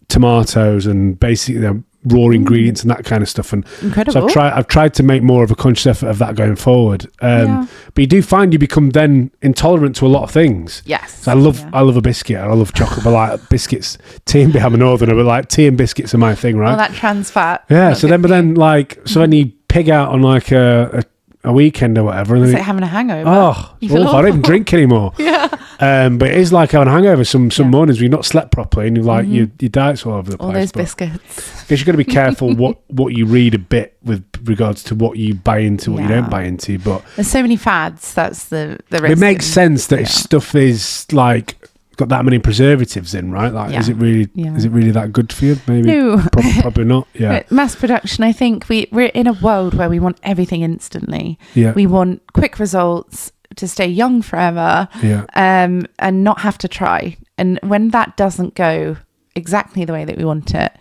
tomatoes and basically raw ingredients and that kind of stuff. And incredible. So I've tried to make more of a conscious effort of that going forward. But you do find you become then intolerant to a lot of things. Yes. So I love a biscuit. I love chocolate, but like biscuits, I'm a northerner, but like tea and biscuits are my thing, right? All that trans fat. Yeah. So then you pig out on like a weekend or whatever, and it's then like having a hangover. Oh, I don't even drink anymore. But it is like having a hangover some mornings where you've not slept properly and you're like your diet's all over the place. All those biscuits. I guess you've got to be careful what you read a bit with regards to what you buy into, what you don't buy into. But there's so many fads. That's the risk. It makes sense that if stuff is like got that many preservatives in, right? Like, is it really that good for you? Maybe. No. Probably not. Yeah. Mass production. I think we're in a world where we want everything instantly. Yeah. We want quick results to stay young forever. Yeah. And not have to try. And when that doesn't go exactly the way that we want it,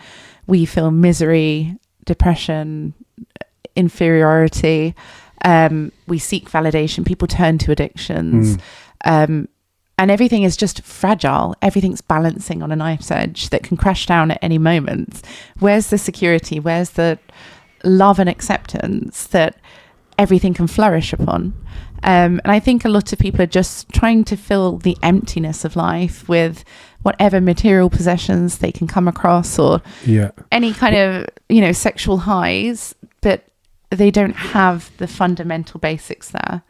we feel misery, depression, inferiority. We seek validation. People turn to addictions. And everything is just fragile. Everything's balancing on a knife's edge that can crash down at any moment. Where's the security? Where's the love and acceptance that everything can flourish upon? And I think a lot of people are just trying to fill the emptiness of life with whatever material possessions they can come across, or any kind of, sexual highs, but they don't have the fundamental basics there.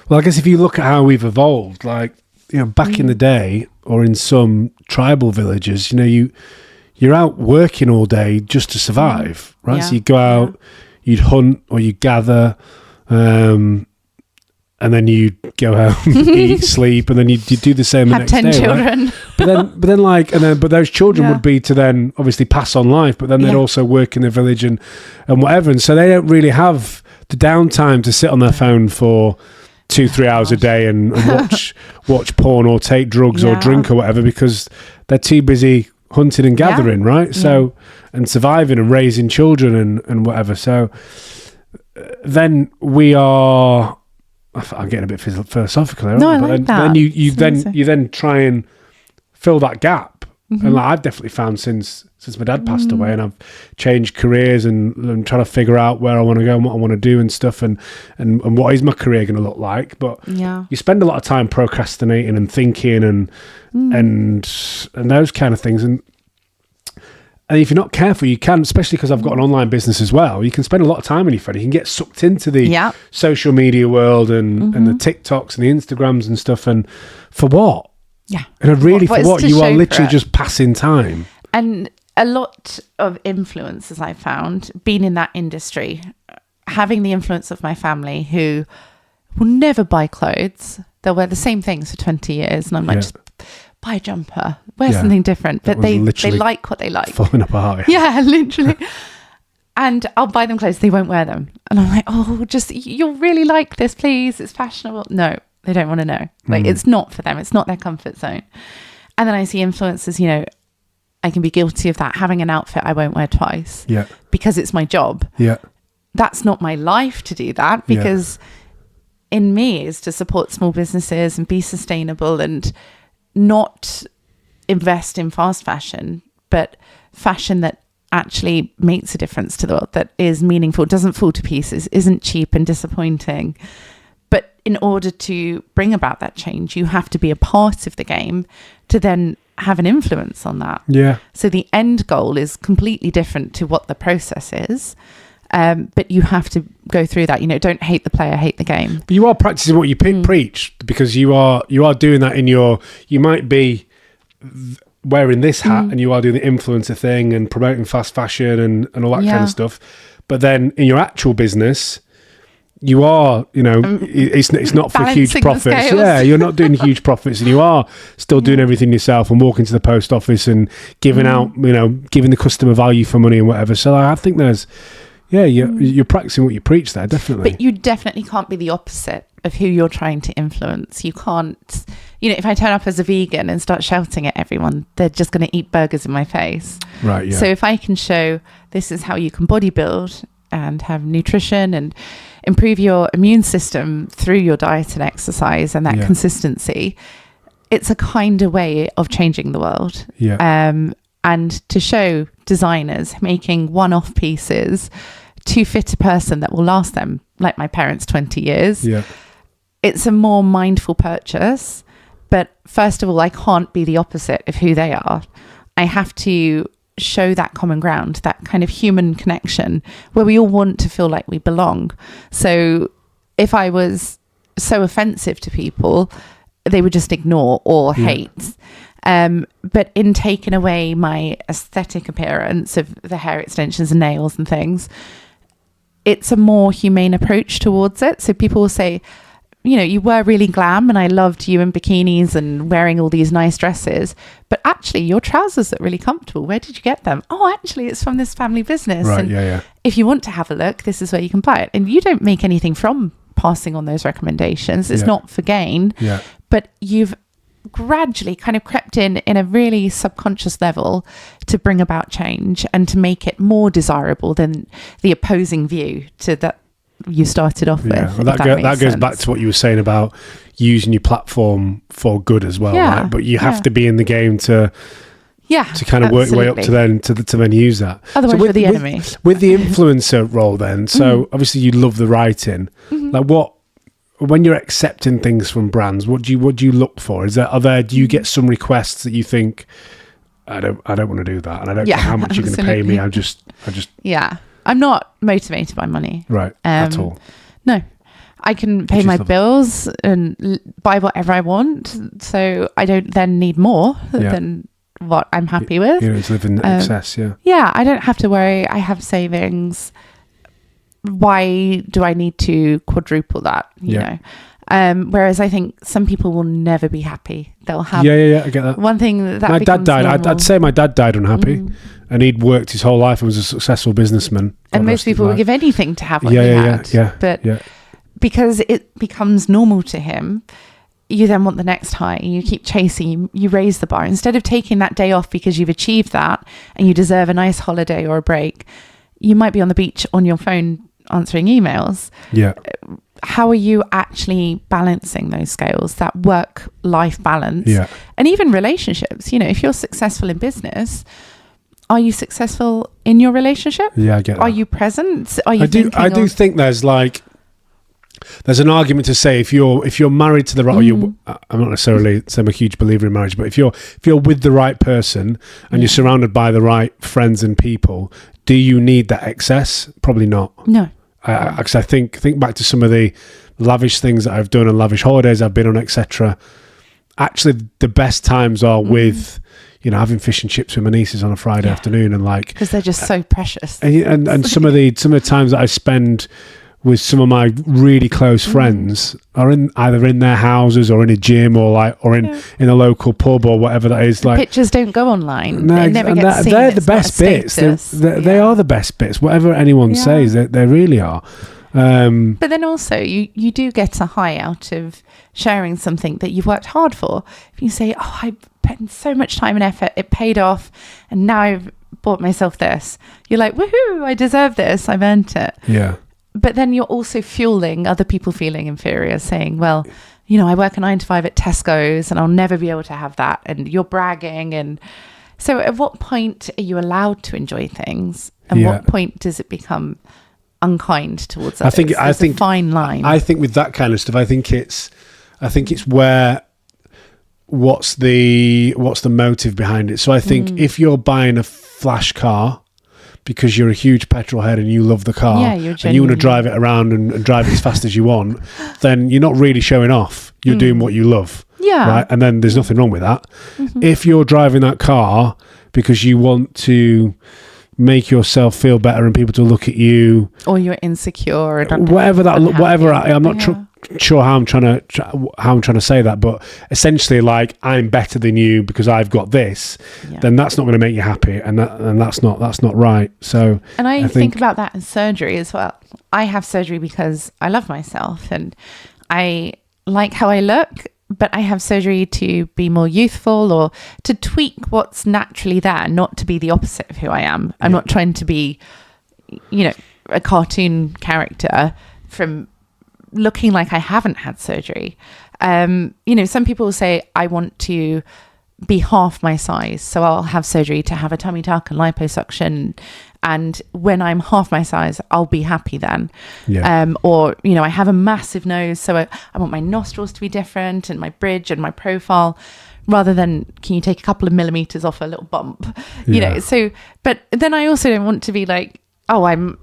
Well, I guess if you look at how we've evolved, like, back in the day, or in some tribal villages, you're out working all day just to survive, right? So you go out, you'd hunt or you gather, and then you'd go home, eat, sleep, and then you do the same the next day. Have 10 children. Right? But those children would be to then obviously pass on life, but then they'd also work in the village and whatever, and so they don't really have the downtime to sit on their phone for 2-3 hours a day and watch porn or take drugs or drink or whatever, because they're too busy hunting and gathering, right? So, and surviving and raising children and whatever. So then we are, I'm getting a bit philosophical. No, I like that. Then you then try and fill that gap. And like I've definitely found since my dad passed away, and I've changed careers and trying to figure out where I want to go and what I want to do and stuff, and what is my career going to look like. But you spend a lot of time procrastinating and thinking and those kind of things. And if you're not careful, you can, especially because I've got an online business as well, you can spend a lot of time on your phone. You can get sucked into the social media world and the TikToks and the Instagrams and stuff. And for what? Yeah. And really, What for is what? to You are show literally for it. just passing time. And a lot of influencers I found, being in that industry, having the influence of my family who will never buy clothes. They'll wear the same things for 20 years. And I'm like, just buy a jumper, wear something different. But they like what they like. Falling apart. Yeah, literally. And I'll buy them clothes, they won't wear them. And I'm like, oh, just, you'll really like this, please. It's fashionable. No, they don't want to know. Like, it's not for them. It's not their comfort zone. And then I see influencers, you know, I can be guilty of that. Having an outfit I won't wear twice. Yeah. Because it's my job. Yeah. That's not my life to do that, because in me is to support small businesses and be sustainable and not invest in fast fashion, but fashion that actually makes a difference to the world, that is meaningful, doesn't fall to pieces, isn't cheap and disappointing. But in order to bring about that change, you have to be a part of the game to then have an influence on that. Yeah. So the end goal is completely different to what the process is. But you have to go through that. You know, don't hate the player, hate the game. But you are practicing what you preach, because you are doing that in your. You might be wearing this hat and you are doing the influencer thing and promoting fast fashion and all that kind of stuff. But then in your actual business, you are, you know, it's not for huge profits. Yeah, you're not doing huge profits, and you are still doing everything yourself and walking to the post office and giving out, you know, giving the customer value for money and whatever. So I think there's. Yeah, you're practicing what you preach there, definitely. But you definitely can't be the opposite of who you're trying to influence. You can't, you know, if I turn up as a vegan and start shouting at everyone, they're just going to eat burgers in my face. Right, yeah. So if I can show this is how you can bodybuild and have nutrition and improve your immune system through your diet and exercise and that consistency, it's a kinder way of changing the world. Yeah. And to show designers making one-off pieces to fit a person that will last them, like my parents, 20 years. Yeah. It's a more mindful purchase. But first of all, I can't be the opposite of who they are. I have to show that common ground, that kind of human connection where we all want to feel like we belong. So if I was so offensive to people, they would just ignore or hate. But in taking away my aesthetic appearance of the hair extensions and nails and things, it's a more humane approach towards it. So people will say, you know, you were really glam and I loved you in bikinis and wearing all these nice dresses, but actually your trousers are really comfortable. Where did you get them? Oh, actually it's from this family business. Right, and if you want to have a look, this is where you can buy it. And you don't make anything from passing on those recommendations. It's not for gain, but you've gradually kind of crept in a really subconscious level to bring about change and to make it more desirable than the opposing view to that you started off with. Well, that goes back to what you were saying about using your platform for good as well, right? But you have to be in the game to kind of work your way up to then use that. Otherwise, you're the enemy. With the influencer role, then, so obviously you love the writing. Like, when you're accepting things from brands, what do you look for? Do you get some requests that you think, I don't want to do that, and I don't care how much you're going to pay me. I just I'm not motivated by money, right? At all. No, I can pay my bills and buy whatever I want, so I don't then need more than what I'm happy with. You know, to live in excess. I don't have to worry. I have savings. Why do I need to quadruple that? You know, whereas I think some people will never be happy. They'll have I get that. One thing that my dad died. Normal. I'd say my dad died unhappy, and he'd worked his whole life and was a successful businessman. And most people would give anything to have what he had. But because it becomes normal to him, you then want the next high. You keep chasing. You raise the bar instead of taking that day off because you've achieved that and you deserve a nice holiday or a break. You might be on the beach on your phone answering emails. How are you actually balancing those scales, that work-life balance? And even relationships. You know, if you're successful in business, are you successful in your relationship? I get that. Are you present? Are you I do think there's an argument to say if you're married to the right, I'm not necessarily saying I'm a huge believer in marriage, but if you're with the right person and you're surrounded by the right friends and people, do you need that excess? Probably not. No. Because I think back to some of the lavish things that I've done and lavish holidays I've been on, etc. actually the best times are with, you know, having fish and chips with my nieces on a Friday afternoon, and like, because they're just so precious. And some of the times that I spend with some of my really close friends are either in their houses or in a gym or in a local pub or whatever that is. Like, pictures don't go online. No, they never get seen. They're the best bits. They are the best bits. Whatever anyone says, they really are. But then also you do get a high out of sharing something that you've worked hard for. If you say, oh, I put in so much time and effort, it paid off, and now I've bought myself this, you're like, woohoo, I deserve this, I've earned it. Yeah. But then you're also fueling other people feeling inferior, saying, well, you know, I work a 9 to 5 at Tesco's and I'll never be able to have that, and you're bragging. And so at what point are you allowed to enjoy things, and what point does it become unkind towards others? I think a fine line. I think with that kind of stuff, I think it's where what's the motive behind it. So I think if you're buying a flash car because you're a huge petrol head and you love the car, and you want to drive it around and drive it as fast as you want, then you're not really showing off. You're doing what you love. Yeah. Right. And then there's nothing wrong with that. If you're driving that car because you want to make yourself feel better and people to look at you, or you're insecure, I'm not sure how I'm trying to say that, but essentially, like, I'm better than you because I've got this, then that's not going to make you happy, and that's not right. So, and I think about that in surgery as well. I have surgery because I love myself and I like how I look, but I have surgery to be more youthful or to tweak what's naturally there, not to be the opposite of who I am. I'm not trying to be, you know, a cartoon character from looking like I haven't had surgery. You know, some people will say, I want to be half my size, so I'll have surgery to have a tummy tuck and liposuction, and when I'm half my size, I'll be happy then. Or, you know, I have a massive nose, so I want my nostrils to be different and my bridge and my profile, rather than, can you take a couple of millimeters off a little bump? You know, so, but then I also don't want to be like, oh, I'm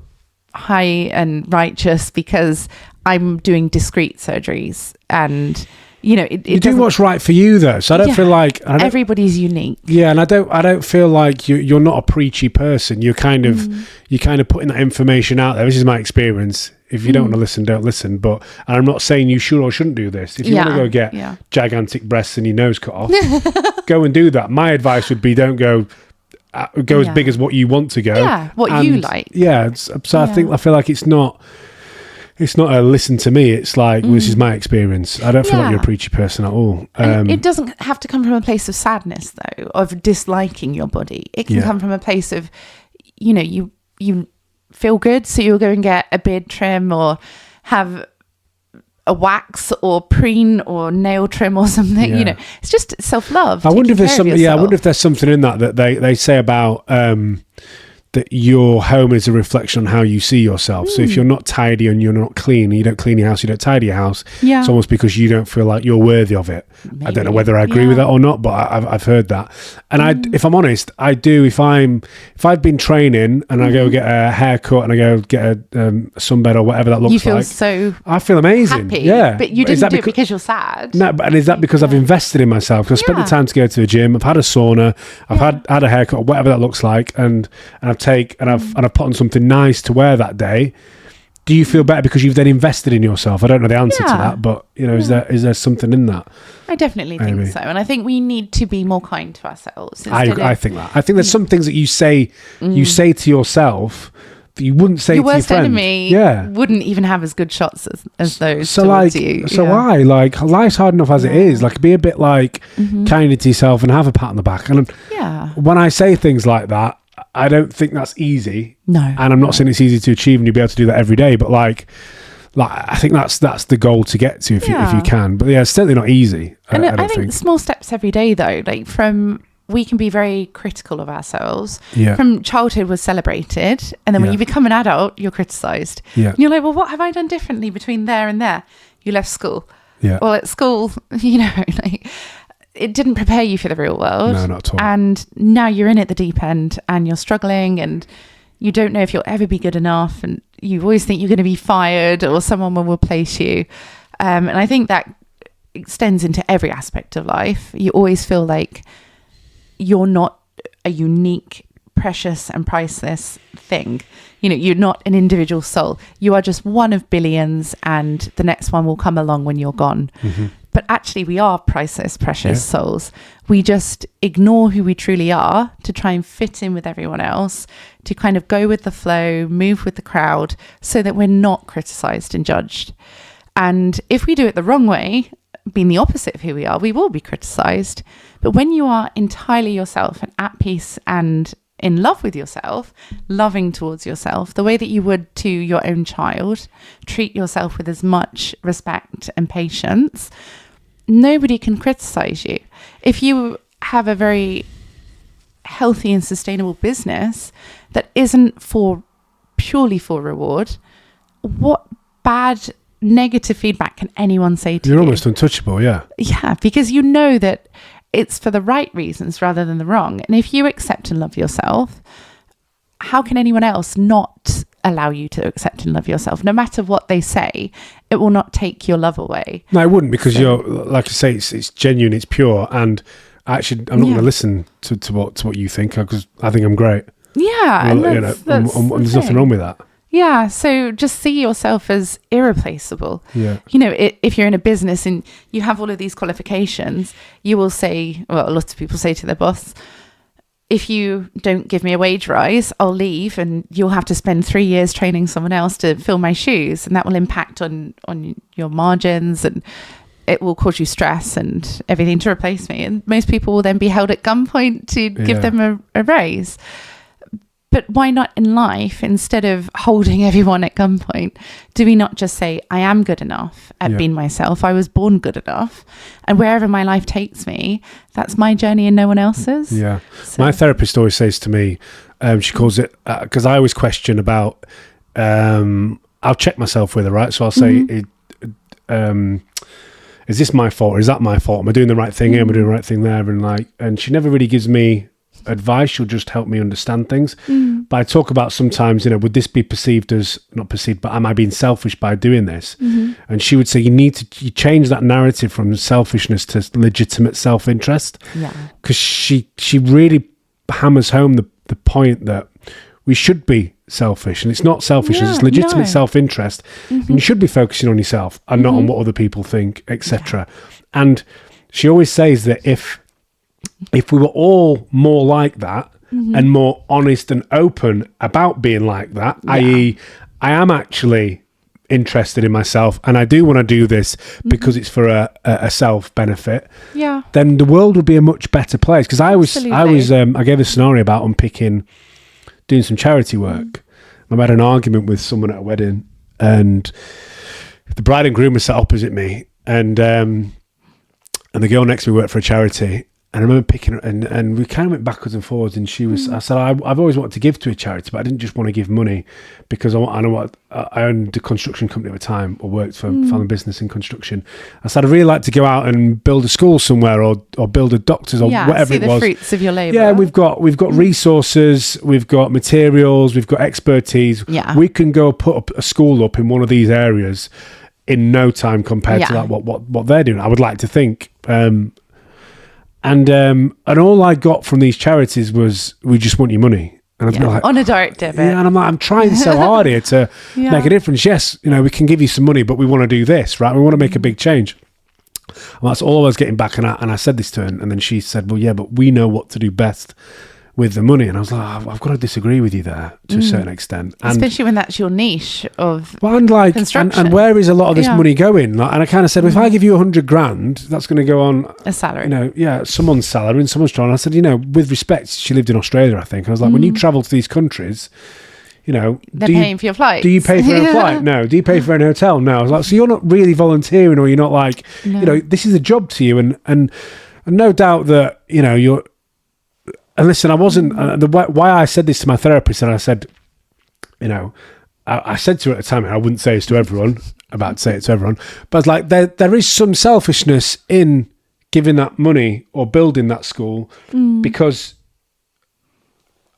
high and righteous because I'm doing discreet surgeries, and you know, you do what's right for you, though. So I don't feel like everybody's unique. Yeah, and I don't feel like you're not a preachy person. You're kind of putting that information out there. This is my experience. If you don't want to listen, don't listen. But and I'm not saying you should or shouldn't do this. If you want to go get gigantic breasts and your nose cut off, go and do that. My advice would be, don't go as big as what you want to go. Yeah, what you like. Yeah. So I feel like it's not a listen to me. It's like, well, this is my experience. I don't feel like you're a preachy person at all. It doesn't have to come from a place of sadness, though, of disliking your body. It can come from a place of, you know, you feel good, so you'll go and get a beard trim or have a wax or preen or nail trim or something. You know, it's just self-love. I wonder if there's something. I wonder if there's something in that they say about that your home is a reflection on how you see yourself. So if you're not tidy and you're not clean, and you don't clean your house, you don't tidy your house, it's almost because you don't feel like you're worthy of it. Maybe. I don't know whether I agree with that or not, but I've heard that. And if I'm honest, I do. If I've been training and I go get a haircut and I go get a sunbed or whatever that looks like, so I feel amazing. Happy, but you didn't do it because you're sad. No, and is that because I've invested in myself? Because I spent the time to go to the gym. I've had a sauna. I've had a haircut, or whatever that looks like, and I've put on something nice to wear that day. Do you feel better because you've then invested in yourself? I don't know the answer to that, but you know, is there something in that? I definitely think so, and I think we need to be more kind to ourselves. I think that. I think there's some things that you say to yourself that you wouldn't say to your friend. Your worst enemy wouldn't even have as good shots as those. So like, you. So why? Like, life's hard enough as it is. Like, be a bit like kind to yourself and have a pat on the back. And when I say things like that, I don't think that's easy. No. And I'm not saying it's easy to achieve and you'll be able to do that every day, but like I think that's the goal to get to if you can. But it's certainly not easy. And I think small steps every day, though, like we can be very critical of ourselves. Yeah. From childhood was celebrated, and then when you become an adult, you're criticised. Yeah. And you're like, well, what have I done differently between there and there? You left school. Yeah. Well, at school, you know, like, it didn't prepare you for the real world. No, not at all. And now you're in at the deep end and you're struggling and you don't know if you'll ever be good enough, and you always think you're going to be fired or someone will replace you. And I think that extends into every aspect of life. You always feel like you're not a unique, precious and priceless thing. You know, you're not an individual soul. You are just one of billions, and the next one will come along when you're gone. But actually, we are priceless, precious souls. We just ignore who we truly are to try and fit in with everyone else, to kind of go with the flow, move with the crowd, so that we're not criticized and judged. And if we do it the wrong way, being the opposite of who we are, we will be criticized. But when you are entirely yourself and at peace and in love with yourself, loving towards yourself, the way that you would to your own child, treat yourself with as much respect and patience, nobody can criticize you. If you have a very healthy and sustainable business that isn't purely for reward, what bad negative feedback can anyone say to you? You're almost untouchable, yeah. Yeah, because you know that it's for the right reasons rather than the wrong. And if you accept and love yourself, how can anyone else not allow you to accept and love yourself? No matter what they say, it will not take your love away. No, it wouldn't, because you're, like you say, it's genuine, it's pure. And actually, I'm not going to listen to what you think, because I think I'm great. Yeah. And there's nothing wrong with that. Yeah, so just see yourself as irreplaceable. Yeah. You know, if you're in a business and you have all of these qualifications, you will say, well, lots of people say to their boss, if you don't give me a wage rise, I'll leave and you'll have to spend 3 years training someone else to fill my shoes. And that will impact on your margins, and it will cause you stress and everything to replace me. And most people will then be held at gunpoint to give them a raise. But why not in life, instead of holding everyone at gunpoint, do we not just say, I am good enough at being myself. I was born good enough. And wherever my life takes me, that's my journey and no one else's. Yeah. So. My therapist always says to me, she calls it, because I always question about, I'll check myself with her, right? So I'll say, is this my fault or is that my fault? Am I doing the right thing here? Am I doing the right thing there? And she never really gives me advice. She'll just help me understand things. But I talk about sometimes, would this be perceived as, not perceived, but am I being selfish by doing this? And she would say you change that narrative from selfishness to legitimate self-interest. Because she really hammers home the point that we should be selfish, and it's not selfishness, it's legitimate self-interest. And you should be focusing on yourself and not on what other people think, etc. And she always says that if we were all more like that and more honest and open about being like that, i.e. I am actually interested in myself and I do want to do this because it's for a self benefit, then the world would be a much better place. Because I gave a scenario about unpicking, doing some charity work. I had an argument with someone at a wedding, and the bride and groom were sat opposite me, and the girl next to me worked for a charity. And I remember picking her, and we kind of went backwards and forwards. And she was, I said, I've always wanted to give to a charity, but I didn't just want to give money because I owned a construction company at the time, or worked for family business in construction. I said, I'd really like to go out and build a school somewhere, or build a doctor's, or whatever it was. See the fruits of your labour. Yeah, we've got resources, we've got materials, we've got expertise. Yeah. We can go put up a school up in one of these areas in no time compared to what they're doing. I would like to think. And all I got from these charities was, we just want your money. And I'm like, on a direct debit. Yeah, and I'm like, I'm trying so hard here to make a difference. Yes, we can give you some money, but we want to do this, right? We want to make a big change. And that's all I was getting back. And I said this to her, and then she said, well, yeah, but we know what to do best with the money. And I was like, I've got to disagree with you there to a certain extent. And especially when that's your niche of construction. And where is a lot of this money going? And I kind of said, well, if I give you 100 grand, that's going to go on a salary. Someone's salary and someone's trying. I said, with respect, she lived in Australia, I think. I was like, when you travel to these countries, they're paying for your flight. Do you pay for a flight? No. Do you pay for an hotel? No. I was like, so you're not really volunteering, or you're not like, this is a job to you. And no doubt that, you're. And listen, I wasn't, why I said this to my therapist, and I said, I said to her at the time, I wouldn't say this to everyone, about to say it to everyone, but I was like, there is some selfishness in giving that money or building that school, because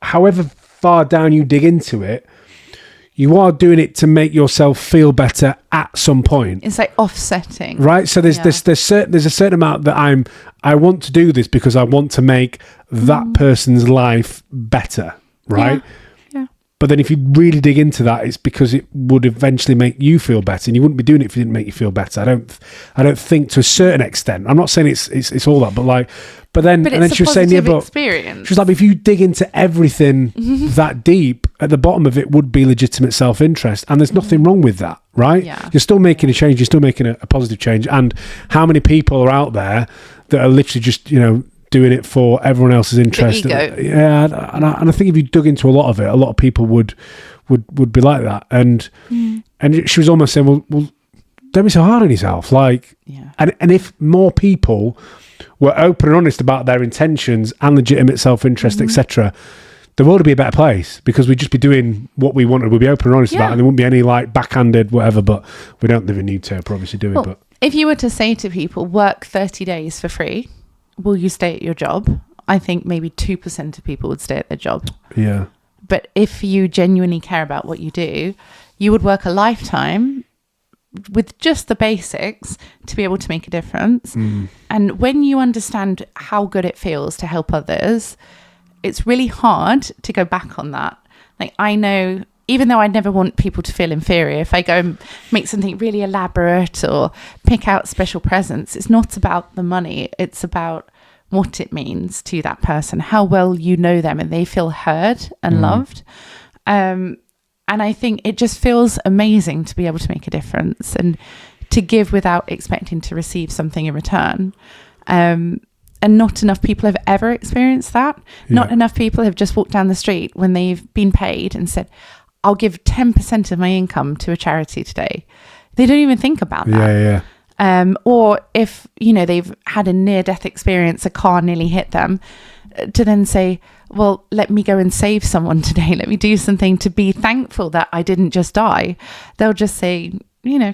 however far down you dig into it, you are doing it to make yourself feel better at some point. It's like offsetting, right? So there's a certain amount that I want to do this because I want to make that person's life better, right? Yeah. But then if you really dig into that, it's because it would eventually make you feel better, and you wouldn't be doing it if it didn't make you feel better. I don't think, to a certain extent. I'm not saying it's all that, but then she was saying, experience. She was like, if you dig into everything that deep, at the bottom of it would be legitimate self-interest, and there's nothing wrong with that, right? Yeah. You're still making a change. You're still making a positive change. And how many people are out there that are literally just, doing it for everyone else's interest? The ego. Yeah, and I think if you dug into a lot of it, a lot of people would be like that. And she was almost saying, well, don't be so hard on yourself. Like, and if more people were open and honest about their intentions and legitimate self-interest, etc., the world would be a better place, because we'd just be doing what we wanted. We'd be open and honest about it, and there wouldn't be any like backhanded whatever. But we don't live in Utopia, obviously, do we? But if you were to say to people, work 30 days for free, will you stay at your job? I think maybe 2% of people would stay at their job. Yeah. But if you genuinely care about what you do, you would work a lifetime with just the basics to be able to make a difference. And when you understand how good it feels to help others, it's really hard to go back on that. Like, I know, even though I never want people to feel inferior, if I go and make something really elaborate or pick out special presents, it's not about the money. It's about what it means to that person, how well you know them and they feel heard and loved. And I think it just feels amazing to be able to make a difference and to give without expecting to receive something in return. And not enough people have ever experienced that. Not enough people have just walked down the street when they've been paid and said, I'll give 10% of my income to a charity today. They don't even think about that. Or if, they've had a near-death experience, a car nearly hit them, to then say, well, let me go and save someone today. Let me do something to be thankful that I didn't just die. They'll just say,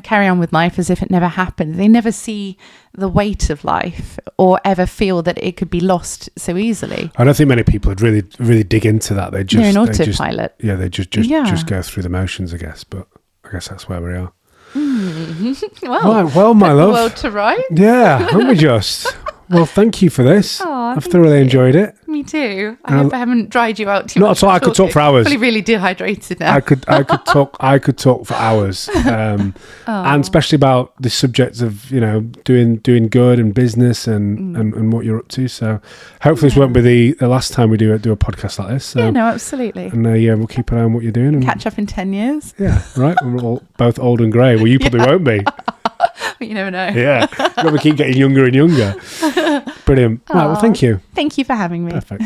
carry on with life as if it never happened. They never see the weight of life or ever feel that it could be lost so easily. I don't think many people would really dig into that. They're in autopilot. They just go through the motions, I guess. But I guess that's where we are. Well, my love. World to right. Yeah, haven't we just? Well, thank you for this. I've thoroughly enjoyed it. Me too. I hope I haven't dried you out too much. Not at all. I could talk for hours. I'm really dehydrated now. I could talk for hours, and especially about the subject of doing good and business and what you're up to. So hopefully this won't be the last time we do a podcast like this. So, no, absolutely. And we'll keep an eye on what you're doing and catch up in 10 years. Yeah, right. We're all both old and grey. Well, you probably won't be. You never know. Yeah, we keep getting younger and younger. Brilliant. Right, well, thank you. Thank you for having me. Perfect.